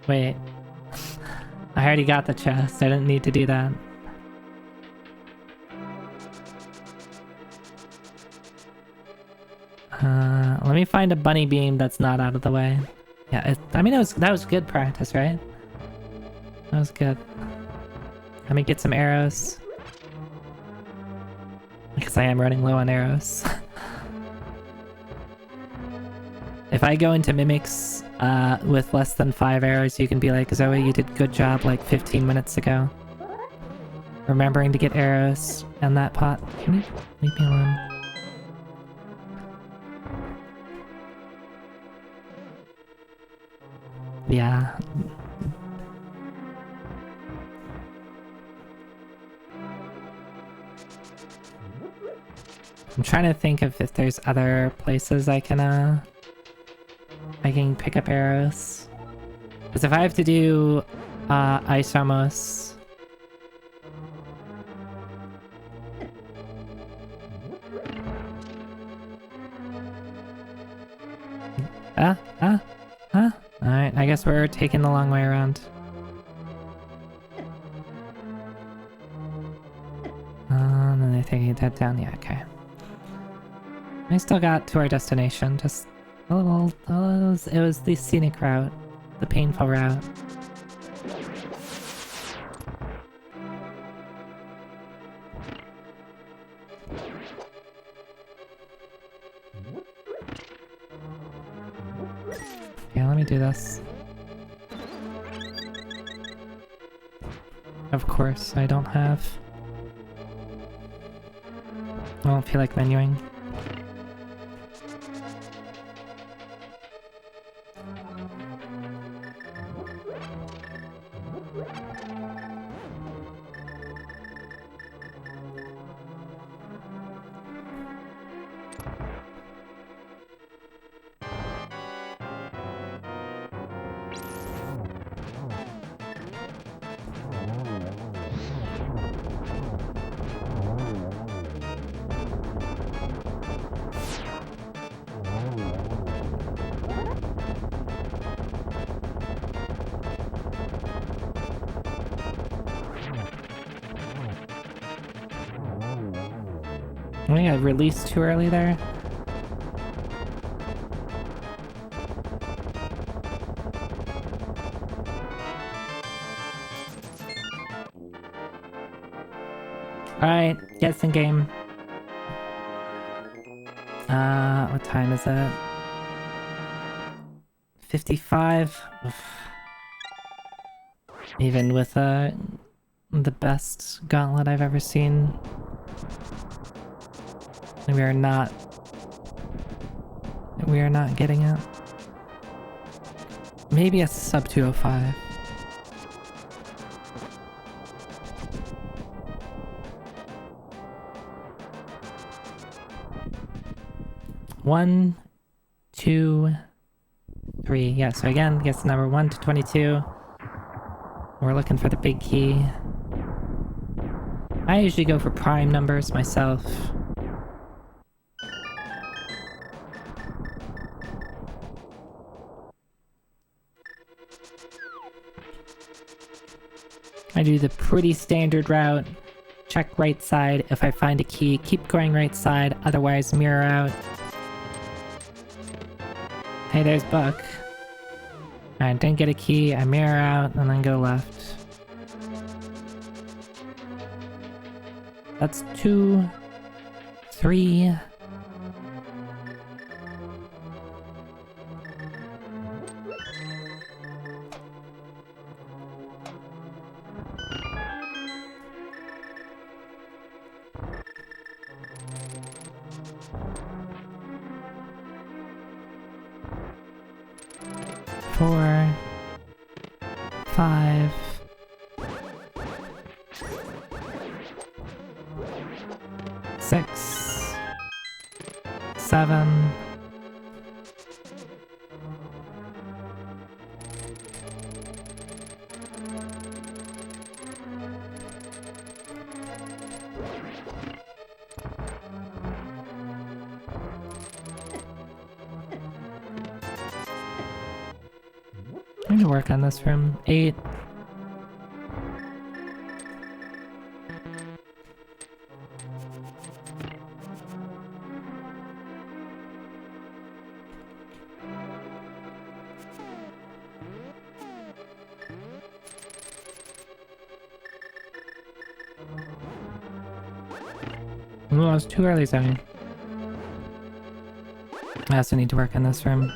Wait. I already got the chest. I didn't need to do that. Let me find a bunny beam that's not out of the way. Yeah, I mean, that was good practice, right? That was good. Let me get some arrows. Because I am running low on arrows. If I go into mimics with less than 5 arrows, you can be like, Zoe, you did good job like 15 minutes ago. Remembering to get arrows and that pot. Can you leave me alone? Yeah. I'm trying to think of if there's other places I can pick up arrows. Because if I have to do Isomos... Alright, I guess we're taking the long way around. And then they're taking that down, yeah, okay. I still got to our destination, just a little, it was the scenic route, the painful route. Yeah, let me do this. Of course, I don't feel like menuing. I think I released too early there. Alright, guessing game. What time is it? 55? Oof. Even with the best gauntlet I've ever seen. We are not getting it. Maybe a sub 205. One, 2, 3. Yeah, so again, guess number 1 to 22. We're looking for the big key. I usually go for prime numbers myself. I do the pretty standard route. Check right side. If I find a key, keep going right side. Otherwise, mirror out. Hey, there's Buck. Alright, didn't get a key. I mirror out and then go left. That's 2, 3. 4, 5, 6, 7, I need to work on this room. 8. Oh, it's too early, Zoe. I also need to work on this room.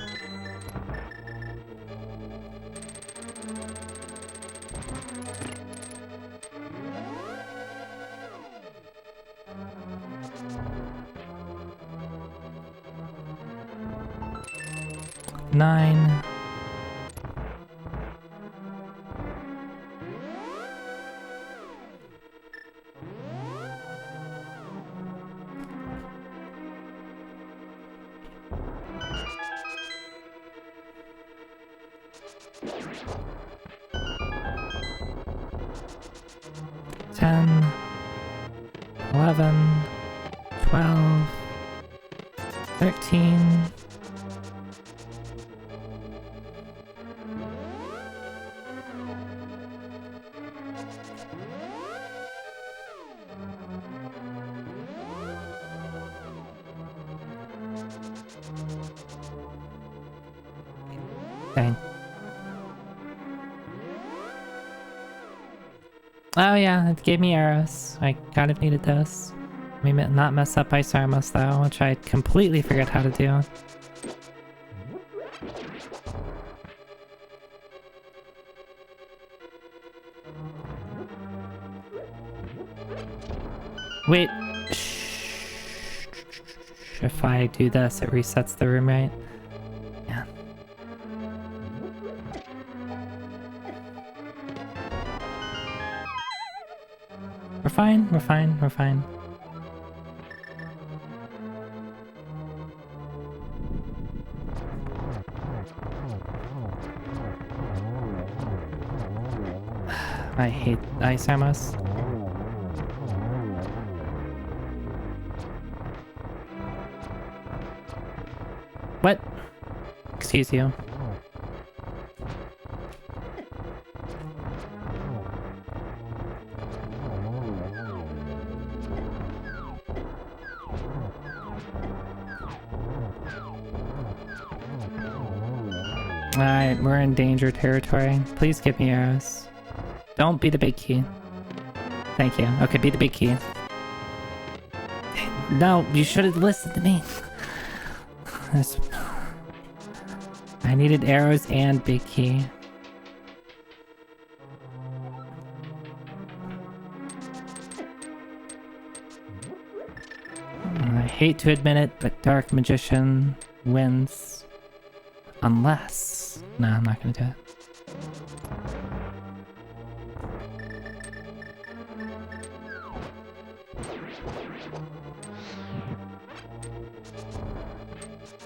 Nine. Ten. 11. 12. 13. Dang. Oh yeah, it gave me arrows. I kind of needed those. We may not mess up Ice Armos though, which I completely forget how to do. Wait. Shh. If I do this, it resets the room, right? Yeah. We're fine, we're fine, we're fine. I hate Ice Armos. What? Excuse you. Alright, we're in danger territory. Please give me arrows. Don't be the big key. Thank you. Okay, be the big key. No, you should have listened to me. I needed arrows and big key. I hate to admit it, but Dark Magician wins. Unless... No, I'm not gonna do it.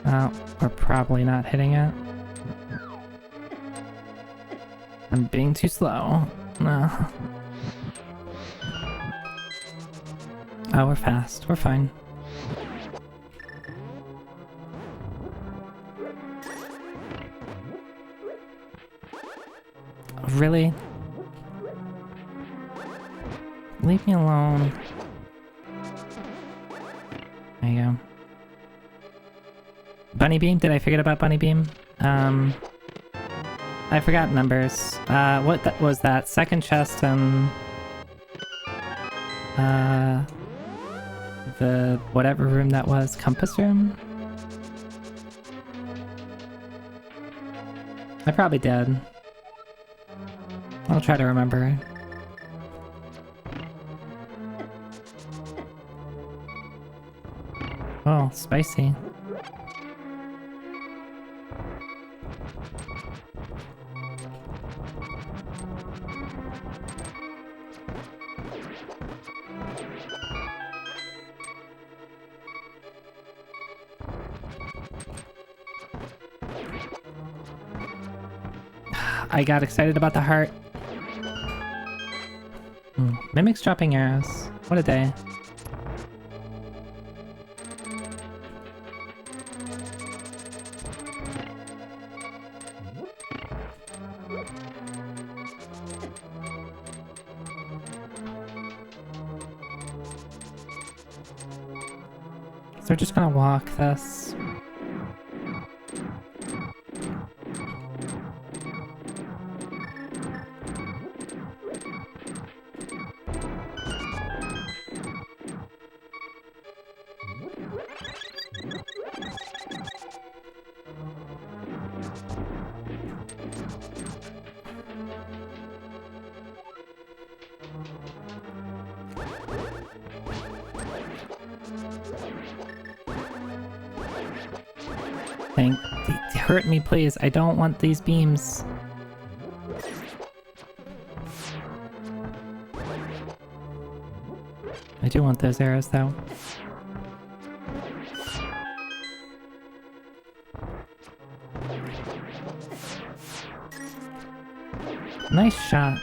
Oh, we're probably not hitting it. I'm being too slow. No. Oh, we're fast. We're fine. Really? Leave me alone. There you go. Bunny Beam? Did I forget about Bunny Beam? I forgot numbers. What was that? Second chest and... the whatever room that was. Compass room? I probably did. I'll try to remember. Oh, spicy. I got excited about the heart. Mimics dropping arrows. What a day. So we're just gonna walk this. Hurt me, please. I don't want these beams. I do want those arrows, though. Nice shot.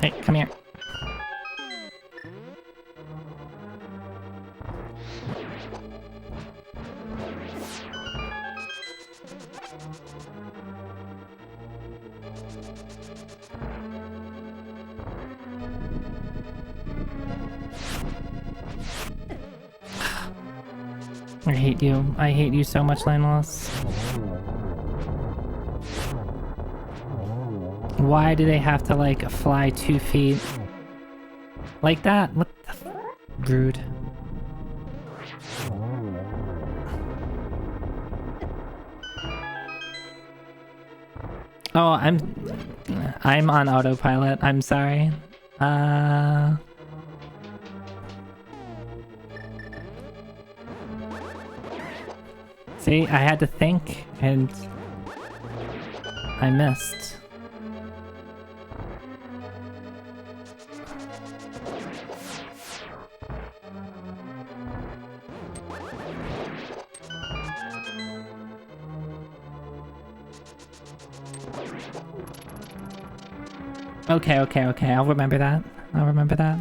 Hey, come here. I hate you. I hate you so much, Landless. Why do they have to, like, fly 2 feet? Like that? What the rude. Oh, I'm on autopilot. I'm sorry. See, I had to think, and I missed. Okay, I'll remember that. I'll remember that.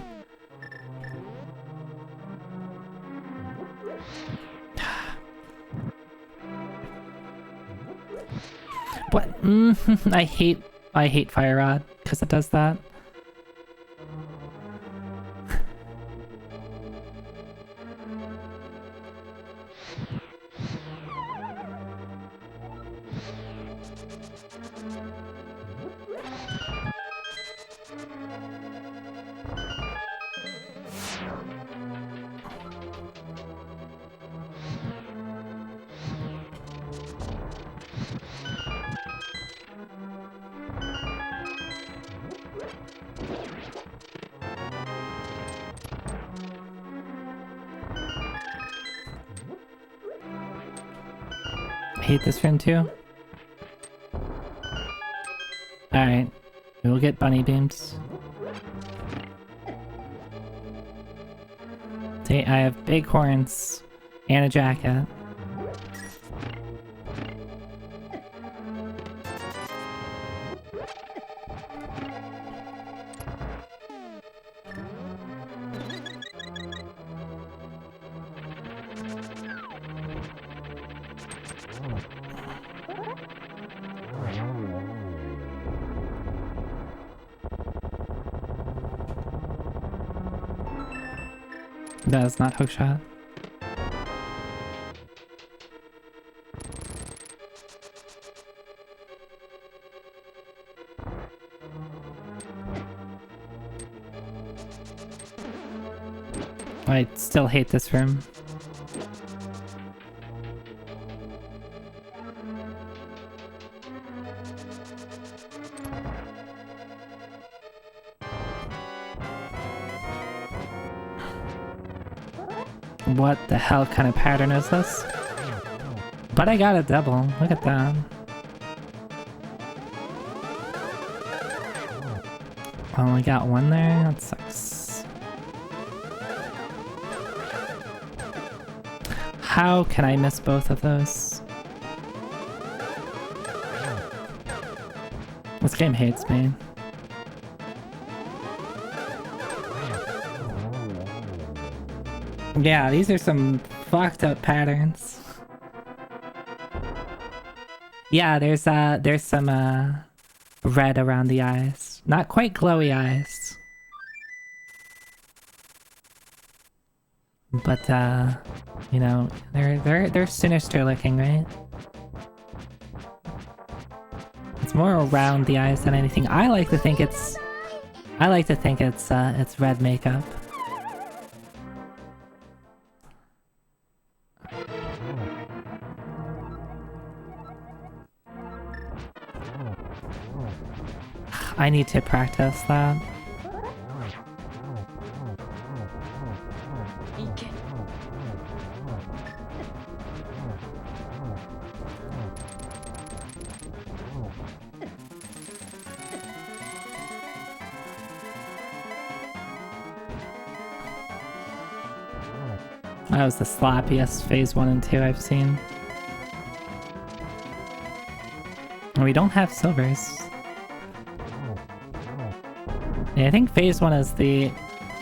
What? I hate Fire Rod because it does that. Hate this room too. Alright, we'll get bunny beams. See, I have big horns and a jacket. That is not hookshot. I still hate this room. What the hell kind of pattern is this? But I got a double. Look at that. I only got one there? That sucks. How can I miss both of those? This game hates me. Yeah, these are some fucked up patterns. Yeah, there's some red around the eyes. Not quite glowy eyes. But you know, they're sinister looking, right? It's more around the eyes than anything. I like to think it's red makeup. I need to practice that. That was the sloppiest phase 1 and 2 I've seen. And we don't have silvers. Yeah, I think phase 1 is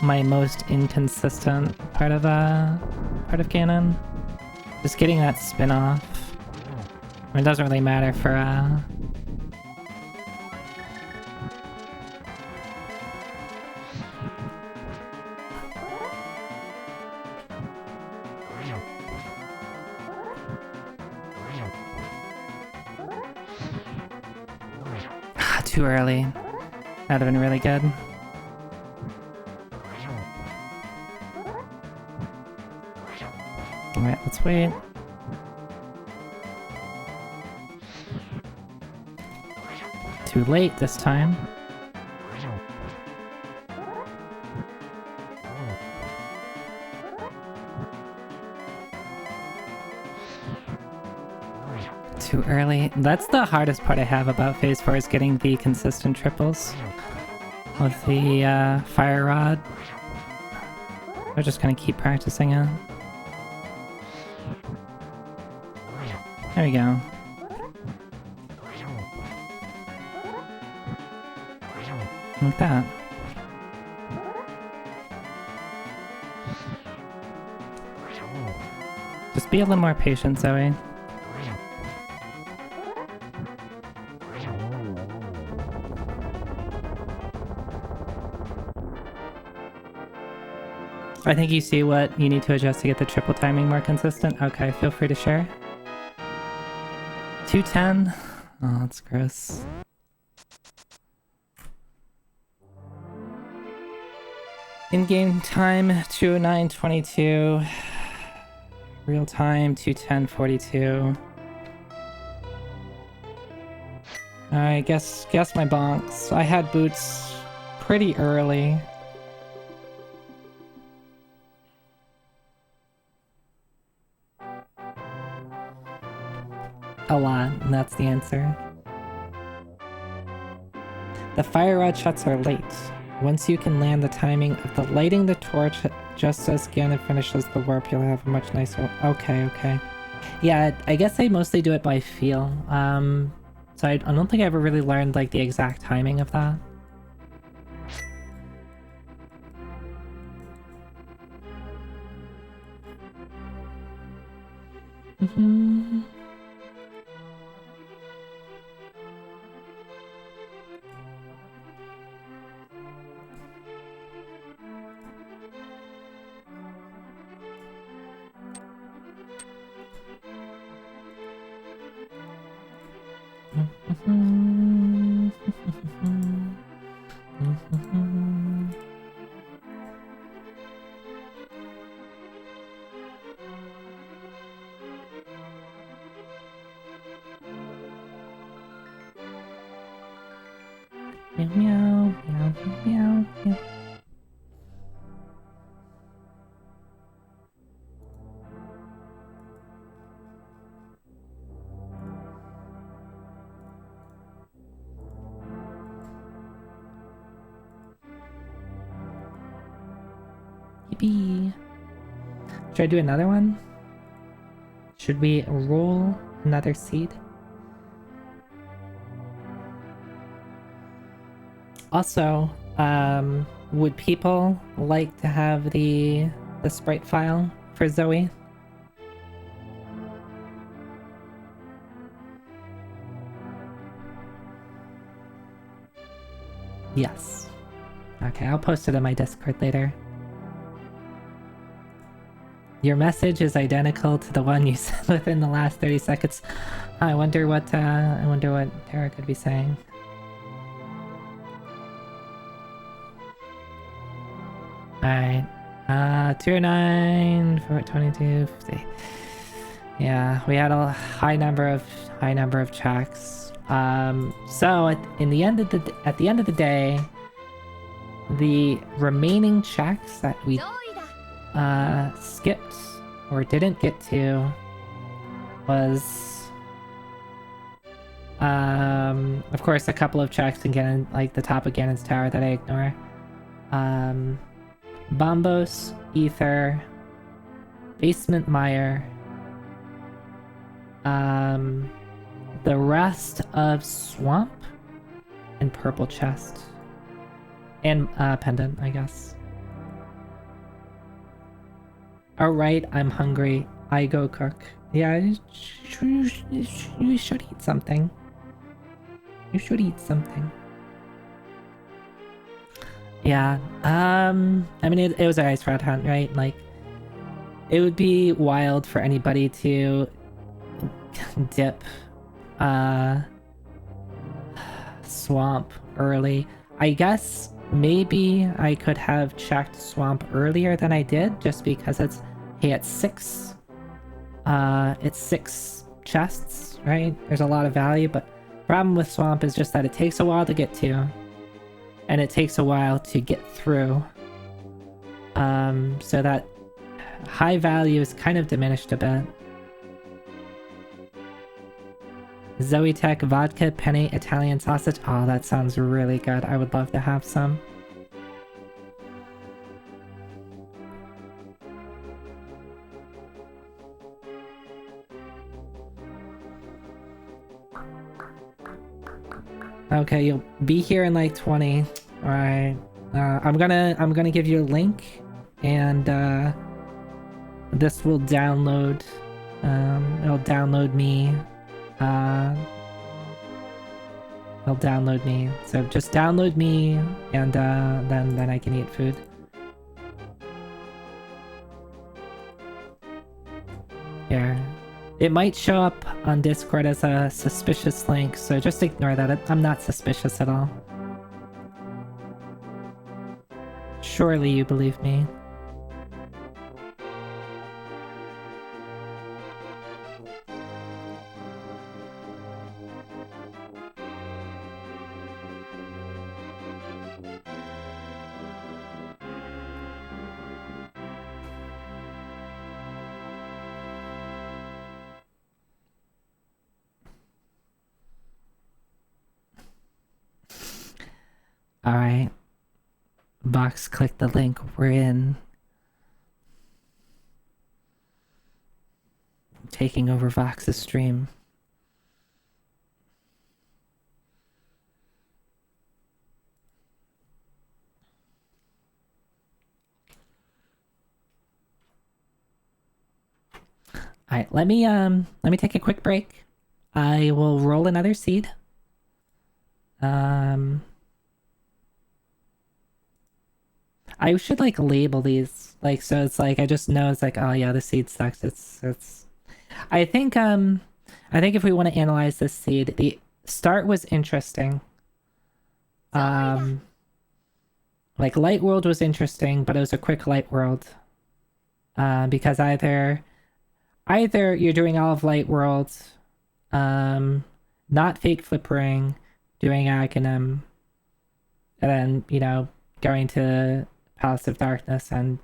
my most inconsistent part of Ganon. Just getting that spin off. I mean, it doesn't really matter for too early. That'd have been really good. Alright, let's wait. Too late this time. Too early. That's the hardest part I have about phase 4 is getting the consistent triples with the fire rod. We're just gonna keep practicing it. There we go. Like that. Just be a little more patient, Zoe. I think you see what you need to adjust to get the triple timing more consistent. Okay, feel free to share. 210? Oh, that's gross. In-game time, 209.22. Real time, 210.42. I guess my bonks. I had boots pretty early. A lot, and that's the answer. The fire rod shots are late. Once you can land the timing of the lighting the torch just as Ganon finishes the warp, you'll have a much nicer... Okay. Yeah, I guess I mostly do it by feel. So I don't think I ever really learned, like, the exact timing of that. Meow, meow, meow, meow, meow. Yippee. Should I do another one? Should we roll another seed? Also, would people like to have the sprite file for Zoe? Yes. Okay, I'll post it in my Discord later. Your message is identical to the one you sent within the last 30 seconds. I wonder what Tara could be saying. Alright. 209 for 2250. Yeah, we had a high number of checks. So at the end of the day, the remaining checks that we skipped or didn't get to was of course a couple of checks again, like the top of Ganon's Tower that I ignore. Bombos, Ether, Basement Mire, the rest of Swamp, and Purple Chest. And Pendant, I guess. Alright, I'm hungry. I go cook. Yeah, you should eat something. You should eat something. Yeah, I mean, it was a ice rat hunt, right? Like, it would be wild for anybody to dip Swamp early. I guess maybe I could have checked Swamp earlier than I did, just because it's six chests, right? There's a lot of value, but problem with Swamp is just that it takes a while to get to, and it takes a while to get through. So that high value is kind of diminished a bit. Zoe Tech vodka penne Italian sausage. Oh, that sounds really good. I would love to have some. Okay, you'll be here in like 20. All right. I'm gonna give you a link, and this will download. It'll download me. It'll download me. So just download me, and then I can eat food. Here. It might show up on Discord as a suspicious link, so just ignore that. I'm not suspicious at all. Surely you believe me. Alright. Vox, click the link. We're in. I'm taking over Vox's stream. Alright, let me take a quick break. I will roll another seed. I should like label these, like, so it's like I just know it's like, oh yeah, the seed sucks. It's I think if we want to analyze this seed, the start was interesting. Like Light World was interesting, but it was a quick Light World. Because either you're doing all of Light World, not fake flippering, doing Aghanim, and then, you know, going to Palace of Darkness and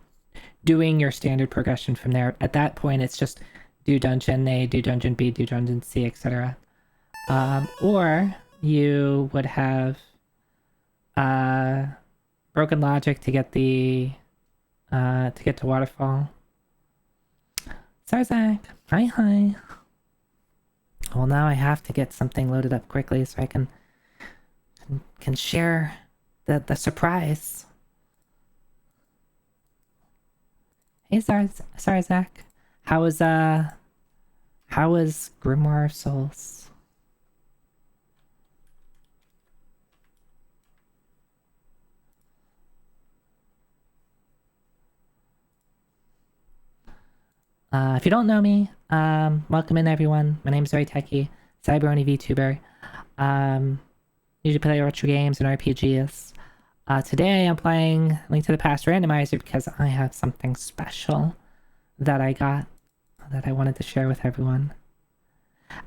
doing your standard progression from there. At that point, it's just do Dungeon A, do Dungeon B, do Dungeon C, etc. Or you would have Broken Logic to get the to get to Waterfall. Zarzak, hi. Well, now I have to get something loaded up quickly so I can share the surprise. Hey Zarzak, how was Grimoire of Souls? If you don't know me, welcome in everyone. My name's Zoi Techie, Cyberoni VTuber. Usually play retro games and RPGs. Today I'm playing Link to the Past Randomizer because I have something special that I got that I wanted to share with everyone.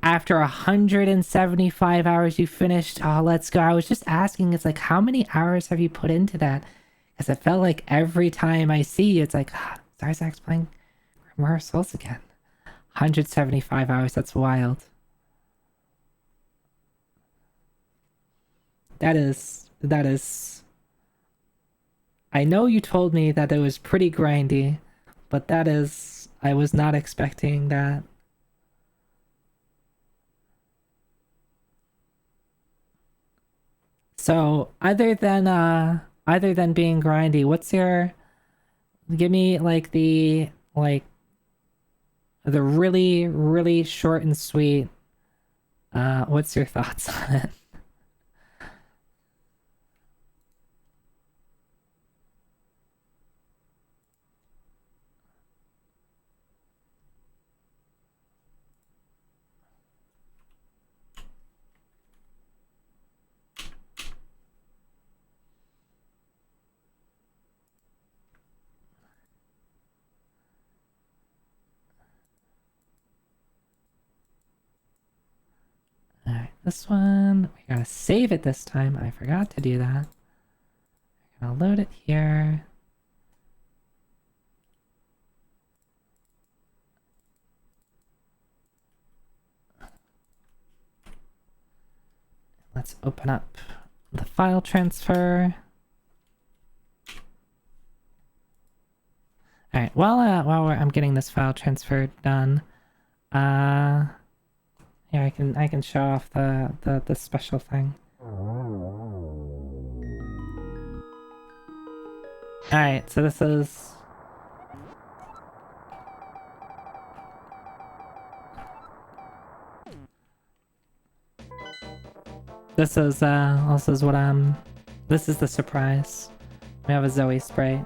After 175 hours you finished, oh, let's go. I was just asking, it's like, how many hours have you put into that? Because it felt like every time I see you, it's like, Zarzak's playing Grimoire of Souls again. 175 hours, that's wild. That is... I know you told me that it was pretty grindy, but that is... I was not expecting that. So, other than being grindy, what's your... Give me, like, the really, really short and sweet, what's your thoughts on it? Alright, this one, we gotta save it this time. I forgot to do that. I'm gonna load it here. Let's open up the file transfer. Alright, while I'm getting this file transfer done, yeah, I can show off the special thing. Alright, so this is... This is what I'm... This is the surprise. We have a Zoe sprite.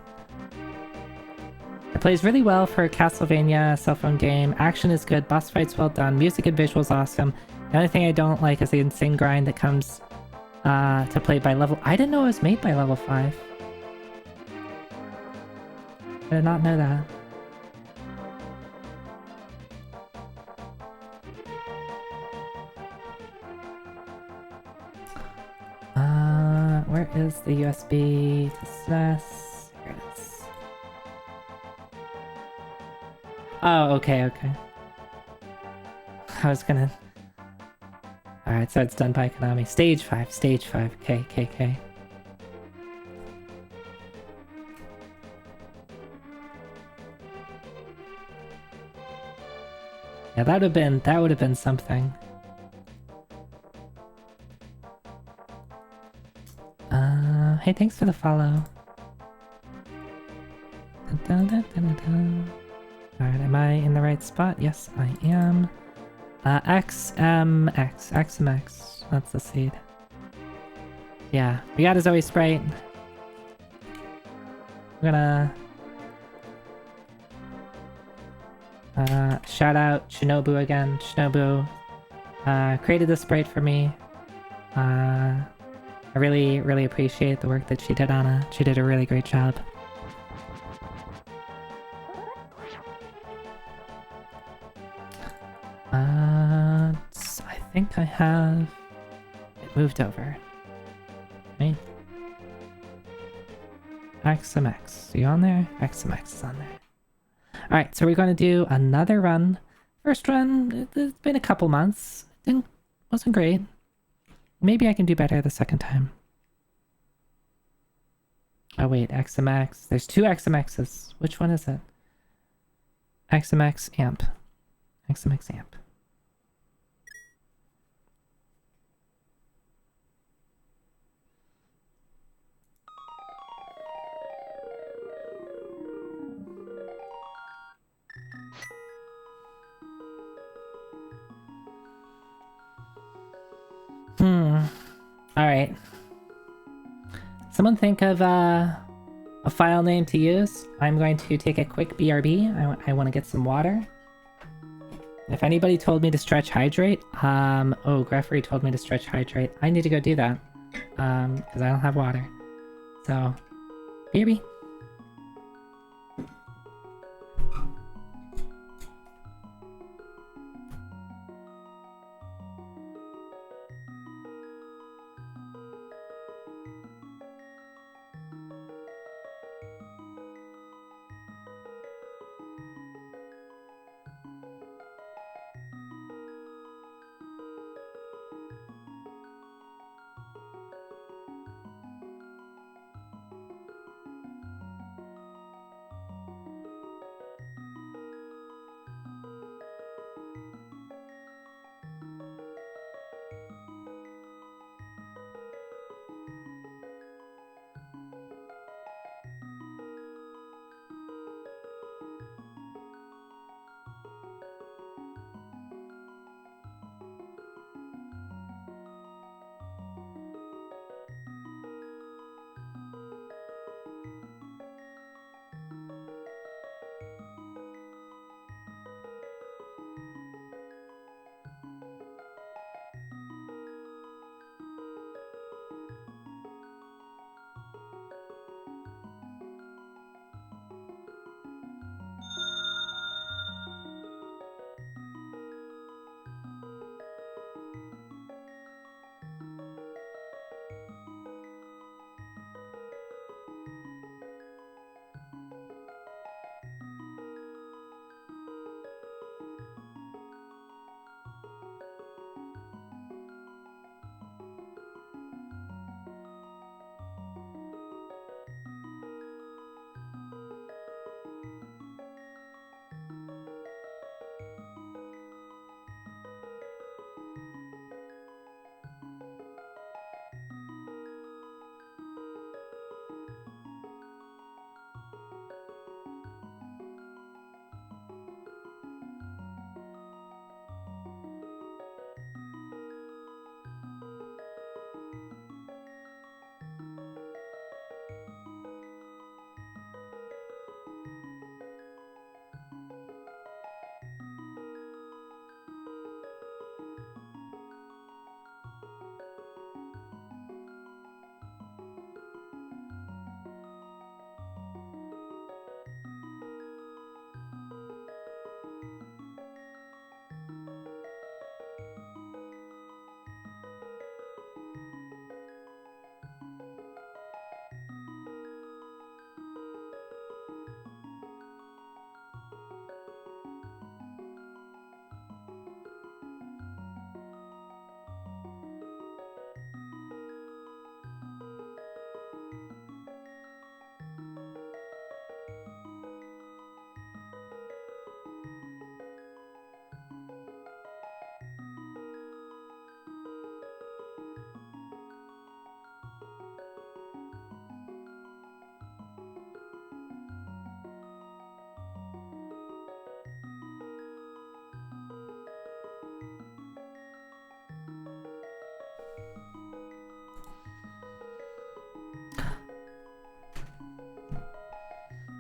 It plays really well for a Castlevania cell phone game. Action is good, boss fights well done, music and visuals awesome. The only thing I don't like is the insane grind that comes to play by level... I didn't know it was made by level 5. I did not know that. Where is the USB to SNES? Here it is. Oh, okay. I was gonna... Alright, so it's done by Konami. Stage 5. Okay. Yeah, that would have been something. Hey, thanks for the follow. Alright, am I in the right spot? Yes, I am. XMX. That's the seed. Yeah, we got a Zoe sprite. I'm gonna... shout out Shinobu again. Shinobu created this sprite for me. I really, really appreciate the work that she did on it. She did a really great job. I think I have it moved over. Right? XMX. Are you on there? XMX is on there. Alright, so we're going to do another run. First run, it's been a couple months. Wasn't great. Maybe I can do better the second time. Oh wait, XMX. There's two XMXs. Which one is it? XMX amp. XMX amp. Alright. Someone think of a file name to use. I'm going to take a quick BRB. I want to get some water. If anybody told me to stretch hydrate, oh, Greffery told me to stretch hydrate. I need to go do that, because I don't have water. So, BRB.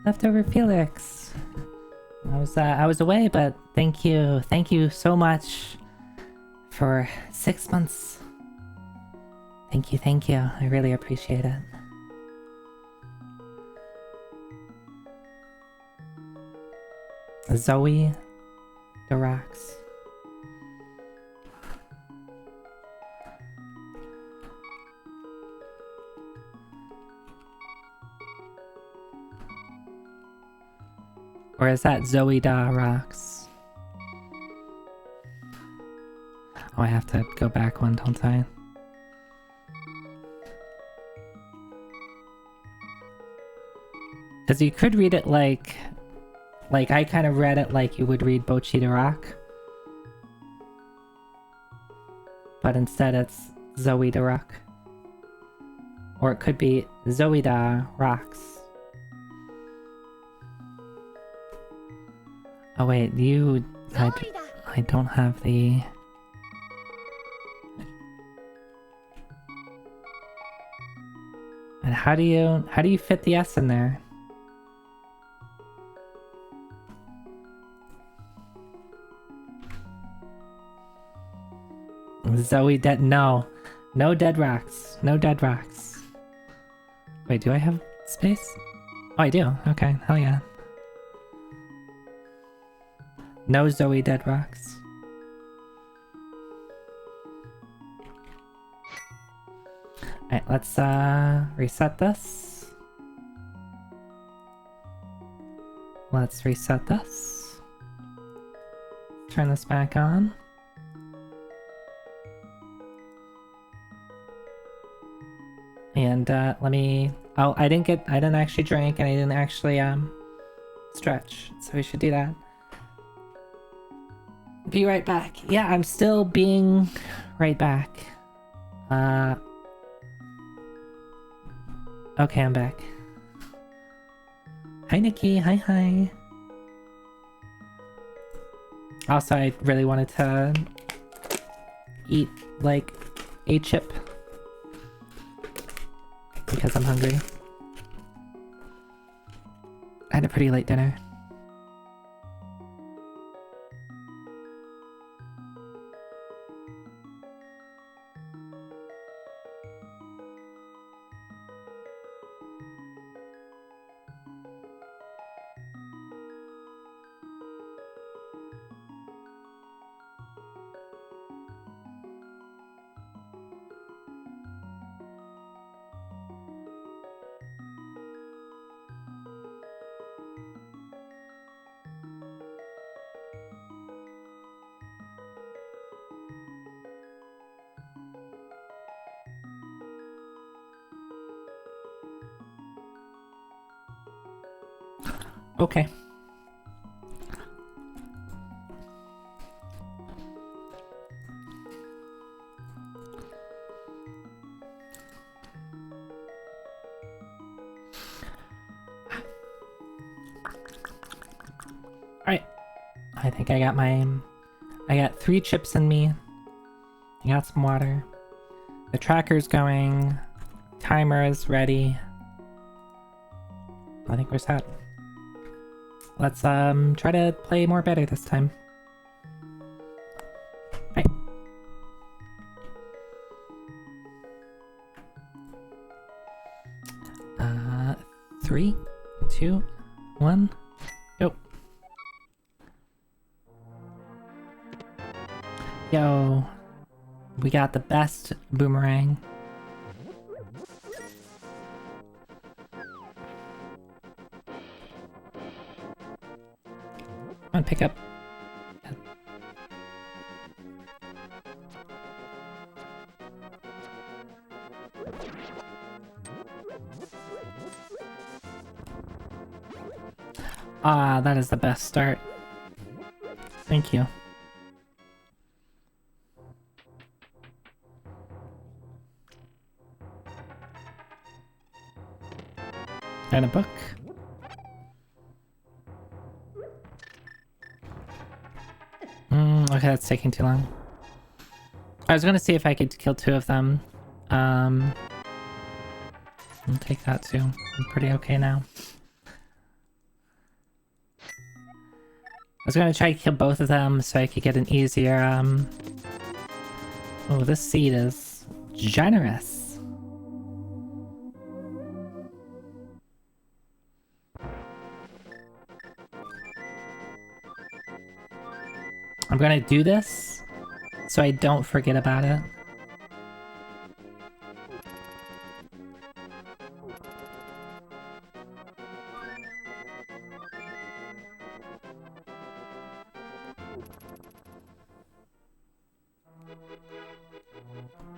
Leftover Felix. I was away, but thank you so much for 6 months. Thank you. I really appreciate it. Zoe the Rocks. Or is that Zoe da Rocks? Oh, I have to go back one, don't I? Because you could read it like Like, I kind of read it like you would read Bochi to Rock. But instead it's Zoe to Rock. Or it could be Zoe da Rocks. Oh wait, I don't have the... And how do you fit the S in there? Zoe dead. No dead rocks. No dead rocks. Wait, do I have space? Oh, I do. Okay, hell yeah. No Zoe dead rocks. Alright, let's reset this. Let's reset this. Turn this back on. And let me... Oh, I didn't actually drink and I didn't actually stretch, so we should do that. Be right back. Yeah, I'm still being right back. Okay, I'm back. Hi, Nikki. Hi. Also, I really wanted to eat, like, a chip. Because I'm hungry. I had a pretty late dinner. Okay. Alright. I think I got 3 chips in me. I got some water. The tracker's going. Timer is ready. I think we're set. Let's try to play more better this time. Right. 3, 2, 1, go. Yo, we got the best boomerang. Come on, pick up. Ah, that is the best start. Thank you. And a book. Okay, that's taking too long. I was gonna see if I could kill 2 of them. I'll take that too. I'm pretty okay now. I was gonna try to kill both of them so I could get an easier, Oh, this seed is generous. I'm gonna do this so I don't forget about it.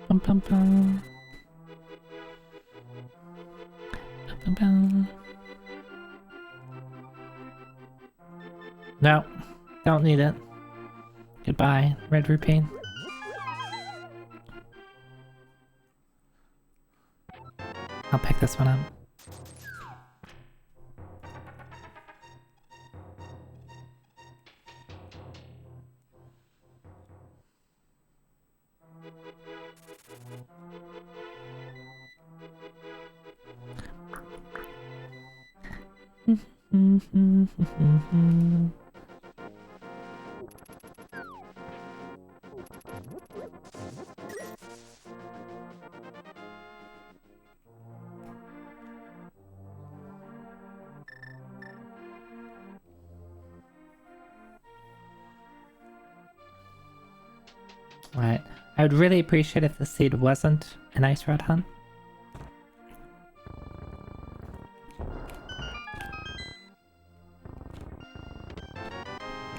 Bum, bum, bum. Bum, bum, bum. No, don't need it. Goodbye, red rupee. I'll pick this one up. Alright, I would really appreciate if the seed wasn't an ice rod hunt.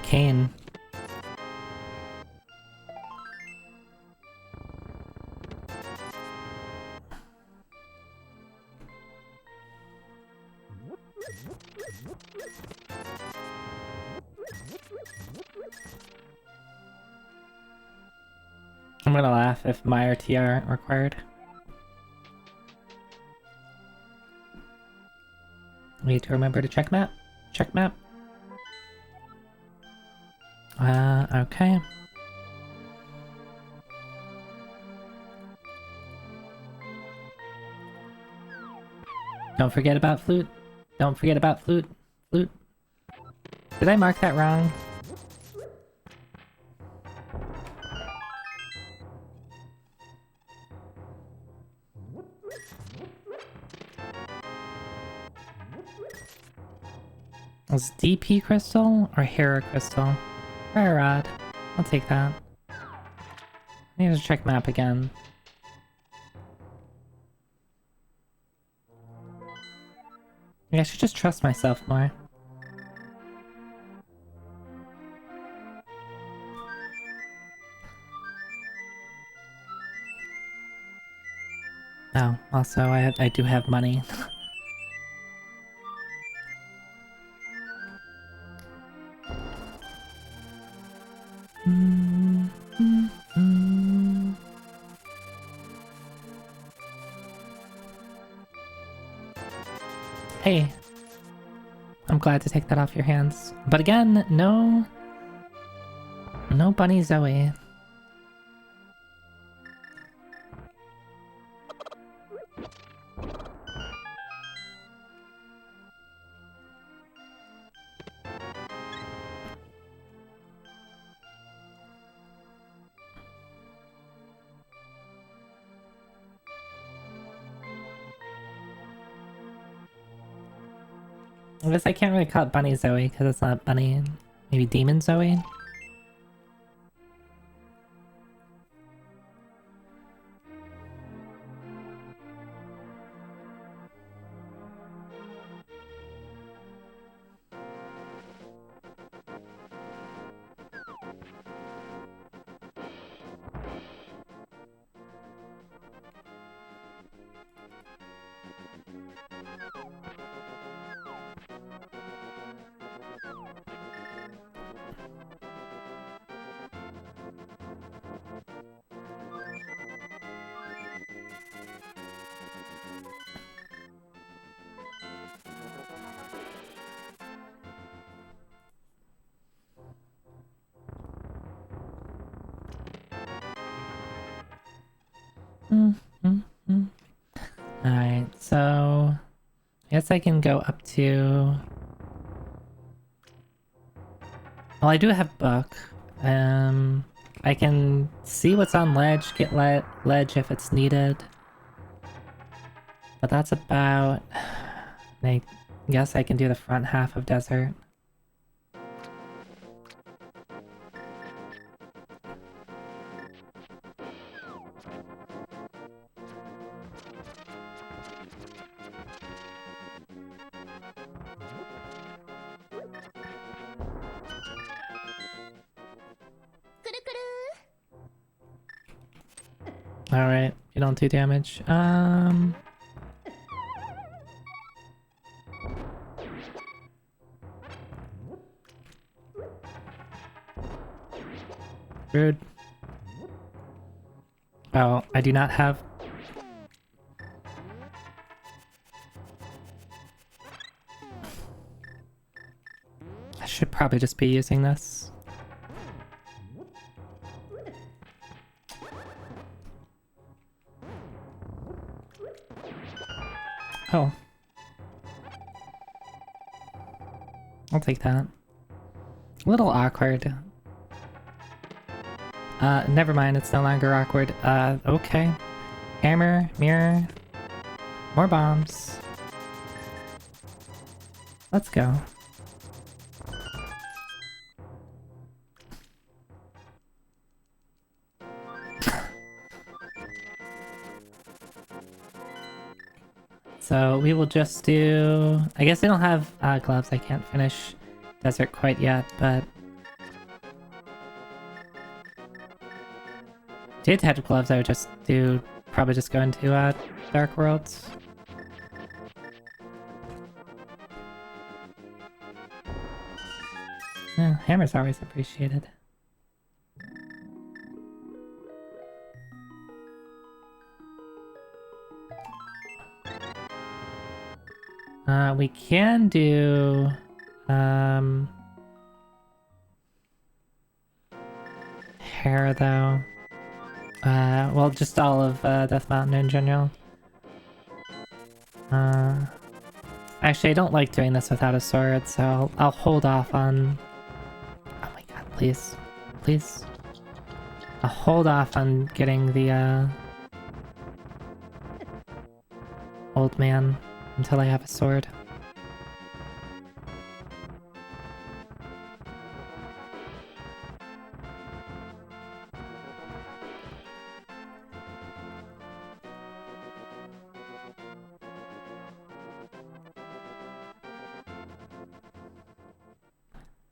Cane. I'm gonna laugh if my RTR aren't required. We need to remember to check map. Check map. Okay. Don't forget about flute. Don't forget about flute. Flute. Did I mark that wrong? Was DP crystal or Hera crystal? Rare rod. I'll take that. I need to check map again. Yeah, I should just trust myself more. Oh, also I do have money. Hey, I'm glad to take that off your hands. But again, no bunny Zoe. I guess I can't really call it Bunny Zoe because it's not Bunny. Maybe Demon Zoe? Alright, so I guess I can go up to... Well, I do have book. I can see what's on ledge, get ledge if it's needed. But that's about... I guess I can do the front half of desert. Alright, you don't do damage. Rude. Oh, I do not have... I should probably just be using this. Oh. I'll take that. A little awkward. Never mind, it's no longer awkward. Okay. Hammer, mirror, more bombs. Let's go. So we will just do... I guess I don't have gloves. I can't finish desert quite yet, but... If I had gloves, I would just do... Probably just go into Dark Worlds. Yeah, hammer's always appreciated. We can do... hair, though. Well, just all of Death Mountain in general. Actually, I don't like doing this without a sword, so I'll hold off on... Oh my god, please. Please. I'll hold off on getting the, old man until I have a sword.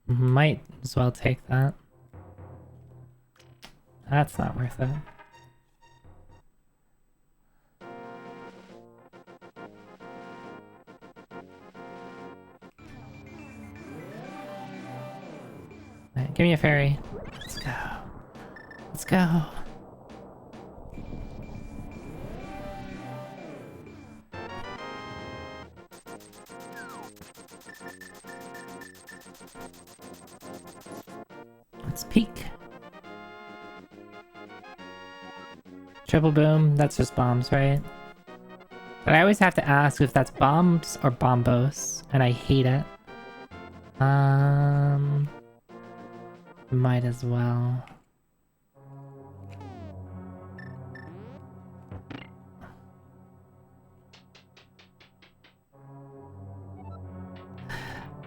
Might as well take that. That's not worth it. Right, give me a fairy. Let's go. Let's go. Let's peek. Triple boom, that's just bombs, right? But I always have to ask if that's bombs or bombos, and I hate it. Might as well.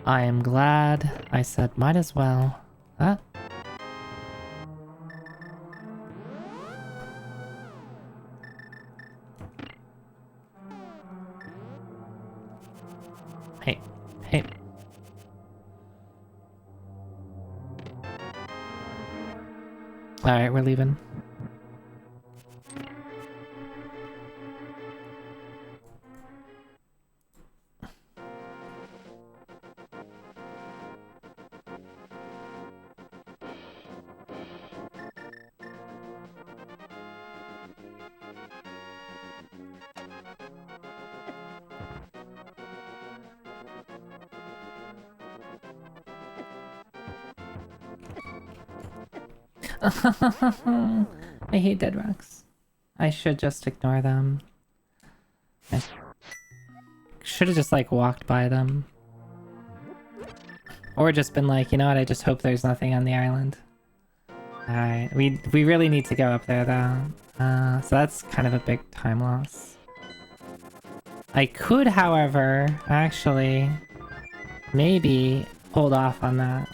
I am glad I said might as well. Huh? Hey, hey. Alright, we're leaving. I hate dead rocks. I should just ignore them. I should have just like walked by them. Or just been like, you know what, I just hope there's nothing on the island. Alright, we really need to go up there though. So that's kind of a big time loss. I could, however, actually maybe hold off on that.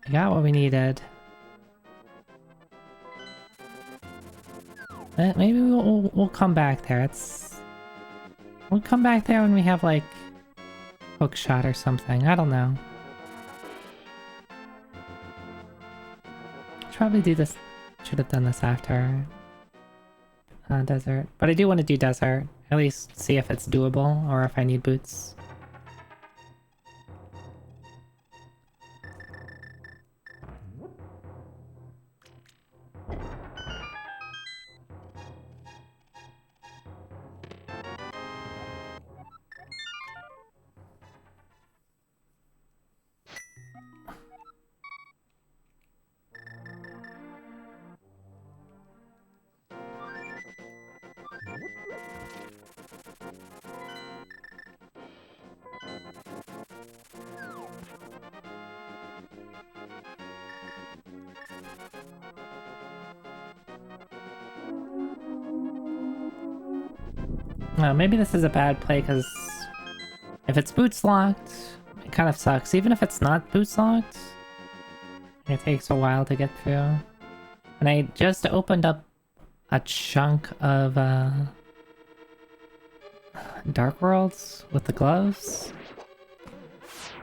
We got what we needed. Maybe we'll come back there. We'll come back there when we have like hook shot or something. I don't know. Should probably do this. Should have done this after desert, but I do want to do desert. At least see if it's doable or if I need boots. Maybe this is a bad play because if it's boots locked, it kind of sucks. Even if it's not boots locked, it takes a while to get through. And I just opened up a chunk of Dark Worlds with the gloves.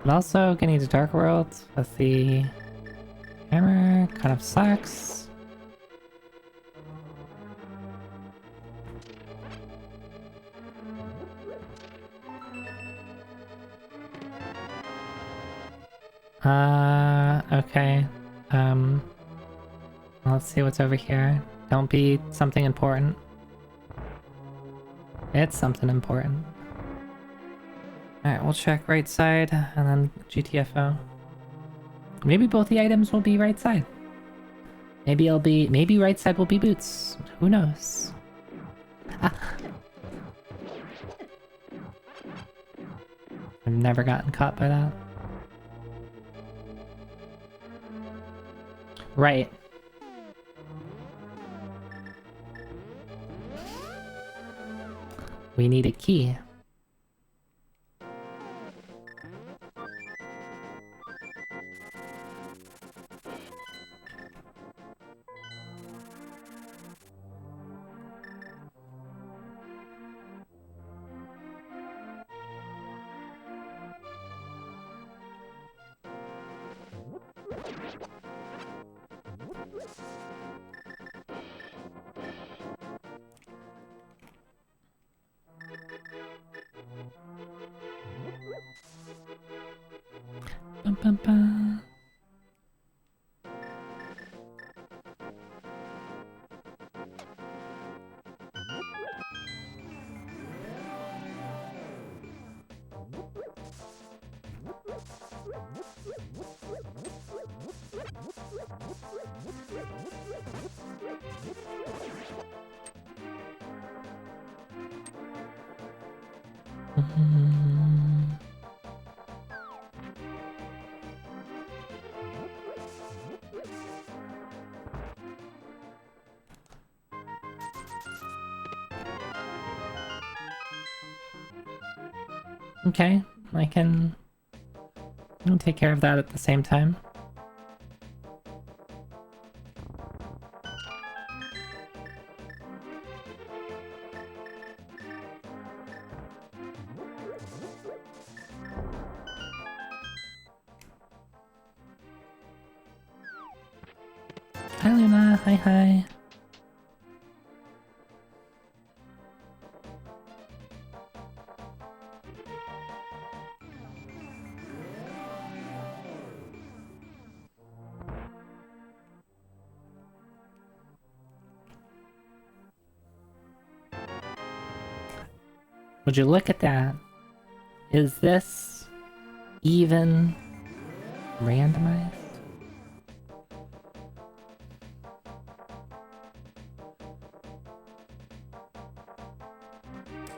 But also getting to Dark Worlds with the hammer kind of sucks. Okay. Let's see what's over here. Don't be something important. It's something important. Alright, we'll check right side, and then GTFO. Maybe both the items will be right side. Maybe right side will be boots. Who knows? Ah. I've never gotten caught by that. Right. We need a key. Bum, bum, bum. Okay, I can take care of that at the same time. Hi Luna, hi. Would you look at that? Is this even randomized?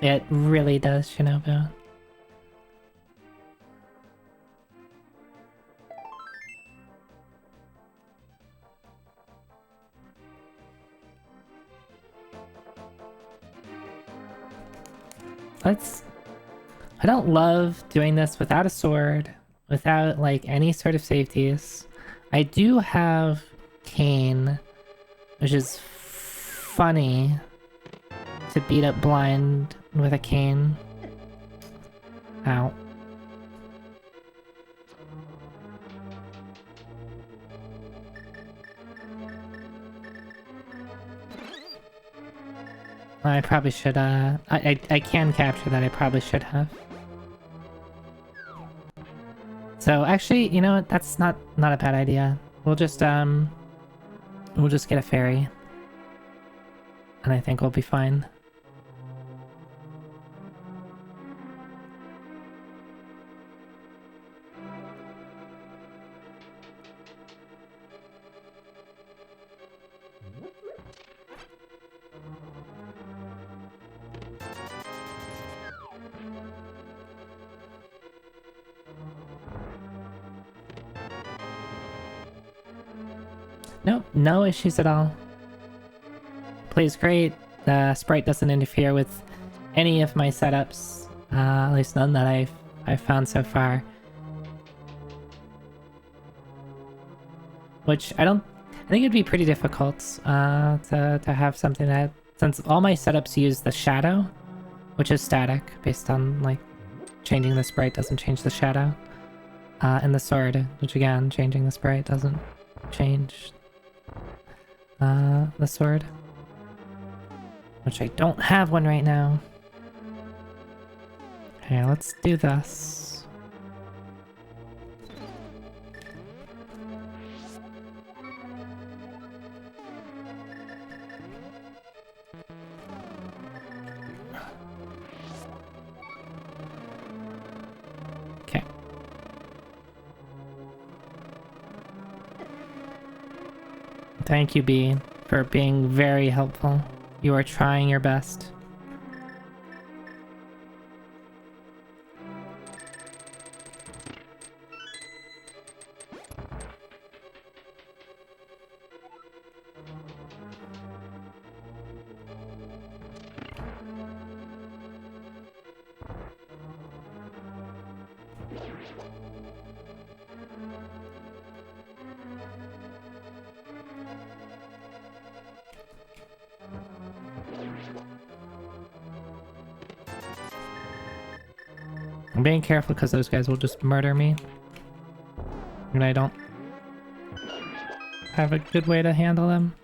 It really does, Shinobu. I don't love doing this without a sword, without like any sort of safeties. I do have cane, which is funny to beat up blind with a cane. Ow. I probably should, I can capture that, I probably should have. So actually, you know what, that's not a bad idea. We'll just get a ferry. And I think we'll be fine. Nope, no issues at all. Plays great. The sprite doesn't interfere with any of my setups, at least none that I've found so far. Which I think it'd be pretty difficult to have something that, since all my setups use the shadow, which is static based on like changing the sprite doesn't change the shadow, and the sword, which again changing the sprite doesn't change the sword, which I don't have one right now. Okay, let's do this. Okay. Thank you, B, for being very helpful. You are trying your best. I'm being careful because those guys will just murder me. And I don't have a good way to handle them.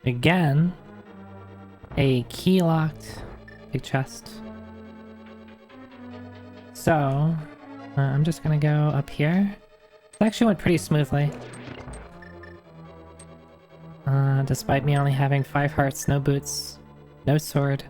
Again, a key-locked big chest. So, I'm just gonna go up here. It actually went pretty smoothly. Despite me only having 5 hearts, no boots, no sword.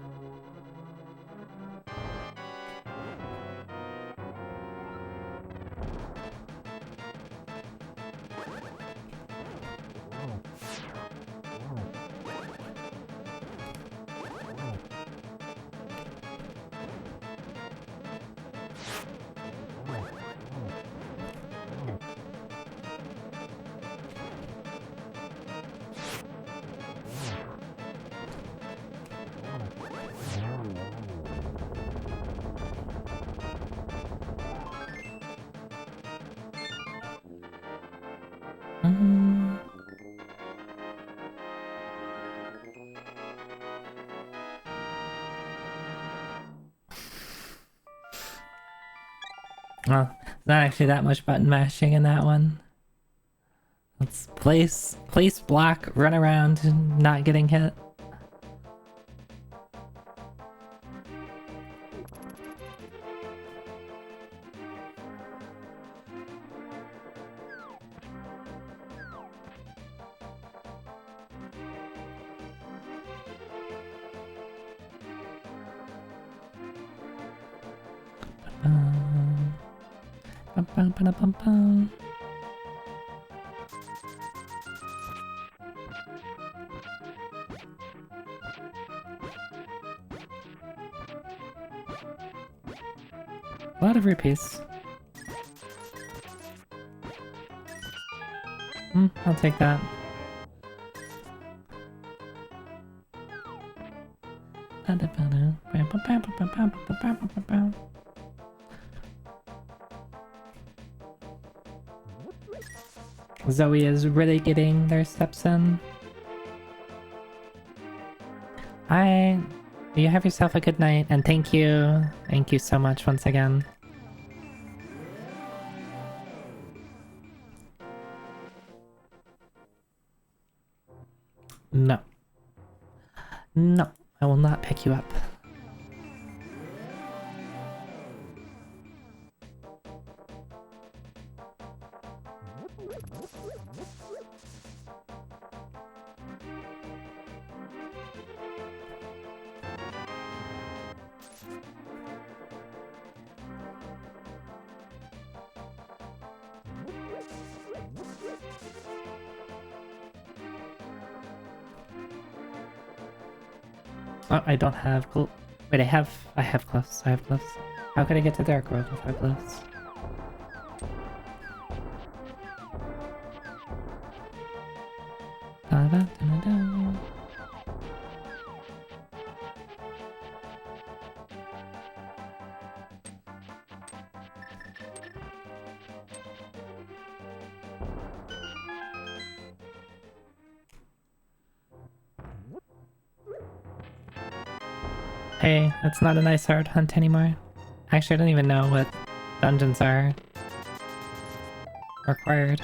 Well, not actually that much button mashing in that one. Let's place, block, run around, not getting hit. A lot of rupees. I'll take that. Zoe is really getting their steps in. Alright. You have yourself a good night, and thank you. Thank you so much once again. No. No, I will not pick you up. Oh, I don't have wait, I have gloves. I have gloves. How could I get to Dark World without gloves? Da-da-da-da. Hey, it's not a nice hard hunt anymore. Actually, I don't even know what dungeons are required.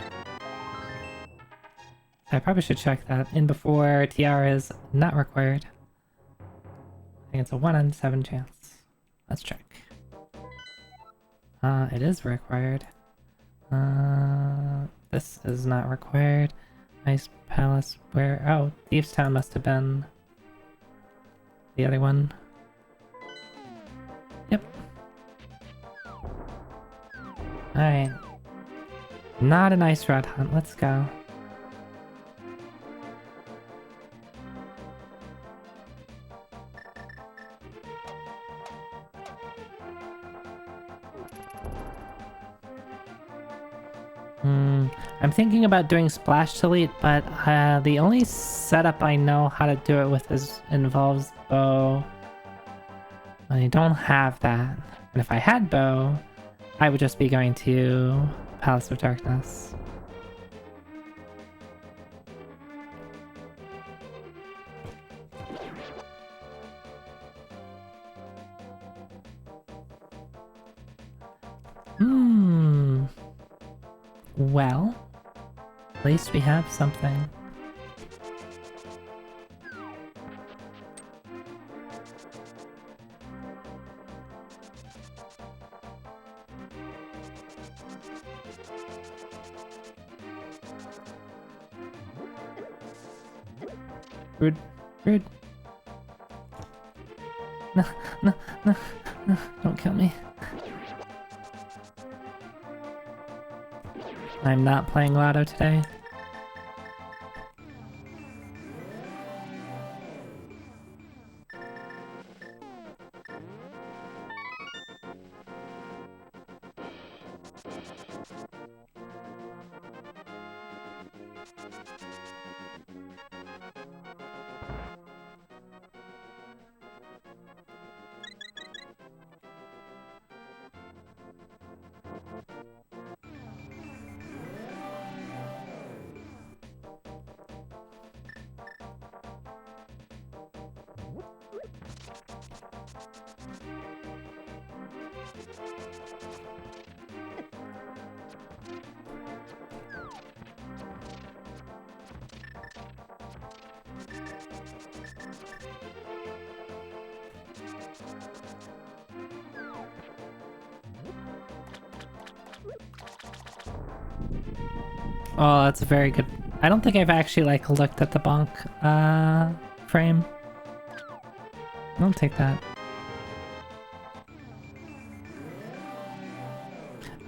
I probably should check that. In before Tiara is not required. I think it's a 1 in 7 chance. Let's check. It is required. This is not required. Ice Palace, where? Oh, Thieves Town must have been the other one. Yep. Alright. Not a nice red hunt. Let's go. I'm thinking about doing Splash Delete, but the only setup I know how to do it with involves bow. I don't have that. And if I had bow, I would just be going to Palace of Darkness. Well, at least we have something. Rude. Rude. No, no, no, no, don't kill me. I'm not playing Lotto today. Oh, that's a very good... I don't think I've actually, like, looked at the bonk, frame. I'll take that.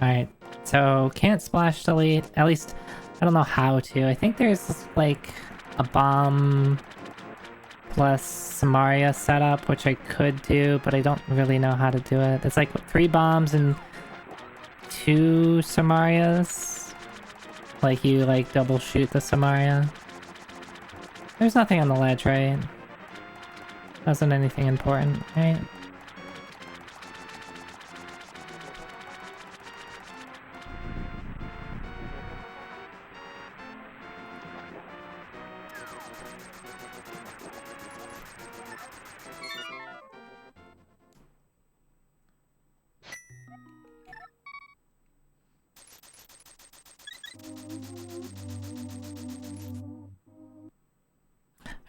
Alright, so can't Splash Delete. At least, I don't know how to. I think there's, like, a bomb plus Samaria setup, which I could do, but I don't really know how to do it. It's like 3 bombs and 2 Samarias. Like you like double shoot the Samaria. There's nothing on the ledge, right? Wasn't anything important, right?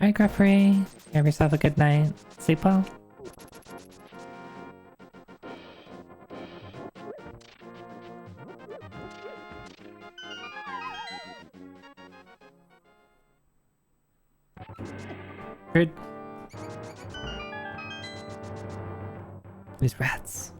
Alright, Griffrey. Have yourself a good night. Sleep well. Rude. These rats.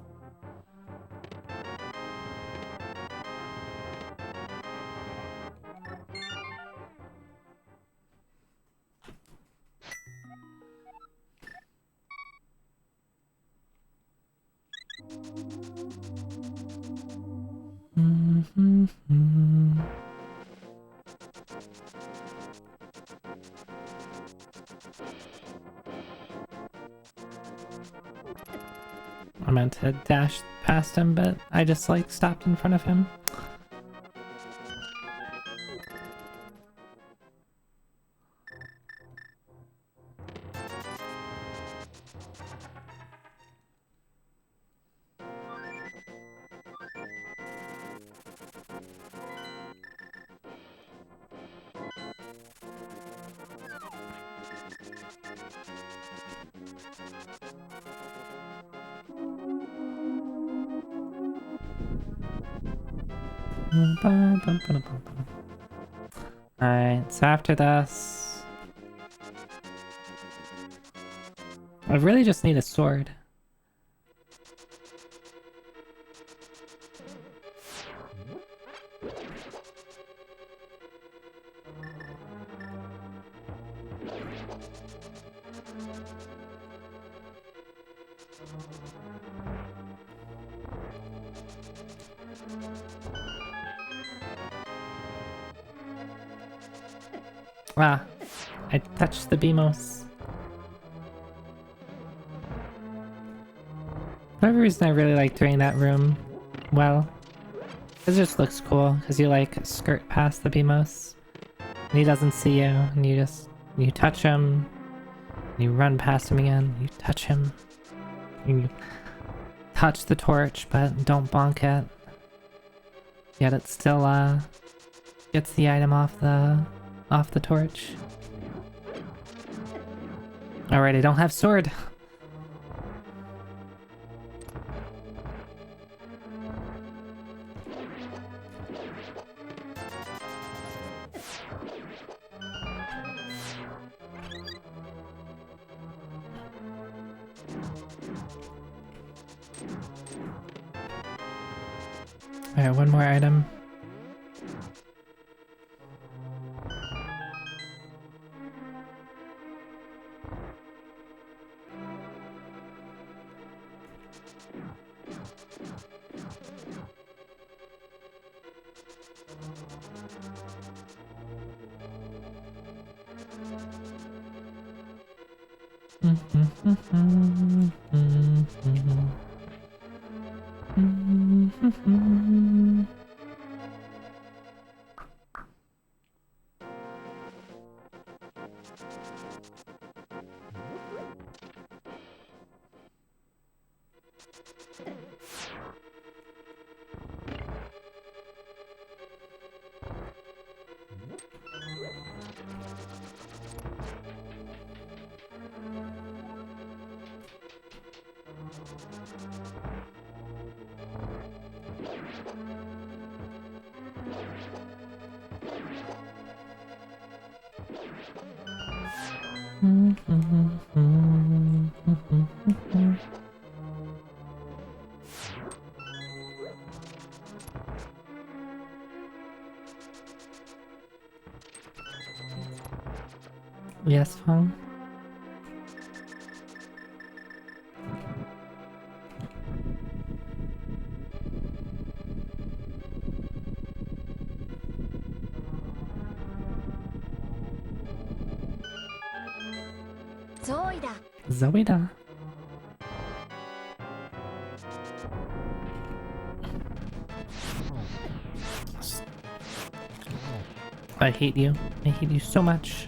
I meant to dash past him, but I just like stopped in front of him. Alright, so after this... I really just need a sword. Ah, I touched the BMOS. For whatever reason, I really like doing that room. Well, it just looks cool because you like skirt past the BMOS, and he doesn't see you, and you touch him, and you run past him again. You touch him, you touch the torch, but don't bonk it. Yet it still gets the item off the torch. Alright, I don't have sword. Alright, one more item. Yes, Fong? Zoi da. I hate you. I hate you so much.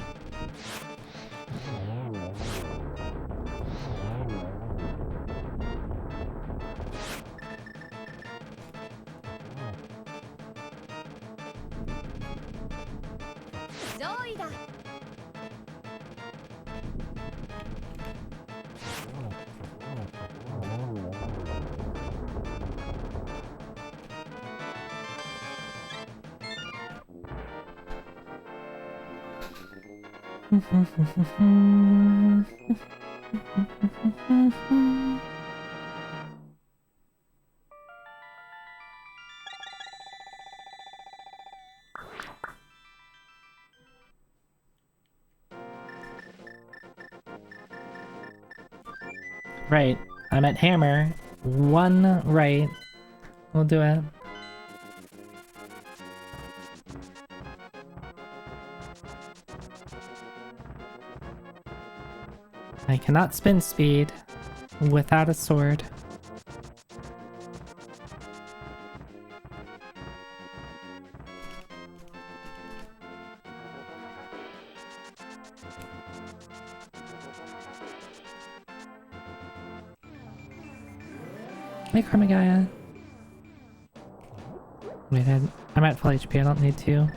Right, I'm at hammer. One right. We'll do it. I cannot spin speed without a sword. Hey, Chromagaya. Wait, I'm at full HP, I don't need to.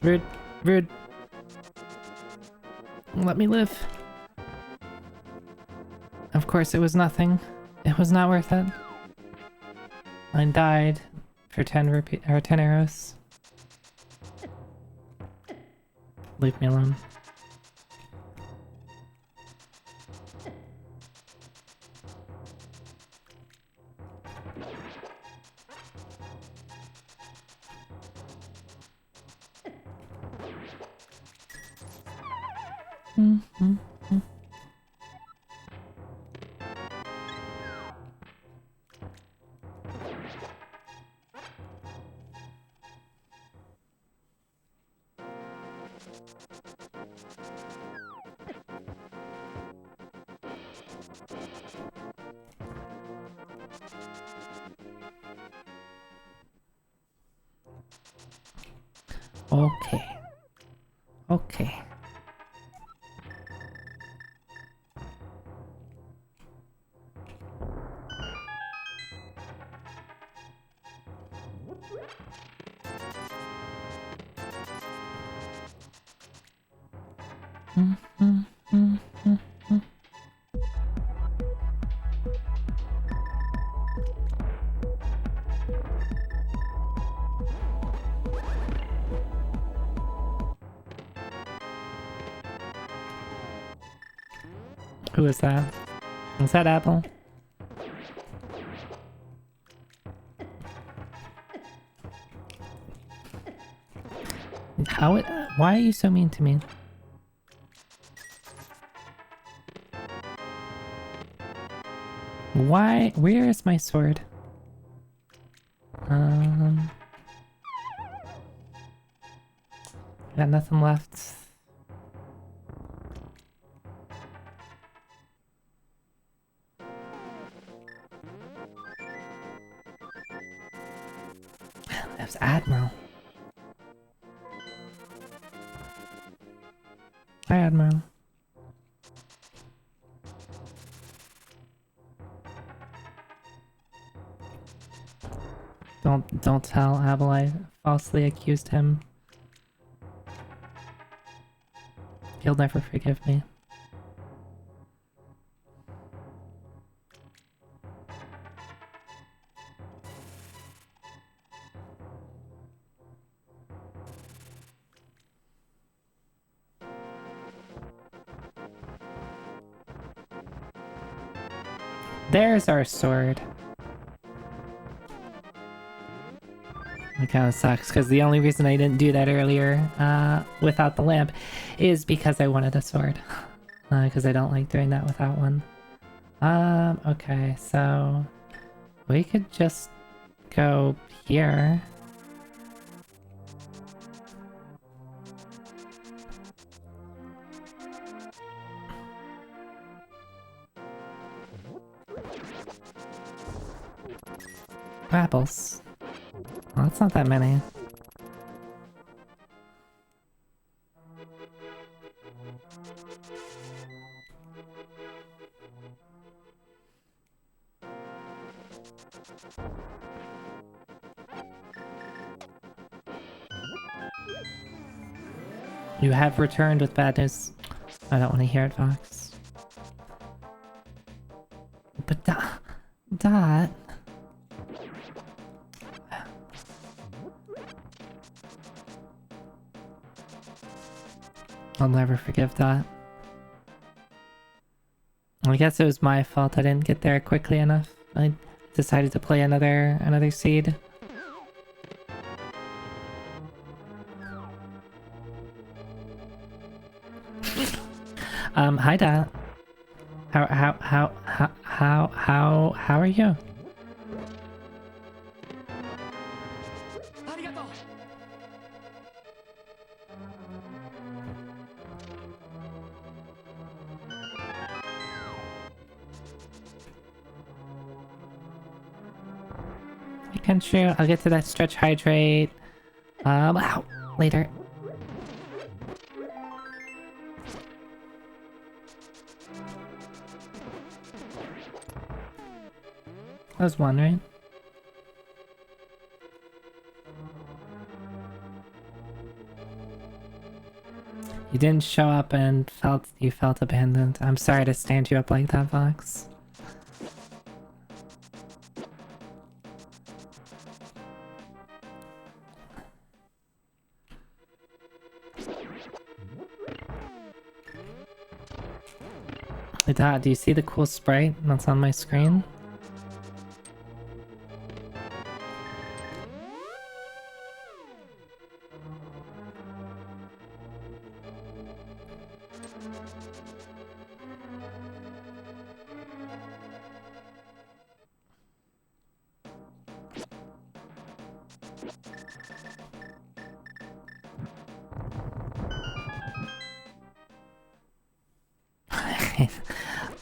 Rude. Rude. Let me live. Of course, it was nothing. It was not worth it. I died for 10 arrows. Leave me alone. Okay. Okay. Who is that? Is that Apple? Why are you so mean to me? Why? Where is my sword? Got nothing left. That was Admiral. Hi, Admiral. Don't tell Abel I falsely accused him. He'll never forgive me. There's our sword. It kind of sucks, because the only reason I didn't do that earlier without the lamp is because I wanted a sword. Because I don't like doing that without one. Okay, so we could just go here. Apples. Well, that's not that many. You have returned with bad news. I don't want to hear it, Fox. But Dot... I'll never forgive Dot. I guess it was my fault I didn't get there quickly enough. I decided to play another seed. Hi Dot. How are you? I can shoot. I'll get to that stretch hydrate. Ow, later. I was wondering. You didn't show up and you felt abandoned. I'm sorry to stand you up like that, Fox. Hey Dad, do you see the cool sprite that's on my screen?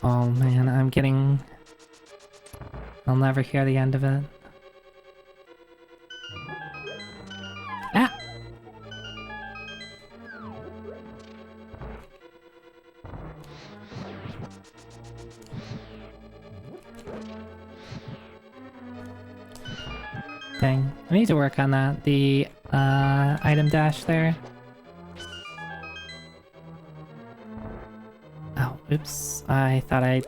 Oh man, I'll never hear the end of it. Ah! Dang, I need to work on that. The item dash there. Oh, oops. I thought I...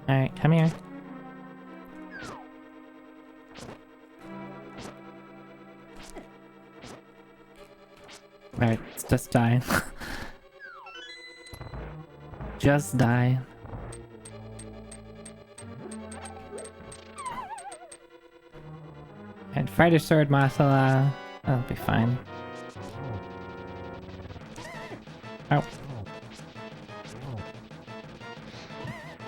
Alright, come here. Alright, let's just die. Just die. And Fighter Sword Masala, that'll be fine. Oh.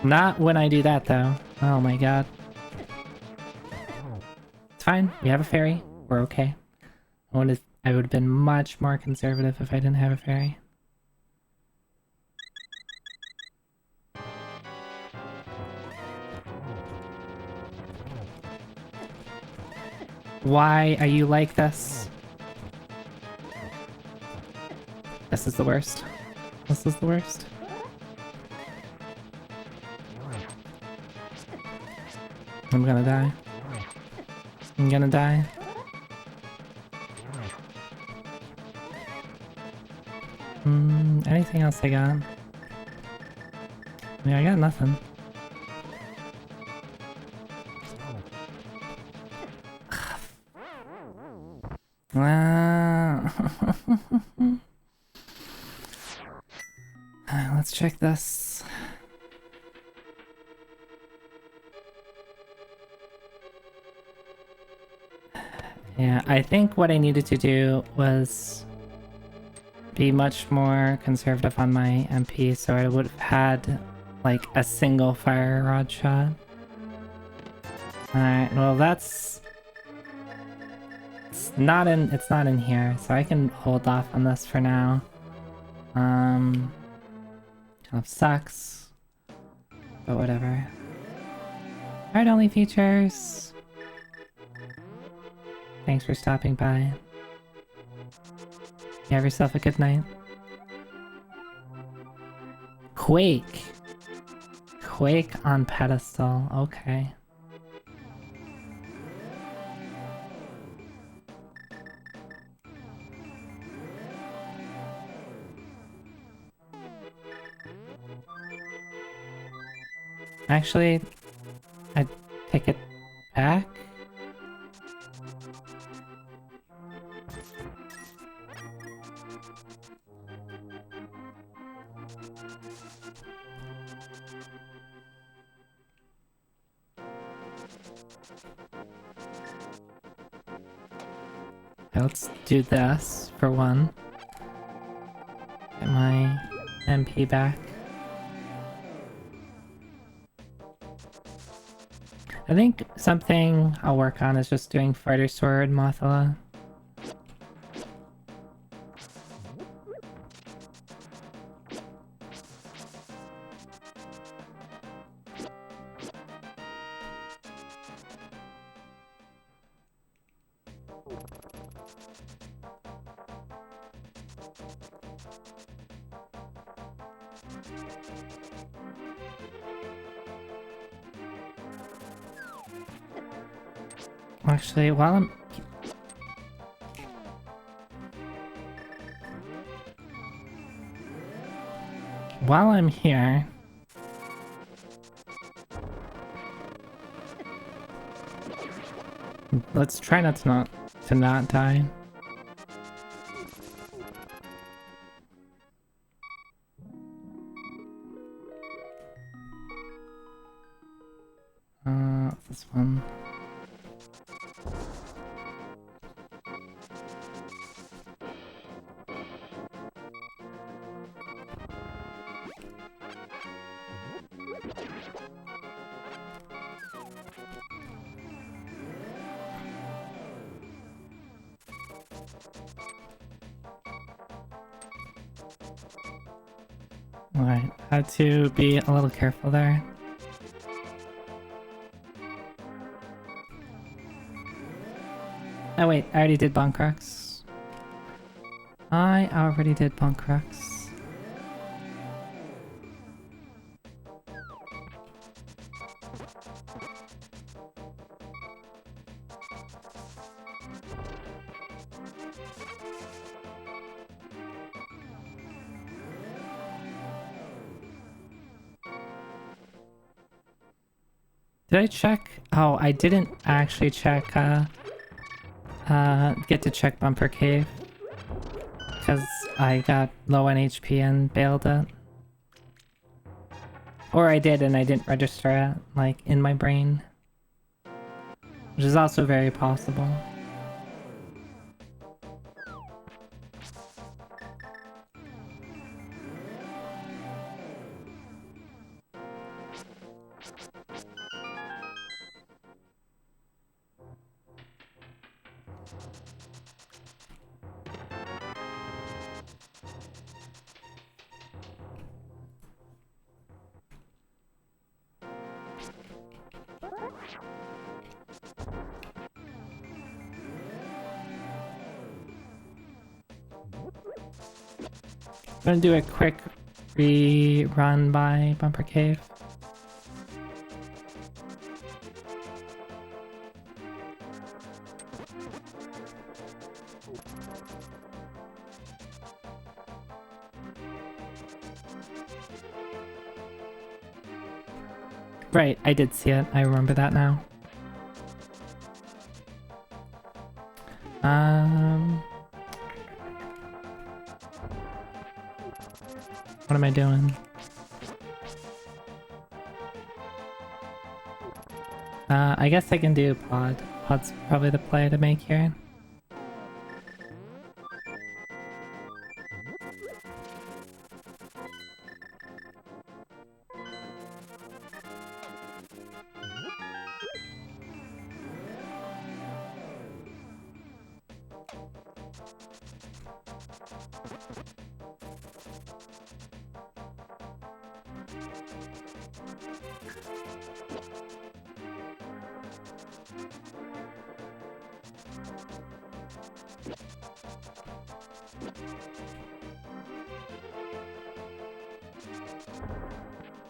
Not when I do that though. Oh my god. It's fine, we have a fairy. We're okay. I would have been much more conservative if I didn't have a fairy. Why are you like this? This is the worst. This is the worst. I'm gonna die. I'm gonna die. Anything else I got? Yeah, I got nothing. Let's check this. Yeah, I think what I needed to do was be much more conservative on my MP, so I would have had like a single fire rod shot. Alright, well that's... It's not in here, so I can hold off on this for now. Kind of sucks, but whatever. Alright, only features. Thanks for stopping by. You have yourself a good night. Quake. Quake on pedestal. Okay. Actually, I take it back. Let's do this for one. Get my MP back. I think something I'll work on is just doing Fighter Sword Mothula. Actually, while I'm here, let's try not to not die. This one. Alright, had to be a little careful there. Oh wait, I already did Bonkrux. I already did Bonkrux. Did I check? Oh, I didn't actually check, get to check Bumper Cave. Because I got low on HP and bailed it. Or I did and I didn't register it, like, in my brain. Which is also very possible. I'm gonna do a quick rerun by Bumper Cave. Right, I did see it. I remember that now. What am I doing? I guess I can do Pod. Pod's probably the play to make here.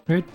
Rude.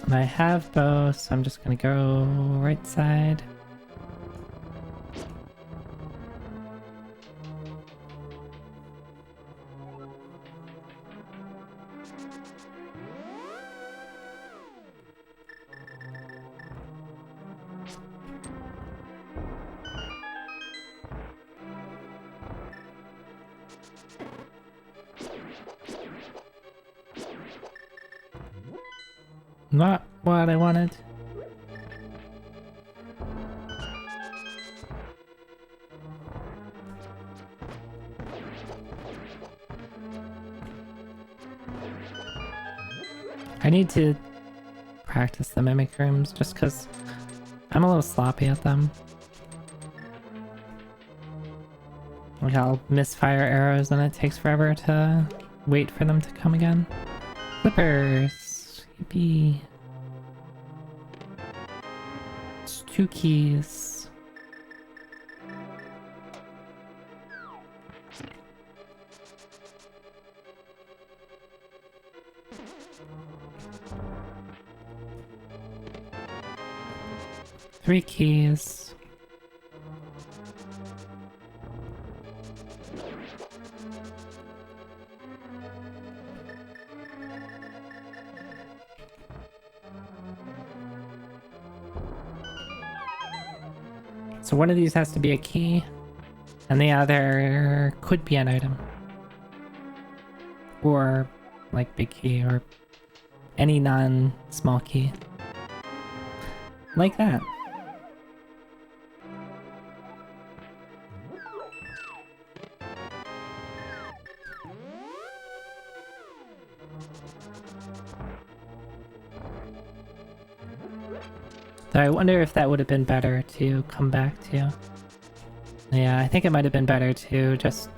And I have both, so I'm just gonna go right side. Not what I wanted. I need to practice the mimic rooms just because I'm a little sloppy at them. Like I'll misfire arrows and it takes forever to wait for them to come again. Flippers! Yippee. It's 2 keys. Three keys. So one of these has to be a key, and the other could be an item. Or like big key, or any non-small key. Like that. So I wonder if that would have been better to come back to. Yeah, I think it might have been better to just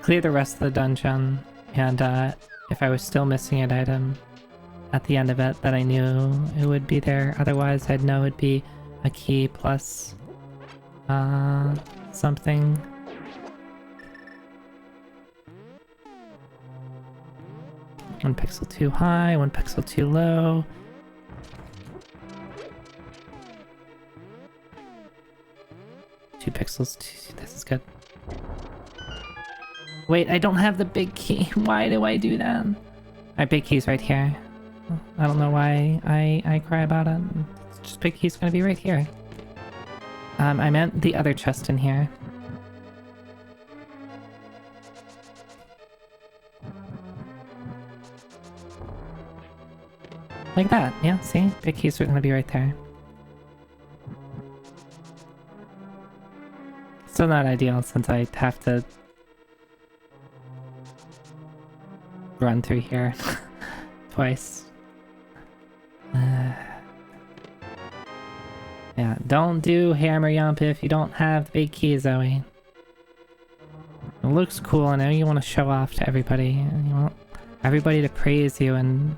clear the rest of the dungeon, and if I was still missing an item at the end of it, that I knew it would be there. Otherwise, I'd know it'd be a key plus something. One pixel too high, 1 pixel too low. Two pixels. This is good. Wait, I don't have the big key. Why do I do that? My big key's right here. I don't know why I cry about it. It's just big key's gonna be right here. I meant the other chest in here. Like that, yeah, see? Big keys are gonna be right there. Still not ideal since I have to run through here twice. Yeah, don't do hammer yump if you don't have the big key, Zoe. It looks cool, I know you want to show off to everybody. You want everybody to praise you and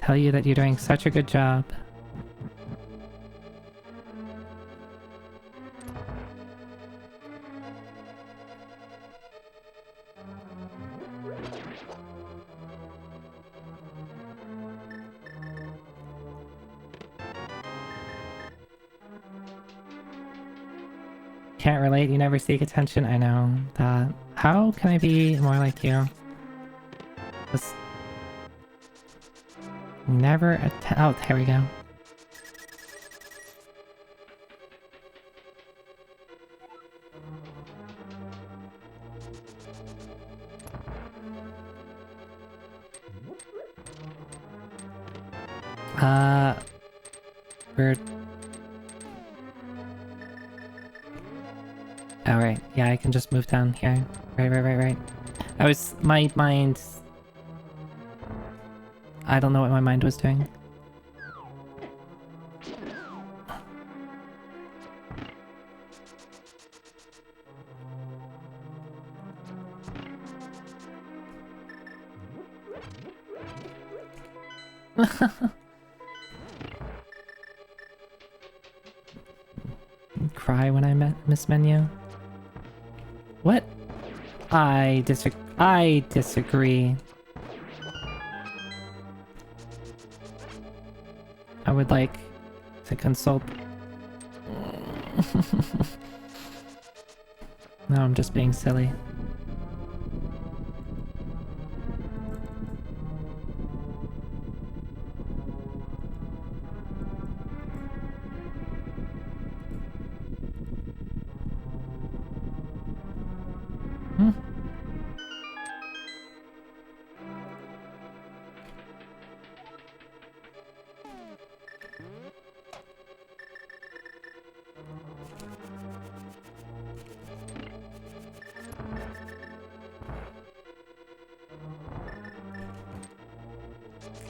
tell you that you're doing such a good job. Can't relate, you never seek attention. I know that. How can I be more like you? Just never oh, there we go. Weird. Oh, right. Yeah, I can just move down here. Right. My mind... I don't know what my mind was doing. Cry when I miss menu. What? I disagree. I would like to consult. No, I'm just being silly.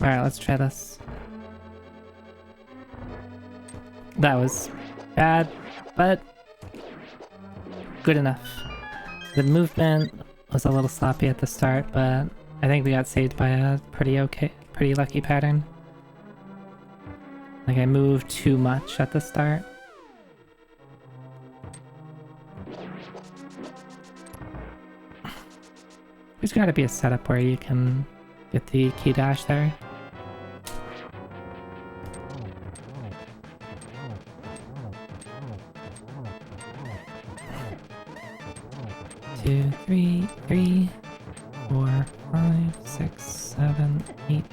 Alright, let's try this. That was bad, but good enough. The movement was a little sloppy at the start, but I think we got saved by a pretty lucky pattern. Like I moved too much at the start. There's gotta be a setup where you can get the key dash there. Two, three, 4, 5, 6, 7, 8.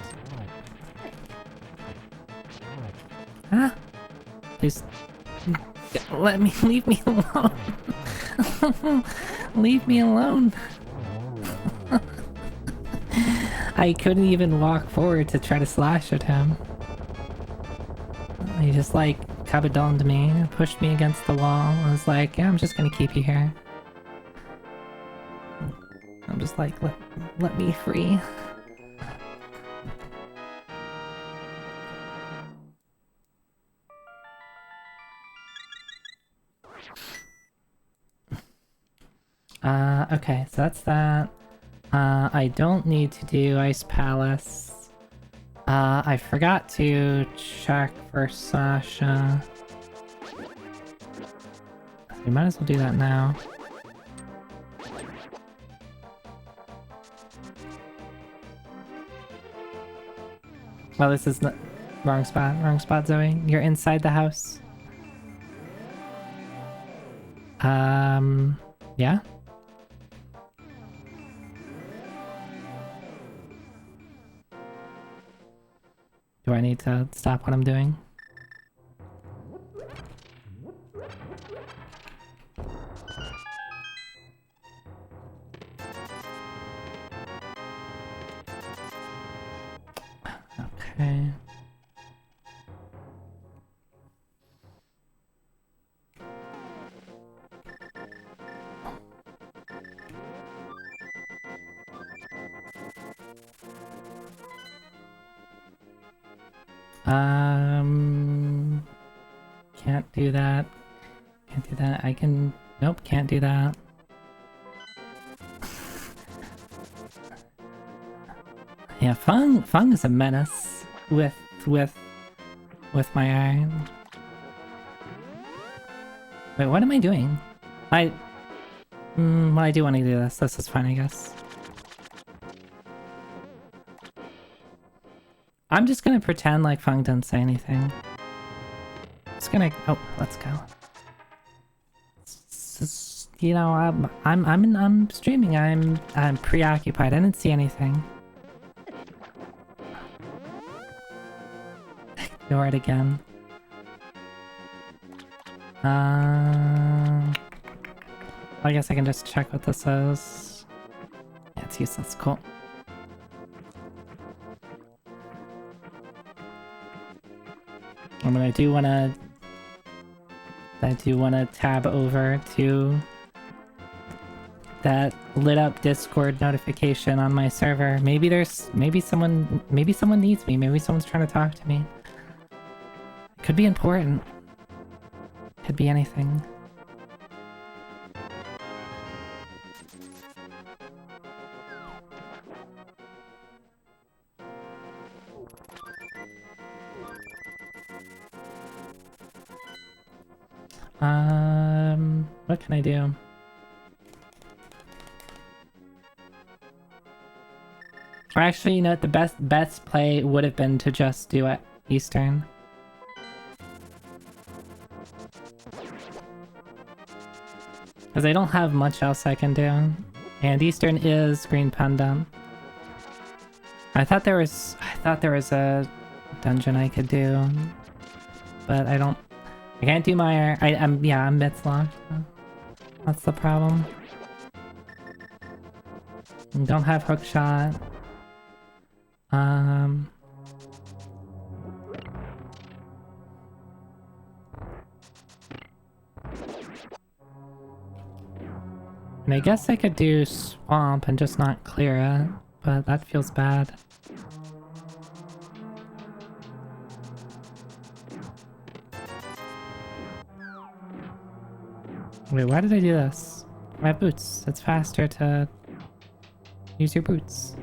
Ah! Please leave me alone. Leave me alone. I couldn't even walk forward to try to slash at him. He just like cabadoned me, pushed me against the wall. I was like, yeah, I'm just gonna keep you here. I'm just like, let me free. Okay, so that's that. I don't need to do Ice Palace. I forgot to check for Sasha. We might as well do that now. Well, this is the wrong spot, Zoe. You're inside the house. Yeah? Do I need to stop what I'm doing? Okay. Can't do that. Can't do that. I can... Nope, can't do that. Yeah, Fung is a menace with my iron. Wait, what am I doing? Well, I do want to do this. This is fine, I guess. I'm just gonna pretend like Fung didn't say anything. Just gonna... Oh, let's go. You know, I'm streaming. I'm preoccupied. I didn't see anything. Ignore it again. I guess I can just check what this is. Yeah, it's useless. Cool. I mean, I do wanna tab over to that lit up Discord notification on my server. Maybe someone needs me. Maybe someone's trying to talk to me. Could be important. Could be anything. What can I do? Or actually, you know what, the best play would have been to just do it Eastern. Because I don't have much else I can do. And Eastern is green pendant. I thought there was a dungeon I could do. But I can't do my... I'm mid's locked. That's the problem. Don't have hook shot. And I guess I could do swamp and just not clear it, but that feels bad. Wait, why did I do this? I have boots. It's faster to use your boots.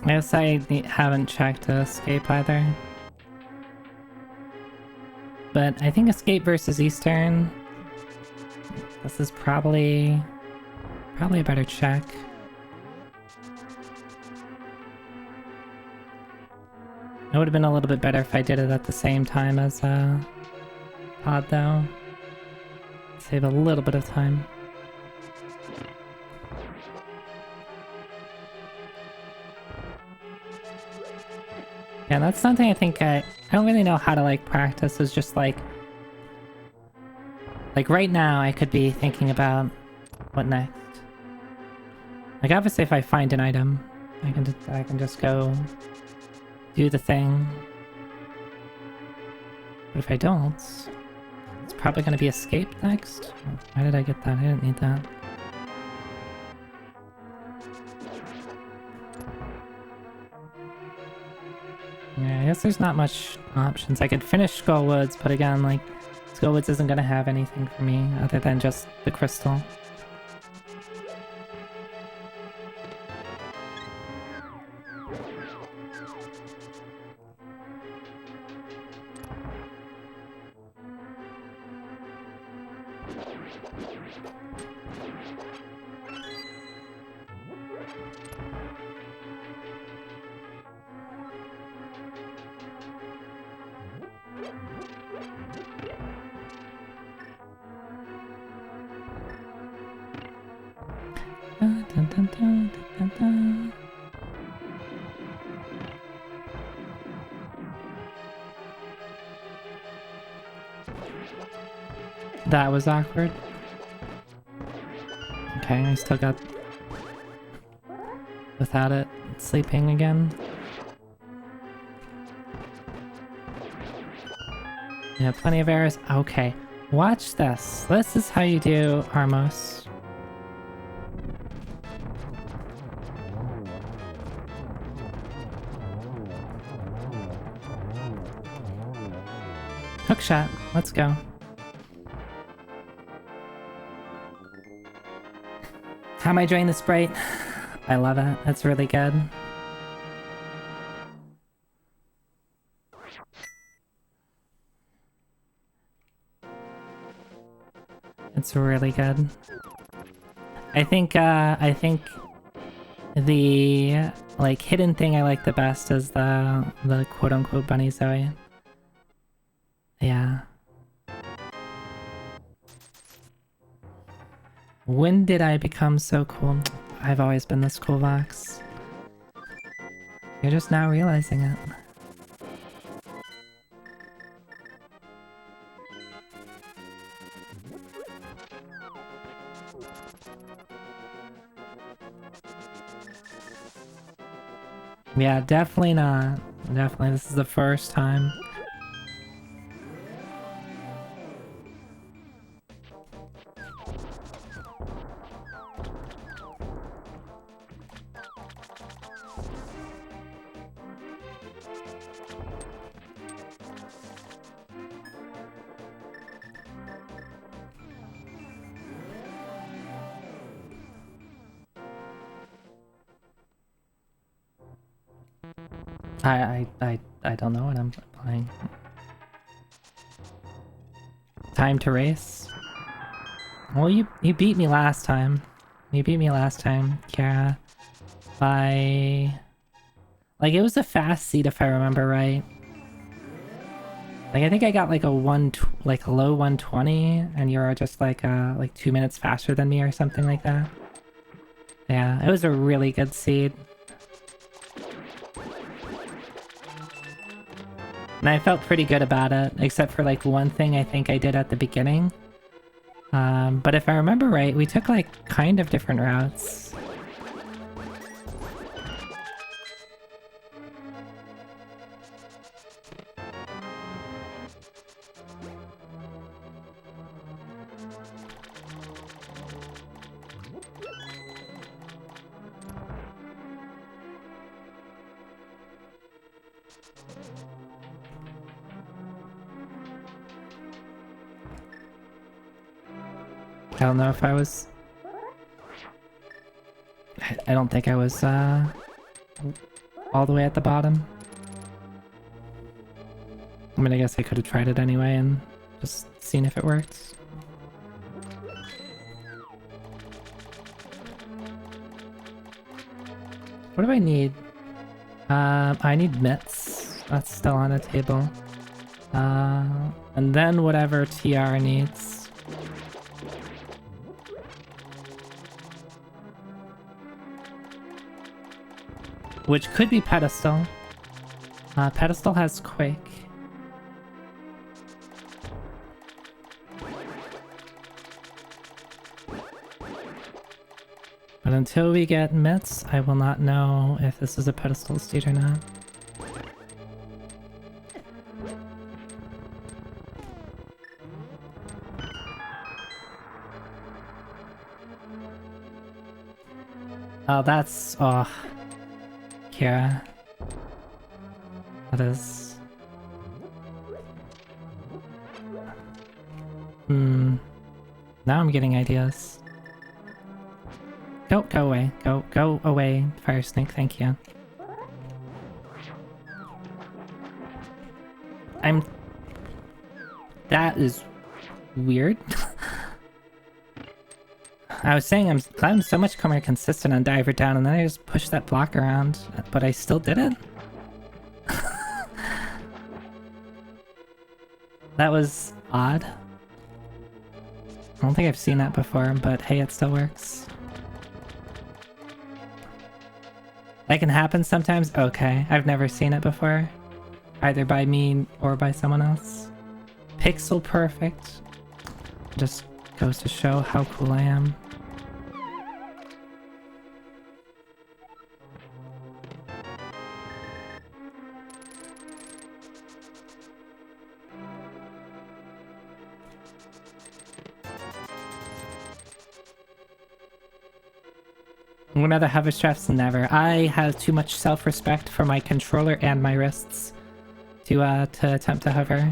I guess I haven't checked escape either. But I think escape versus Eastern... This is probably a better check. It would have been a little bit better if I did it at the same time as Pod though. Save a little bit of time. Yeah, that's something I think I don't really know how to like practice. Is just like right now I could be thinking about what next. Like obviously if I find an item, I can just go do the thing. But if I don't, it's probably gonna be escape next. Why did I get that? I didn't need that. Yeah, I guess there's not much options. I could finish Skullwoods, but again, like, Skullwoods isn't gonna have anything for me other than just the crystal. Dun, dun, dun, dun, dun. That was awkward. Okay, I still got... Without it, sleeping again. Yeah, plenty of errors. Okay, watch this. This is how you do Armos. Hookshot, let's go. How am I enjoying the sprite? I love it, it's really good. It's really good. I think the like hidden thing I like the best is the quote-unquote bunny Zoe. Yeah. When did I become so cool? I've always been this cool, Vox. You're just now realizing it. Yeah, definitely not. Definitely, this is the first time. I don't know what I'm playing. Time to race? Well, you beat me last time. You beat me last time, Kara. By... Like, it was a fast seed if I remember right. Like, I think I got like a low 120, and you were just like 2 minutes faster than me or something like that. Yeah, it was a really good seed. And I felt pretty good about it, except for like one thing I think I did at the beginning. But if I remember right, we took like kind of different routes. I don't know if I was... I don't think I was, all the way at the bottom. I mean, I guess I could have tried it anyway and just seen if it worked. What do I need? I need mitts. That's still on the table. And then whatever TR needs. Which could be pedestal. Pedestal has Quake. But until we get mitts, I will not know if this is a pedestal state or not. Oh, that's... oh... Kira. That is... Now I'm getting ideas. Go away. Go away, Fire Snake, thank you. That is weird. I was saying I'm so much more consistent on Diver Down, and then I just pushed that block around, but I still did it? That was odd. I don't think I've seen that before, but hey, it still works. That can happen sometimes? Okay, I've never seen it before. Either by me or by someone else. Pixel perfect. Just goes to show how cool I am. One of the hover straps? Never. I have too much self-respect for my controller and my wrists to attempt to hover.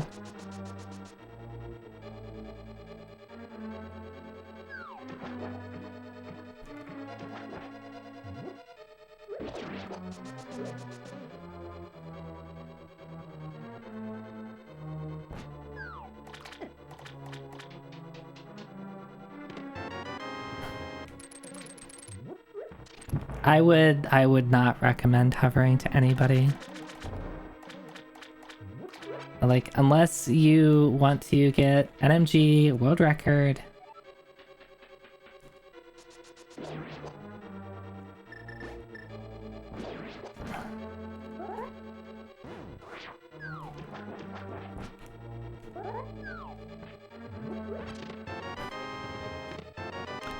I would not recommend hovering to anybody. Like, unless you want to get NMG, world record.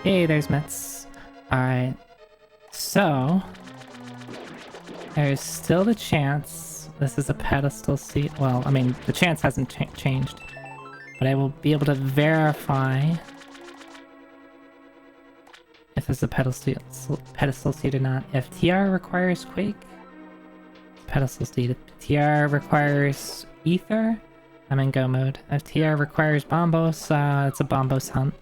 Hey, there's mitts. Alright. So, there's still the chance this is a pedestal seat. Well, I mean, the chance hasn't changed. But I will be able to verify if this is a pedestal seat or not. If TR requires Quake, pedestal seat. If TR requires Ether, I'm in go mode. If TR requires Bombos, it's a Bombos hunt.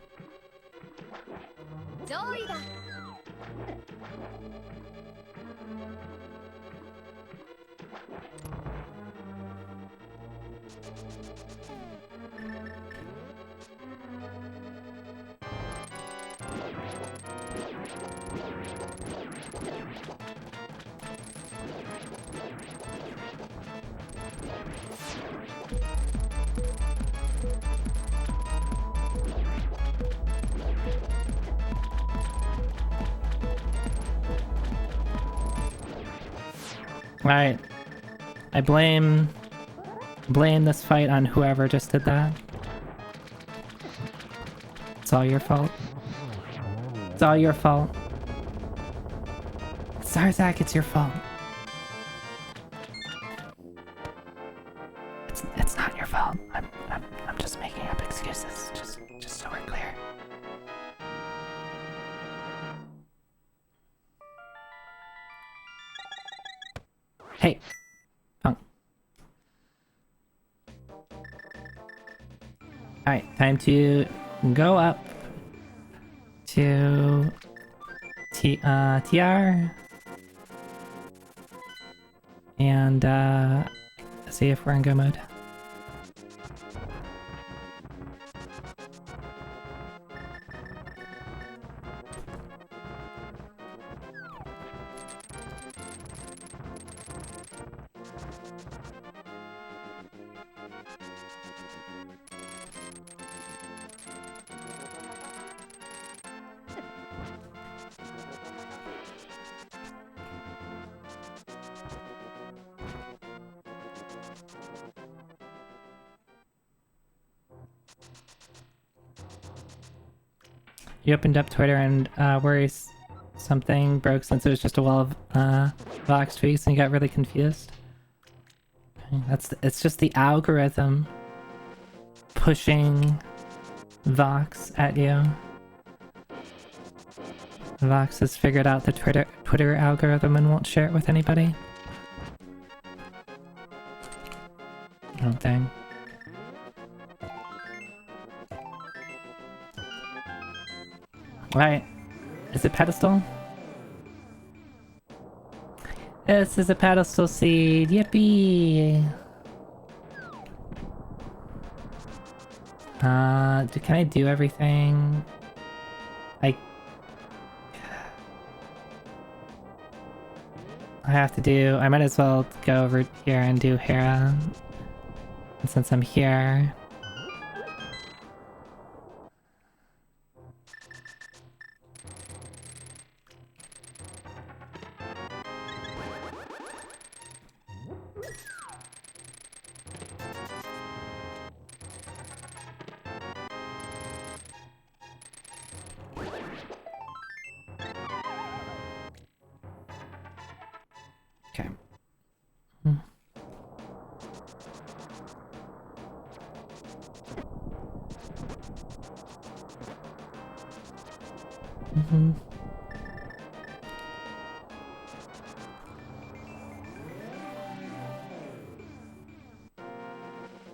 Alright. I blame this fight on whoever just did that. It's all your fault. It's all your fault. Zarzak, it's your fault. It's not your fault. I'm just making up excuses. Just so we're clear. Hey, Punk. Alright, time to go up to TR and see if we're in go mode. You opened up Twitter and worries something broke since it was just a wall of Vox tweets and you got really confused. Okay, it's just the algorithm pushing Vox at you. Vox has figured out the Twitter algorithm and won't share it with anybody. Oh dang. Right. Is it pedestal? This is a pedestal seed. Yippee! Can I do everything? I have to do... I might as well go over here and do Hera. And since I'm here... Okay.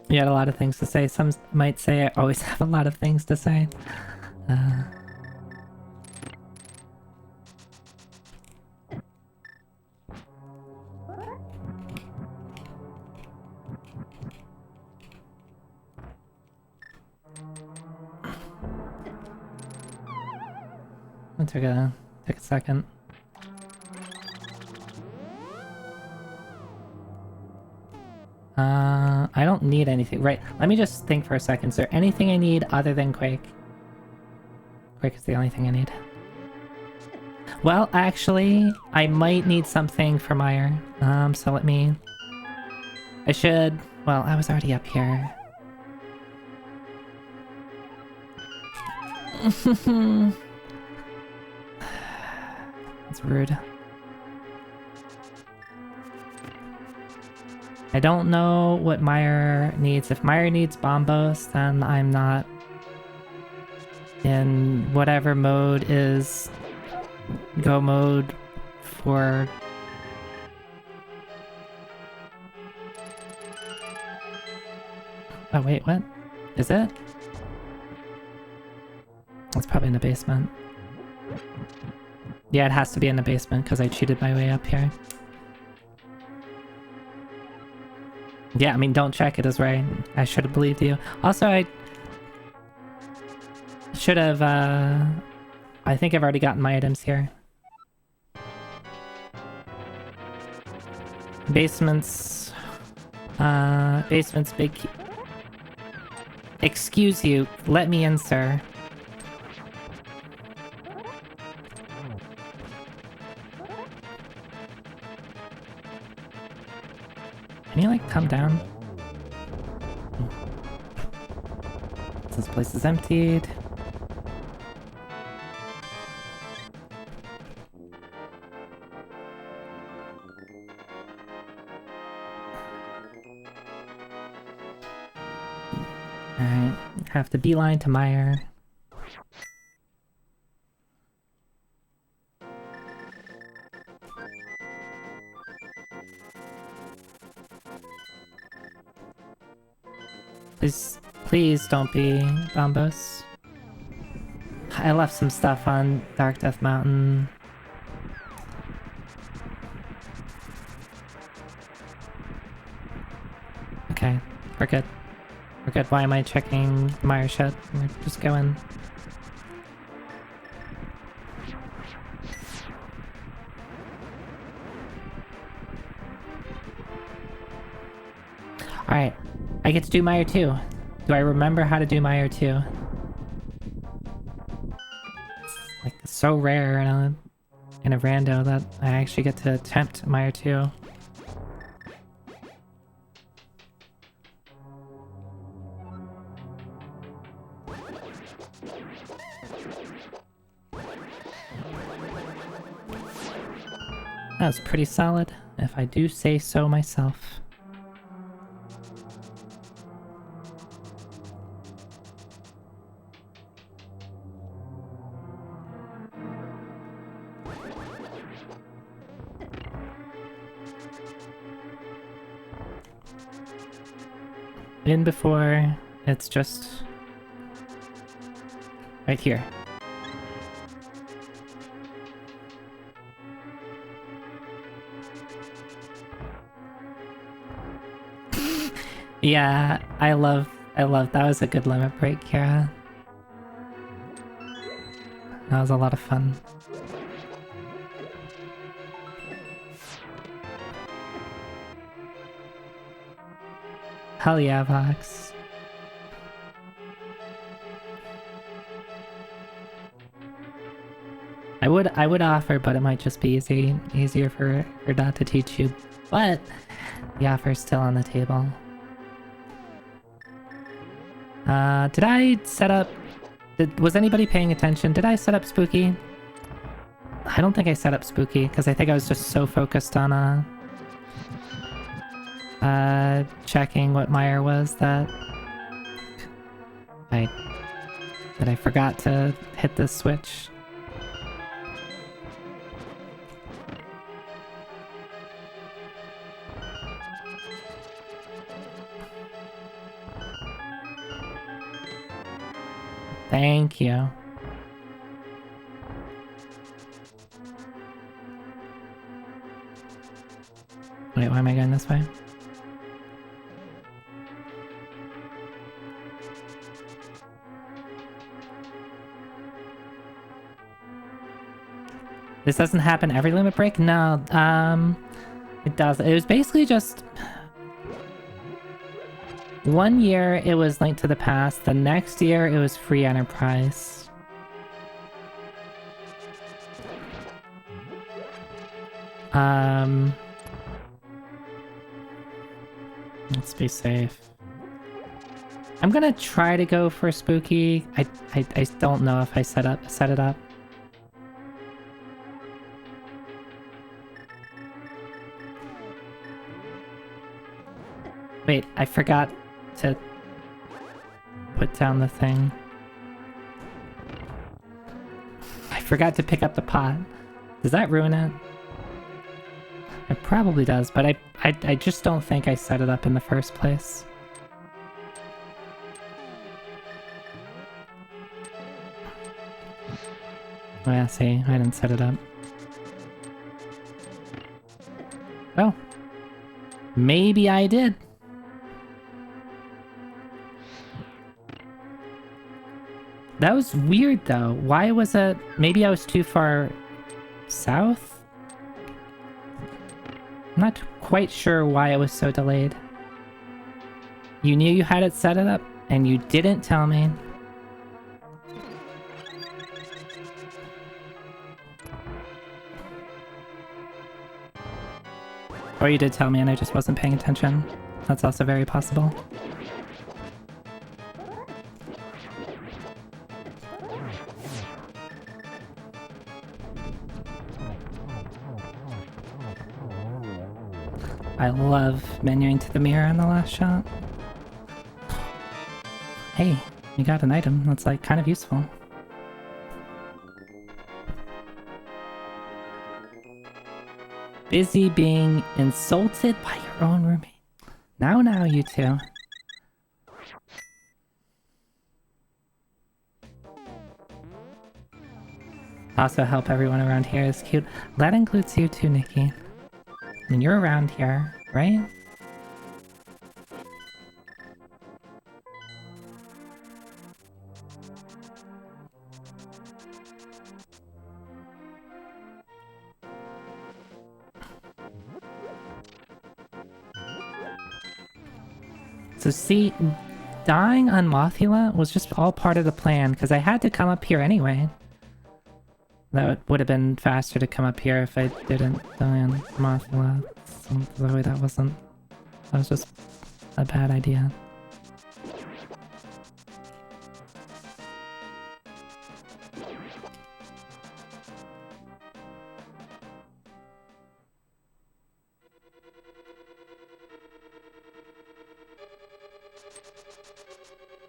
You had a lot of things to say. Some might say I always have a lot of things to say. It took a second. I don't need anything. Right, let me just think for a second. Is there anything I need other than Quake? Quake is the only thing I need. Well, actually, I might need something for Meyer. So let me... I should... Well, I was already up here. That's rude. I don't know what Meyer needs. If Meyer needs Bombos, then I'm not in whatever mode is go mode for... Oh wait, what? Is it? It's probably in the basement. Yeah, it has to be in the basement because I cheated my way up here. Yeah, I mean, don't check, it is right. I should have believed you. Also, I should have, I think I've already gotten my items here. Basement's... basement's big key. Excuse you, let me in, sir. Can you, like, come down? This place is emptied. Alright, have to beeline to Meyer. Please don't be Bombos. I left some stuff on Dark Death Mountain. Okay, we're good. We're good. Why am I checking the Meyer shit? We're just going. Alright, I get to do Meyer 2. Do I remember how to do Meyer 2? It's like so rare in a rando that I actually get to attempt Meyer 2. That was pretty solid, if I do say so myself. In before, it's just right here. Yeah, I love that was a good limit break, Kara. That was a lot of fun. Hell yeah, Vox. I would offer, but it might just be easier for Dot to teach you. But the offer's still on the table. Did I set up... was anybody paying attention? Did I set up Spooky? I don't think I set up Spooky, because I think I was just so focused on, checking what Meyer was that I forgot to hit this switch. Thank you. Wait, why am I going this way? This doesn't happen every limit break? No, it does. It was basically just... 1 year it was Link to the Past, the next year it was Free Enterprise. Let's be safe. I'm gonna try to go for Spooky. I don't know if I set it up. Wait, I forgot to put down the thing. I forgot to pick up the pot. Does that ruin it? It probably does, but I just don't think I set it up in the first place. Oh yeah, see, I didn't set it up. Oh. Maybe I did. That was weird though. Why was it... Maybe I was too far south? I'm not quite sure why it was so delayed. You knew you had it set it up, and you didn't tell me. Or you did tell me and I just wasn't paying attention. That's also very possible. I love menuing to the mirror on the last shot. Hey, we got an item that's like kind of useful. Busy being insulted by your own roommate. Now, you two. Also help everyone around here is cute. That includes you too, Nikki. And you're around here, right? So see, dying on Mothula was just all part of the plan, because I had to come up here anyway. That would have been faster to come up here if I didn't die on Mothula. So that was just a bad idea.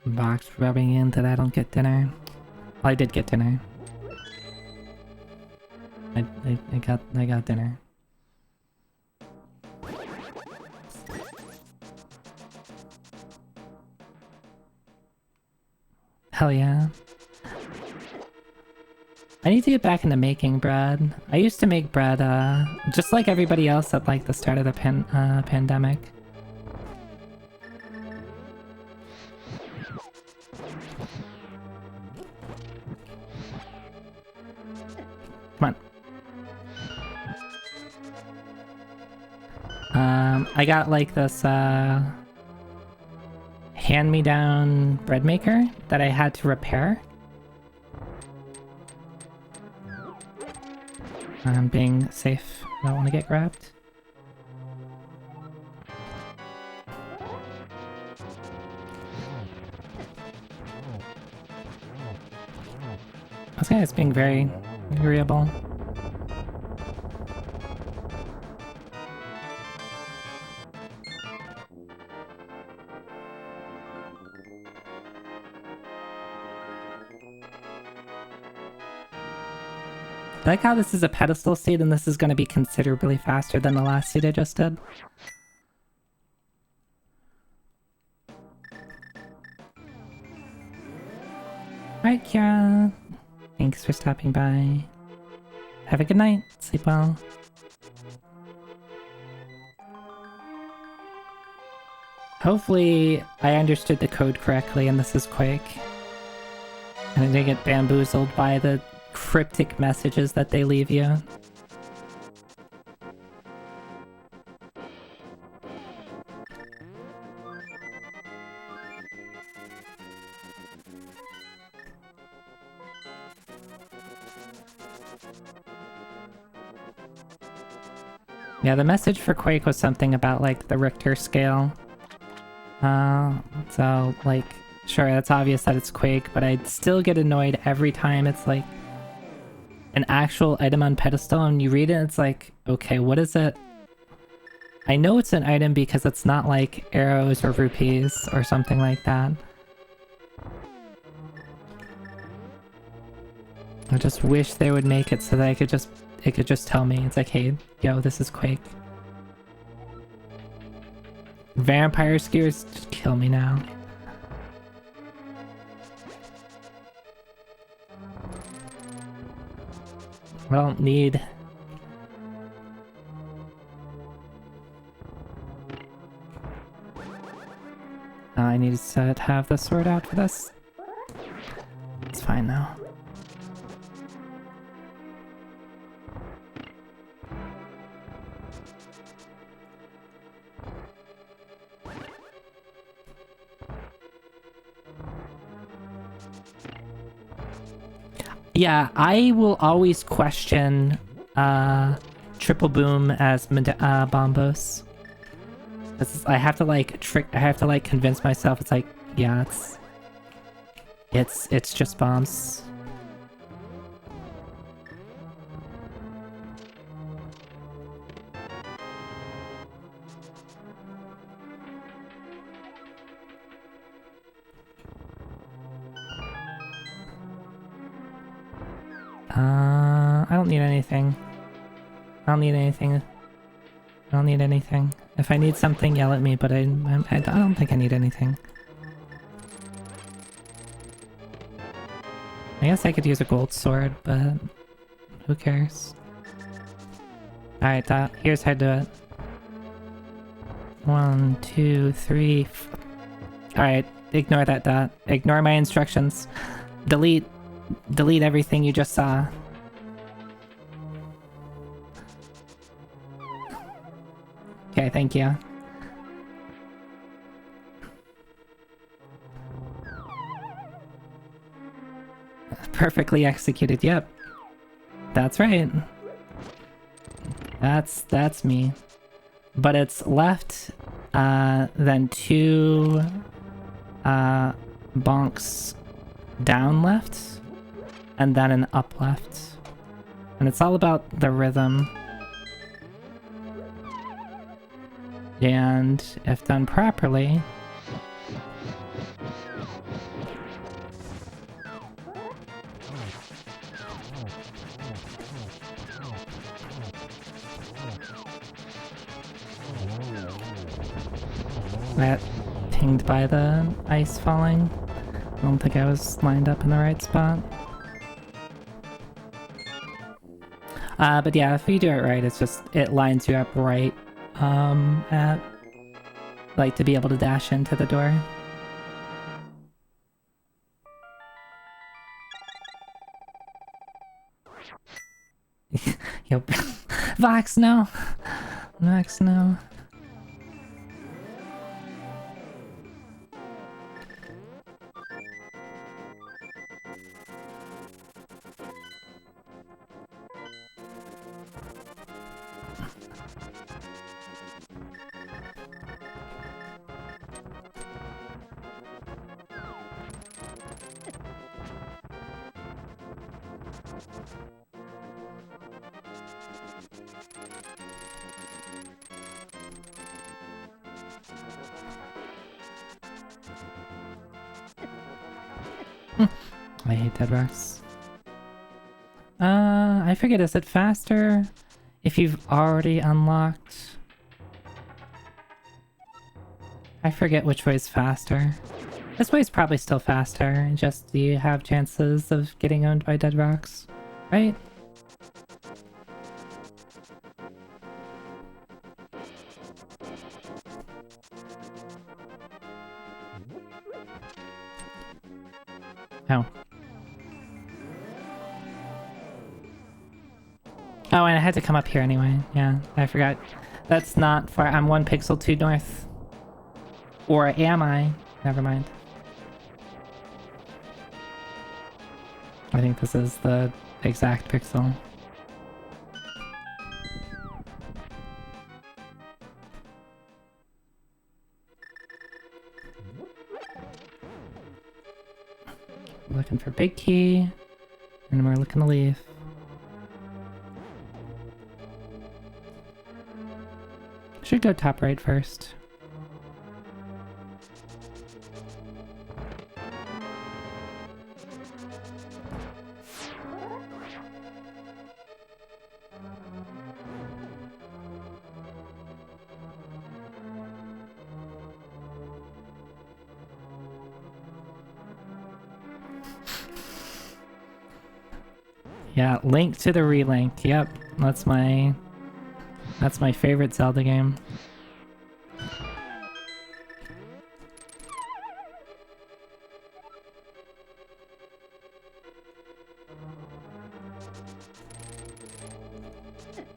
Box rubbing in that I don't get dinner. Well, I did get dinner. I got dinner. Hell yeah. I need to get back into making bread. I used to make bread, just like everybody else at like the start of the pandemic. Come on. I got like this, hand-me-down bread maker that I had to repair. I'm being safe. I don't want to get grabbed. This guy is being very agreeable. I like how this is a pedestal seed and this is going to be considerably faster than the last seed I just did. Alright, Kira. Thanks for stopping by. Have a good night. Sleep well. Hopefully I understood the code correctly and this is Quake. And I didn't get bamboozled by the cryptic messages that they leave you. Yeah, the message for Quake was something about like the Richter scale. So like, sure, it's obvious that it's Quake, but I'd still get annoyed every time it's like an actual item on pedestal and you read it, it's like, okay, what is it? I know it's an item because it's not like arrows or rupees or something like that. I just wish they would make it so that it could just tell me. It's like, hey, yo, this is Quake. Vampire skewers, just kill me now. I don't need... I need to have the sword out for this. It's fine now. Yeah, I will always question Triple Boom as Bombos. I have to like convince myself it's like, yeah, it's just bombs. I don't need anything. I don't need anything. I don't need anything. If I need something, yell at me, but I don't think I need anything. I guess I could use a gold sword, but who cares? Alright, here's how to do it. 1, 2, 3... Alright, ignore that dot. Ignore my instructions. Delete everything you just saw. Okay, thank you. Perfectly executed, yep. That's right. That's me. But it's left, then 2 bonks down left, and then an up left. And it's all about the rhythm. And if done properly... That pinged by the ice falling. I don't think I was lined up in the right spot. But yeah, if you do it right, it lines you up right at, like, to be able to dash into the door. Yep. Vox, no! Vox, no. I hate dead rocks. I forget, is it faster if you've already unlocked? I forget which way's faster. This way's probably still faster, just you have chances of getting owned by dead rocks, right? Oh. Oh, and I had to come up here anyway. Yeah, I forgot. That's not far. I'm 1 pixel too north. Or am I? Never mind. I think this is the exact pixel. Looking for big key, and we're looking to leave. Should go top right first. Yeah, Link to the Relink. Yep, that's my favorite Zelda game.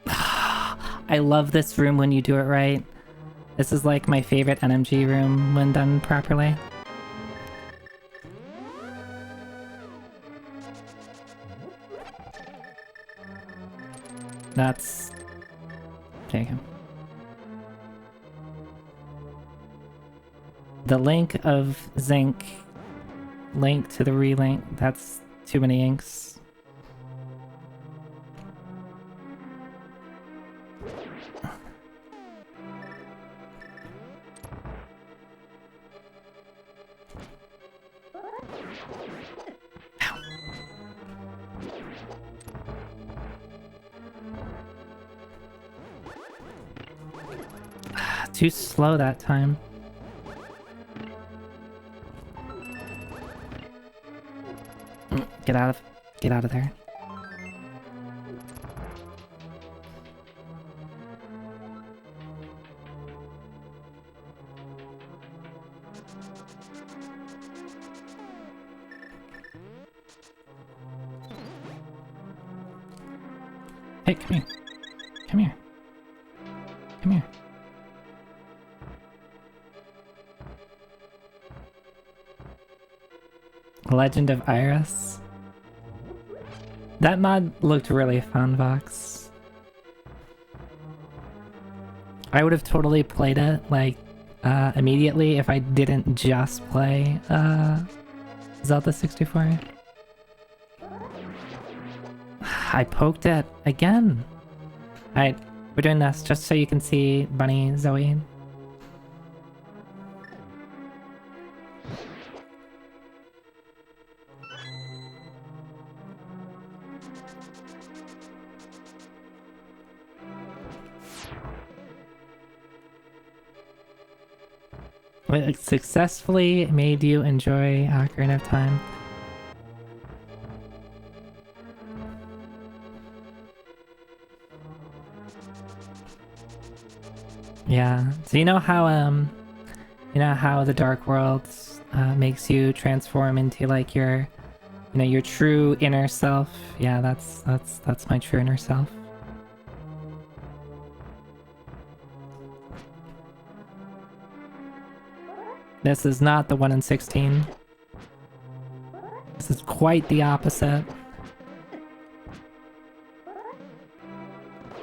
I love this room when you do it right. This is like my favorite NMG room when done properly. That's... There you go. The Link of Zinc. Link to the Relink. That's too many inks. Too slow that time. Get out of there. Hey, come here. Come here. Come here. Legend of Iris. That mod looked really fun, Vox. I would have totally played it, like, immediately if I didn't just play, Zelda 64. I poked it again. Alright, we're doing this just so you can see Bunny Zoe. It successfully made you enjoy Ocarina of Time. Yeah. So you know how the Dark World makes you transform into like your, your true inner self. Yeah, that's my true inner self. This is not the 1 in 16. This is quite the opposite.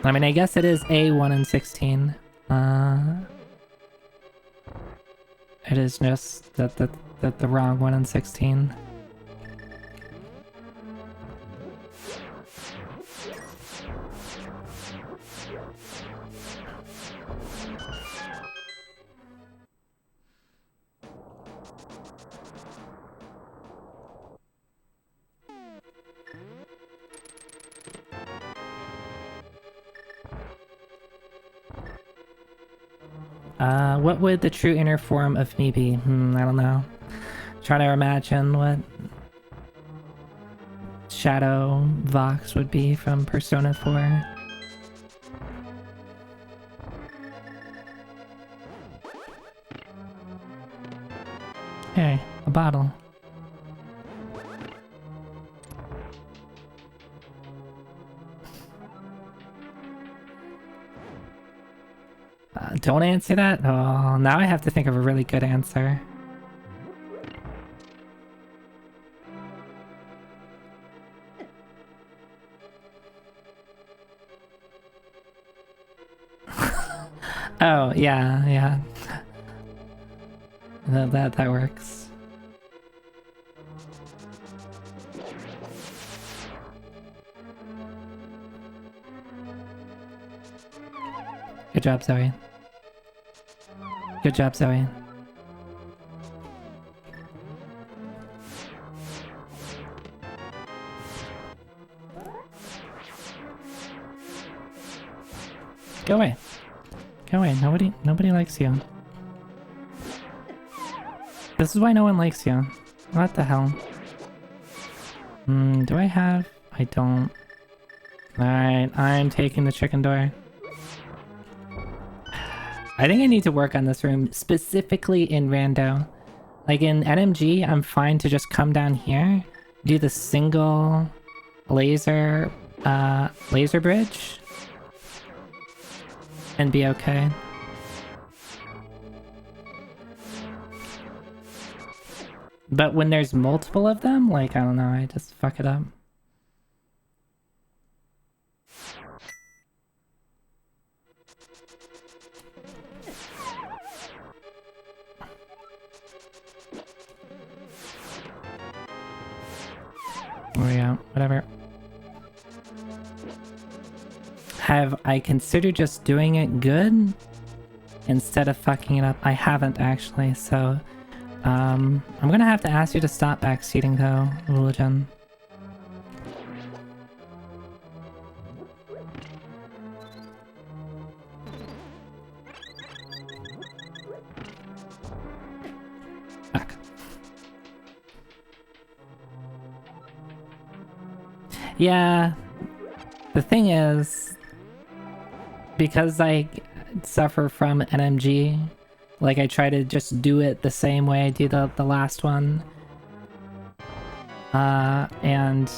I mean, I guess it is a 1 in 16. It is just that the wrong 1 in 16. What would the true inner form of me be? I don't know. Trying to imagine what Shadow Vox would be from Persona 4. Hey, a bottle. Don't answer that? Oh, now I have to think of a really good answer. Oh, yeah. That works. Good job, Zoe. Good job, Zoe. Go away. Go away. Nobody likes you. This is why no one likes you. What the hell? Do I have? I don't. Alright, I'm taking the chicken door. I think I need to work on this room, specifically in Rando. Like in NMG, I'm fine to just come down here, do the single laser bridge, and be okay. But when there's multiple of them, like, I don't know, I just fuck it up. Oh yeah, whatever. Have I considered just doing it good instead of fucking it up? I haven't actually, so I'm gonna have to ask you to stop backseating though, Hooligan. Fuck. Yeah, the thing is, because I suffer from NMG, like I try to just do it the same way I do the last one, and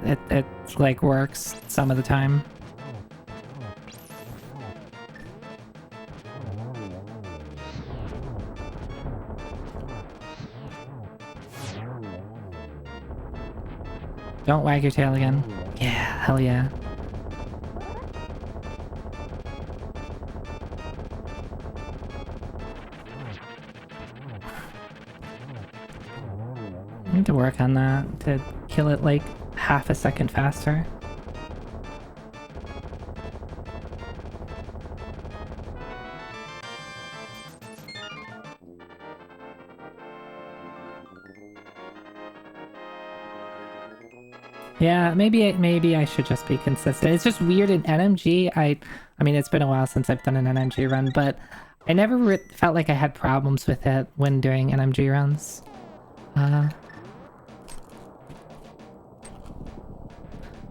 it like works some of the time. Don't wag your tail again. Yeah, hell yeah. I need to work on that to kill it like half a second faster. Yeah, maybe I should just be consistent. It's just weird in NMG. I mean, it's been a while since I've done an NMG run, but I never felt like I had problems with it when doing NMG runs.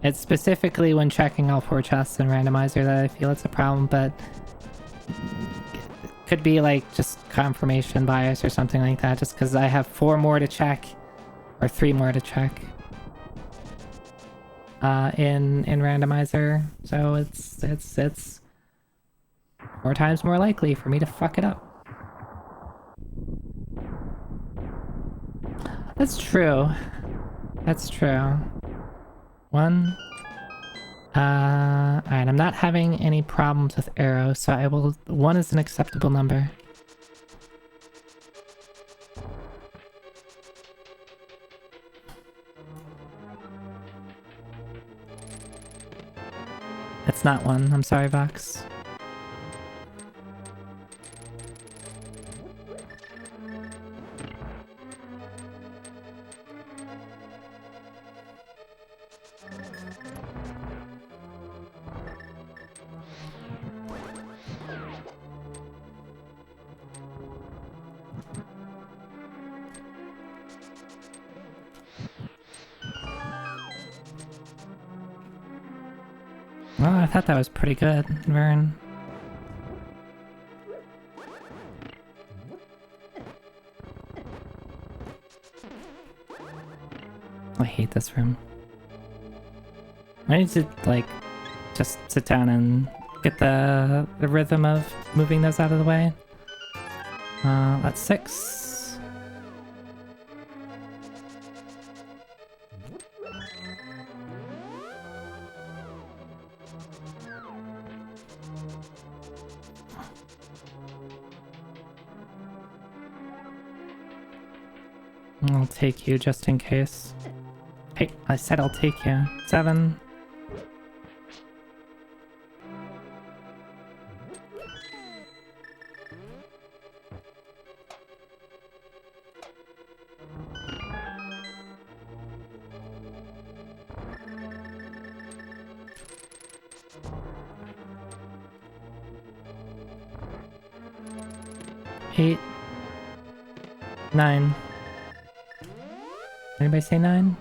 It's specifically when checking all 4 chests in Randomizer that I feel it's a problem, but it could be like just confirmation bias or something like that, just because I have 4 more to check, or 3 more to check. In Randomizer, so it's 4 times more likely for me to fuck it up. That's true. That's true. 1. Alright, I'm not having any problems with arrows, so I will. 1 is an acceptable number. It's not 1. I'm sorry, Vox. Well, I thought that was pretty good, Vern. I hate this room. I need to, like, just sit down and get the rhythm of moving those out of the way. That's 6. I'll take you just in case. Hey, I said I'll take you. 7. 8, 9. Anybody say 9?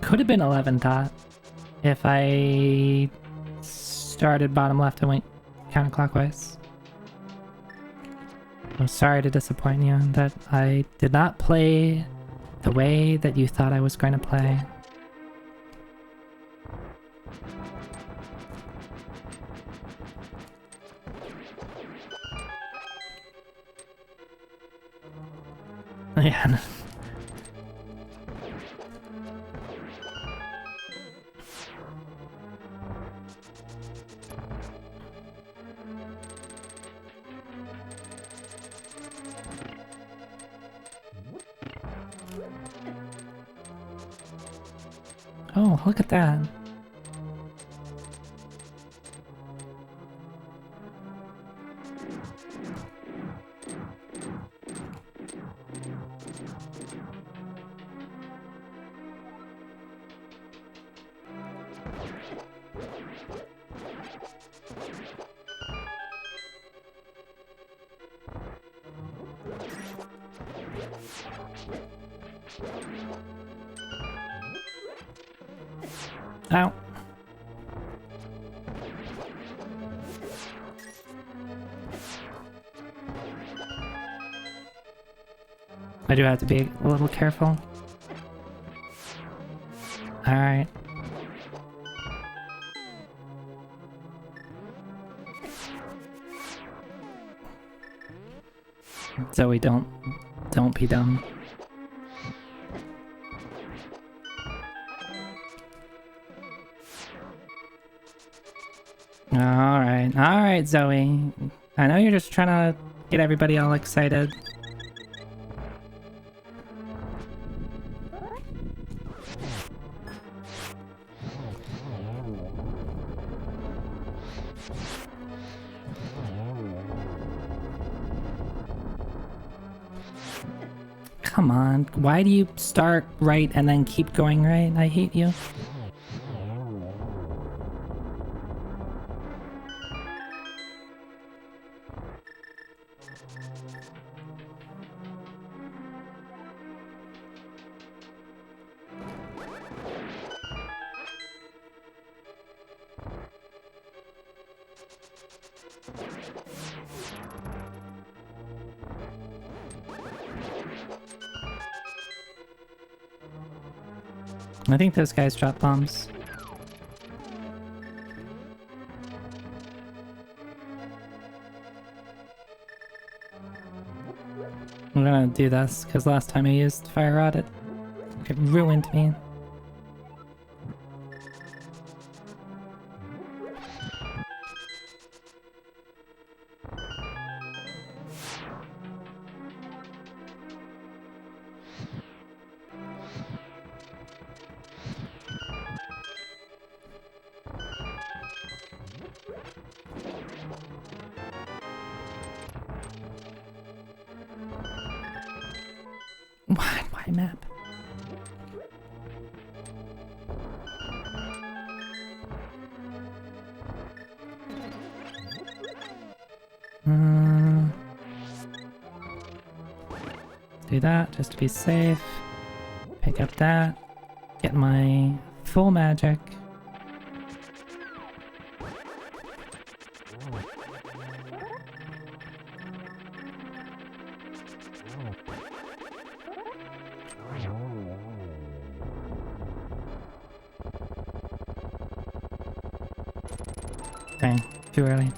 Could have been 11 dot if I started bottom left and went counterclockwise. I'm sorry to disappoint you that I did not play the way that you thought I was going to play. Yeah. Oh, look at that. Ow. I do have to be a little careful. Alright. Zoe, don't be dumb. Alright, Zoe. I know you're just trying to get everybody all excited. Come on, why do you start right and then keep going right? I hate you. I think those guys drop bombs. I'm gonna do this, because last time I used Fire Rod, it ruined me. Why map? Do that just to be safe. Pick up that. Get my full magic. Okay, too early.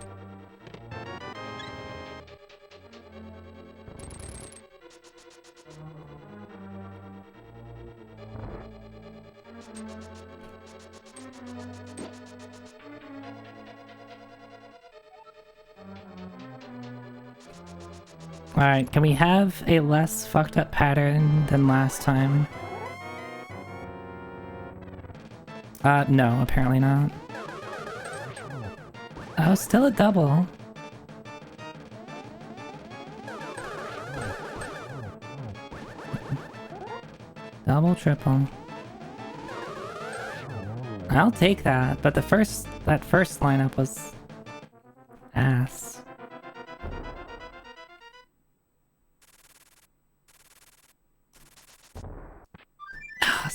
Alright, can we have a less fucked up pattern than last time? No, apparently not. Oh, still a double. Double, triple. I'll take that, but that first lineup was ass.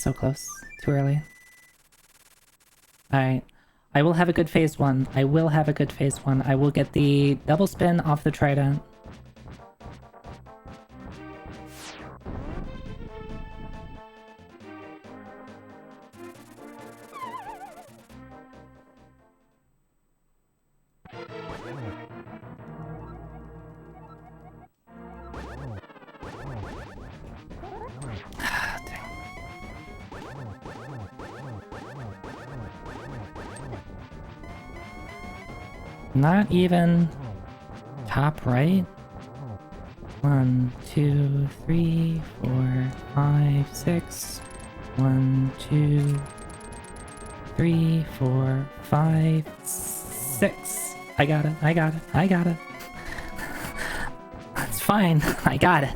so close. Too early. Alright. I will have a good phase 1. I will have a good phase 1. I will get the double spin off the trident. Not even top right. 1, 2, 3, 4, 5, 6. 1, 2, 3, 4, 5, 6. I got it. I got it. I got it. That's fine. I got it.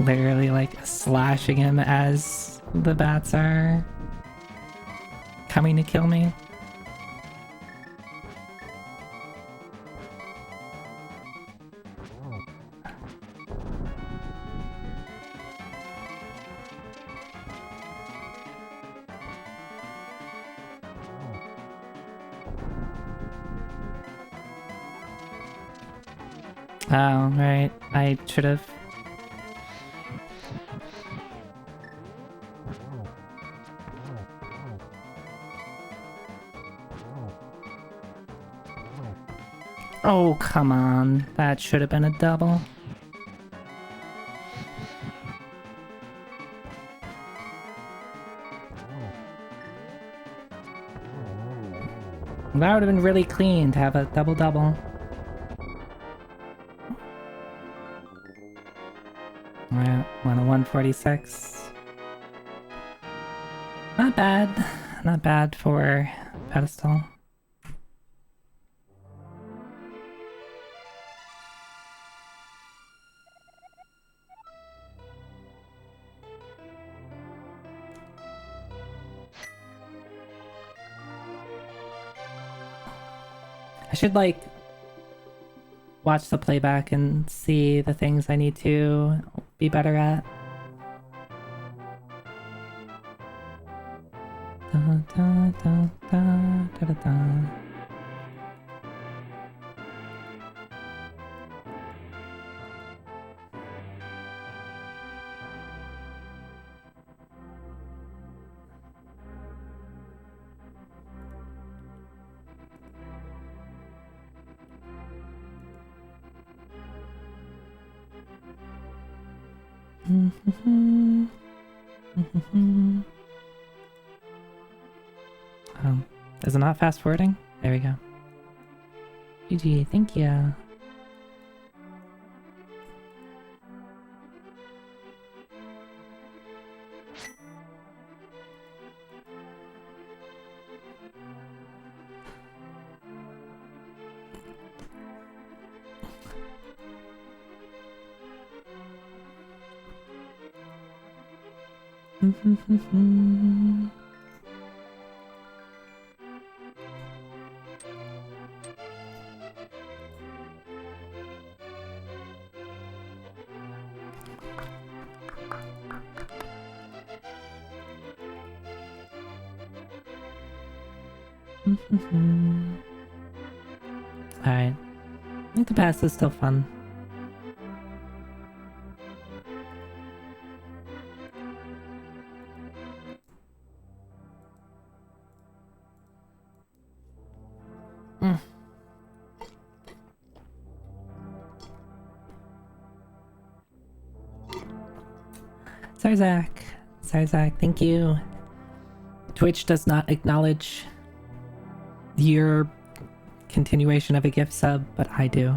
Literally like slashing him as the bats are coming to kill me. Oh, right. I should have. Oh, come on. That should have been a double. That would have been really clean to have a double-double. Alright, 146. Not bad. Not bad for pedestal. I should, like, watch the playback and see the things I need to be better at. Da, da, da, da, da, da, da. Is it not fast forwarding? There we go. GG, thank you. Alright. I think the pass is still fun. Sorry, Zach. Sorry, Zach. Thank you. Twitch does not acknowledge your continuation of a gift sub, but I do.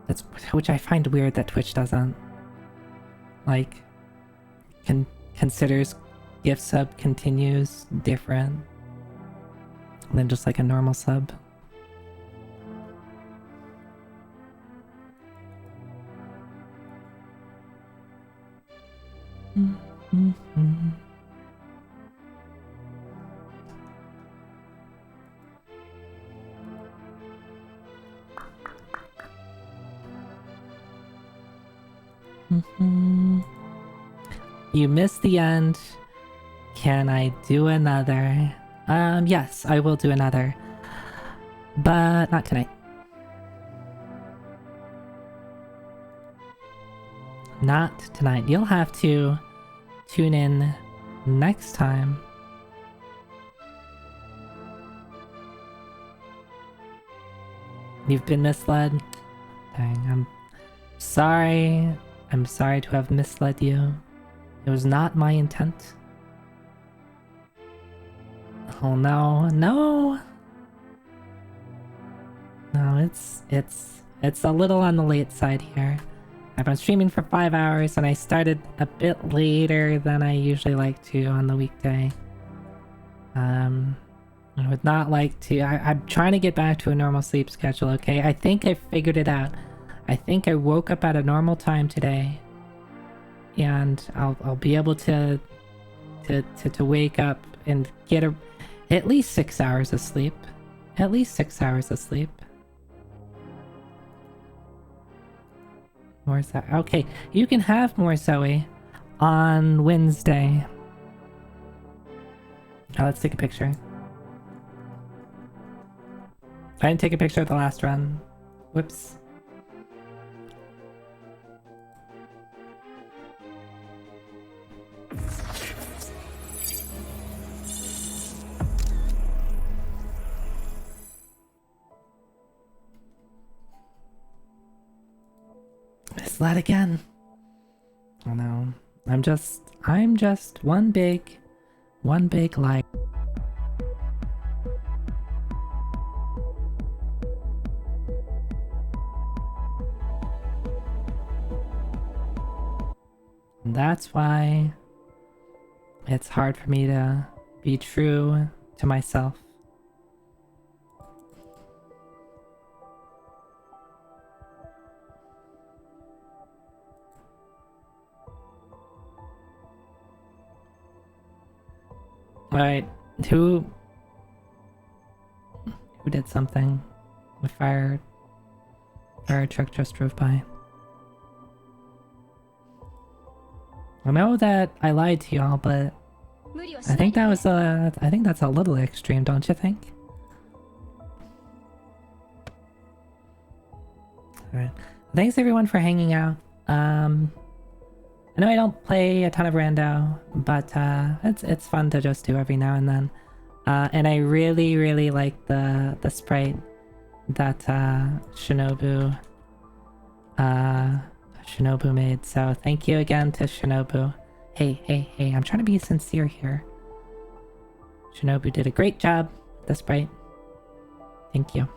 That's which I find weird that Twitch doesn't. Like, considers gift sub continues different than just like a normal sub. You missed the end. Can I do another? Yes, I will do another. But not tonight. Not tonight. You'll have to tune in next time. You've been misled. Dang, I'm sorry. I'm sorry to have misled you. It was not my intent. Oh no, no! No, it's a little on the late side here. I've been streaming for 5 hours and I started a bit later than I usually like to on the weekday. I would not like to. I'm trying to get back to a normal sleep schedule, okay? I think I figured it out. I think I woke up at a normal time today. And I'll be able to wake up and get at least 6 hours of sleep. At least 6 hours of sleep. Where's that? Okay, you can have more Zoe on Wednesday. Now let's take a picture. I didn't take a picture of the last run. Whoops. Misled again. Oh no. I'm just one big lie. And that's why it's hard for me to be true to myself. Alright, who did something? The fire truck just drove by. I know that I lied to y'all, but I think that's a little extreme, don't you think? Alright. Thanks everyone for hanging out. I know I don't play a ton of rando, but it's fun to just do every now and then. And I really like the sprite that Shinobu made. So thank you again to Shinobu. Hey, I'm trying to be sincere here. Shinobu did a great job with the sprite. Thank you.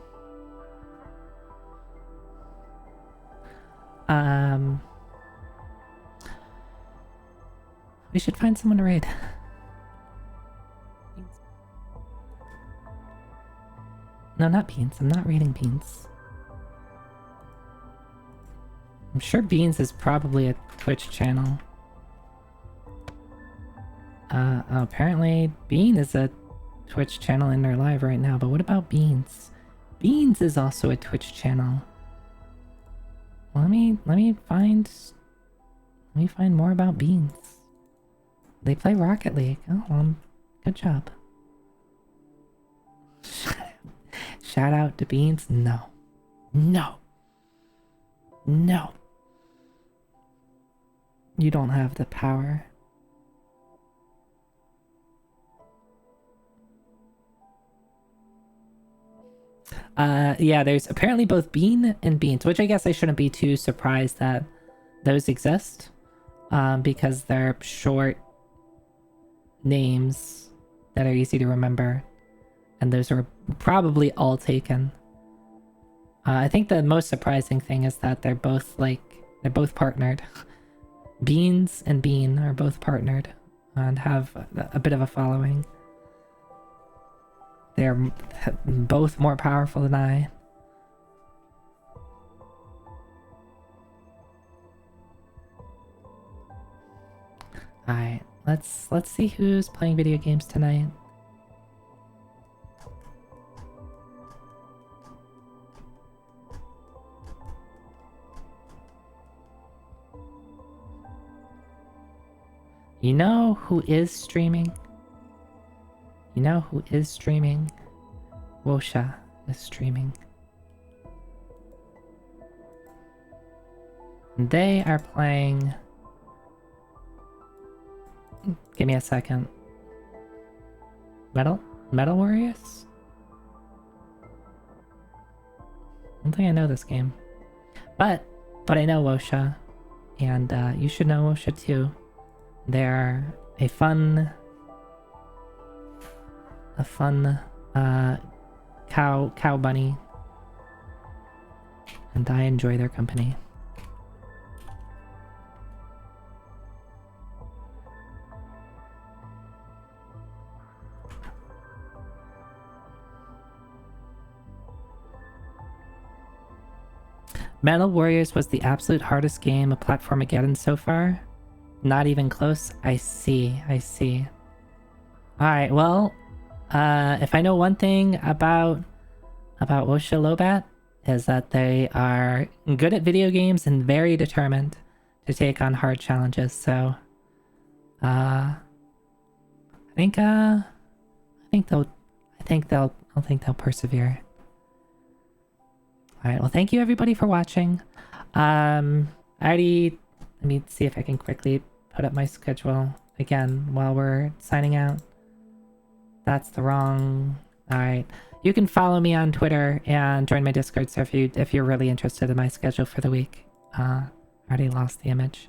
We should find someone to raid. No, not Beans. I'm not raiding Beans. I'm sure Beans is probably a Twitch channel. Apparently Bean is a Twitch channel in their live right now, but what about Beans? Beans is also a Twitch channel. Let me find more about Beans. They play Rocket League. Oh, good job. Shout out to Beans? No. You don't have the power. Yeah, there's apparently both Bean and Beans, which I guess I shouldn't be too surprised that those exist. Because they're short names that are easy to remember. And those are probably all taken. I think the most surprising thing is that they're both partnered. Beans and Bean are both partnered and have a bit of a following. They're both more powerful than I. Alright, let's see who's playing video games tonight. You know who is streaming? You know who is streaming? Wosha is streaming. They are playing... Give me a second. Metal Warriors? I don't think I know this game. But I know Wosha. And you should know Wosha too. They're a fun cow bunny. And I enjoy their company. Metal Warriors was the absolute hardest game of Platformageddon so far. Not even close. I see. Alright, well, if I know one thing about Wosha Lobat, is that they are good at video games and very determined to take on hard challenges, so I think they'll persevere. Alright, well, thank you everybody for watching. Let me see if I can quickly put up my schedule again while we're signing out. That's the wrong... Alright. You can follow me on Twitter and join my Discord server if you're really interested in my schedule for the week. I already lost the image.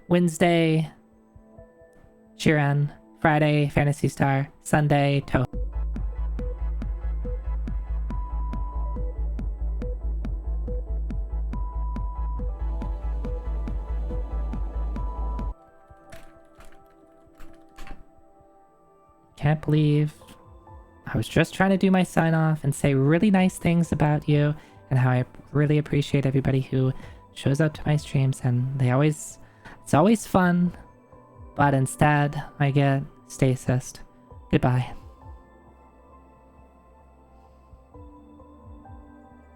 Wednesday, Shiren. Friday, Phantasy Star. Sunday, Toho. Can't believe I was just trying to do my sign off and say really nice things about you and how I really appreciate everybody who shows up to my streams, and it's always fun, but instead I get stasis. Goodbye.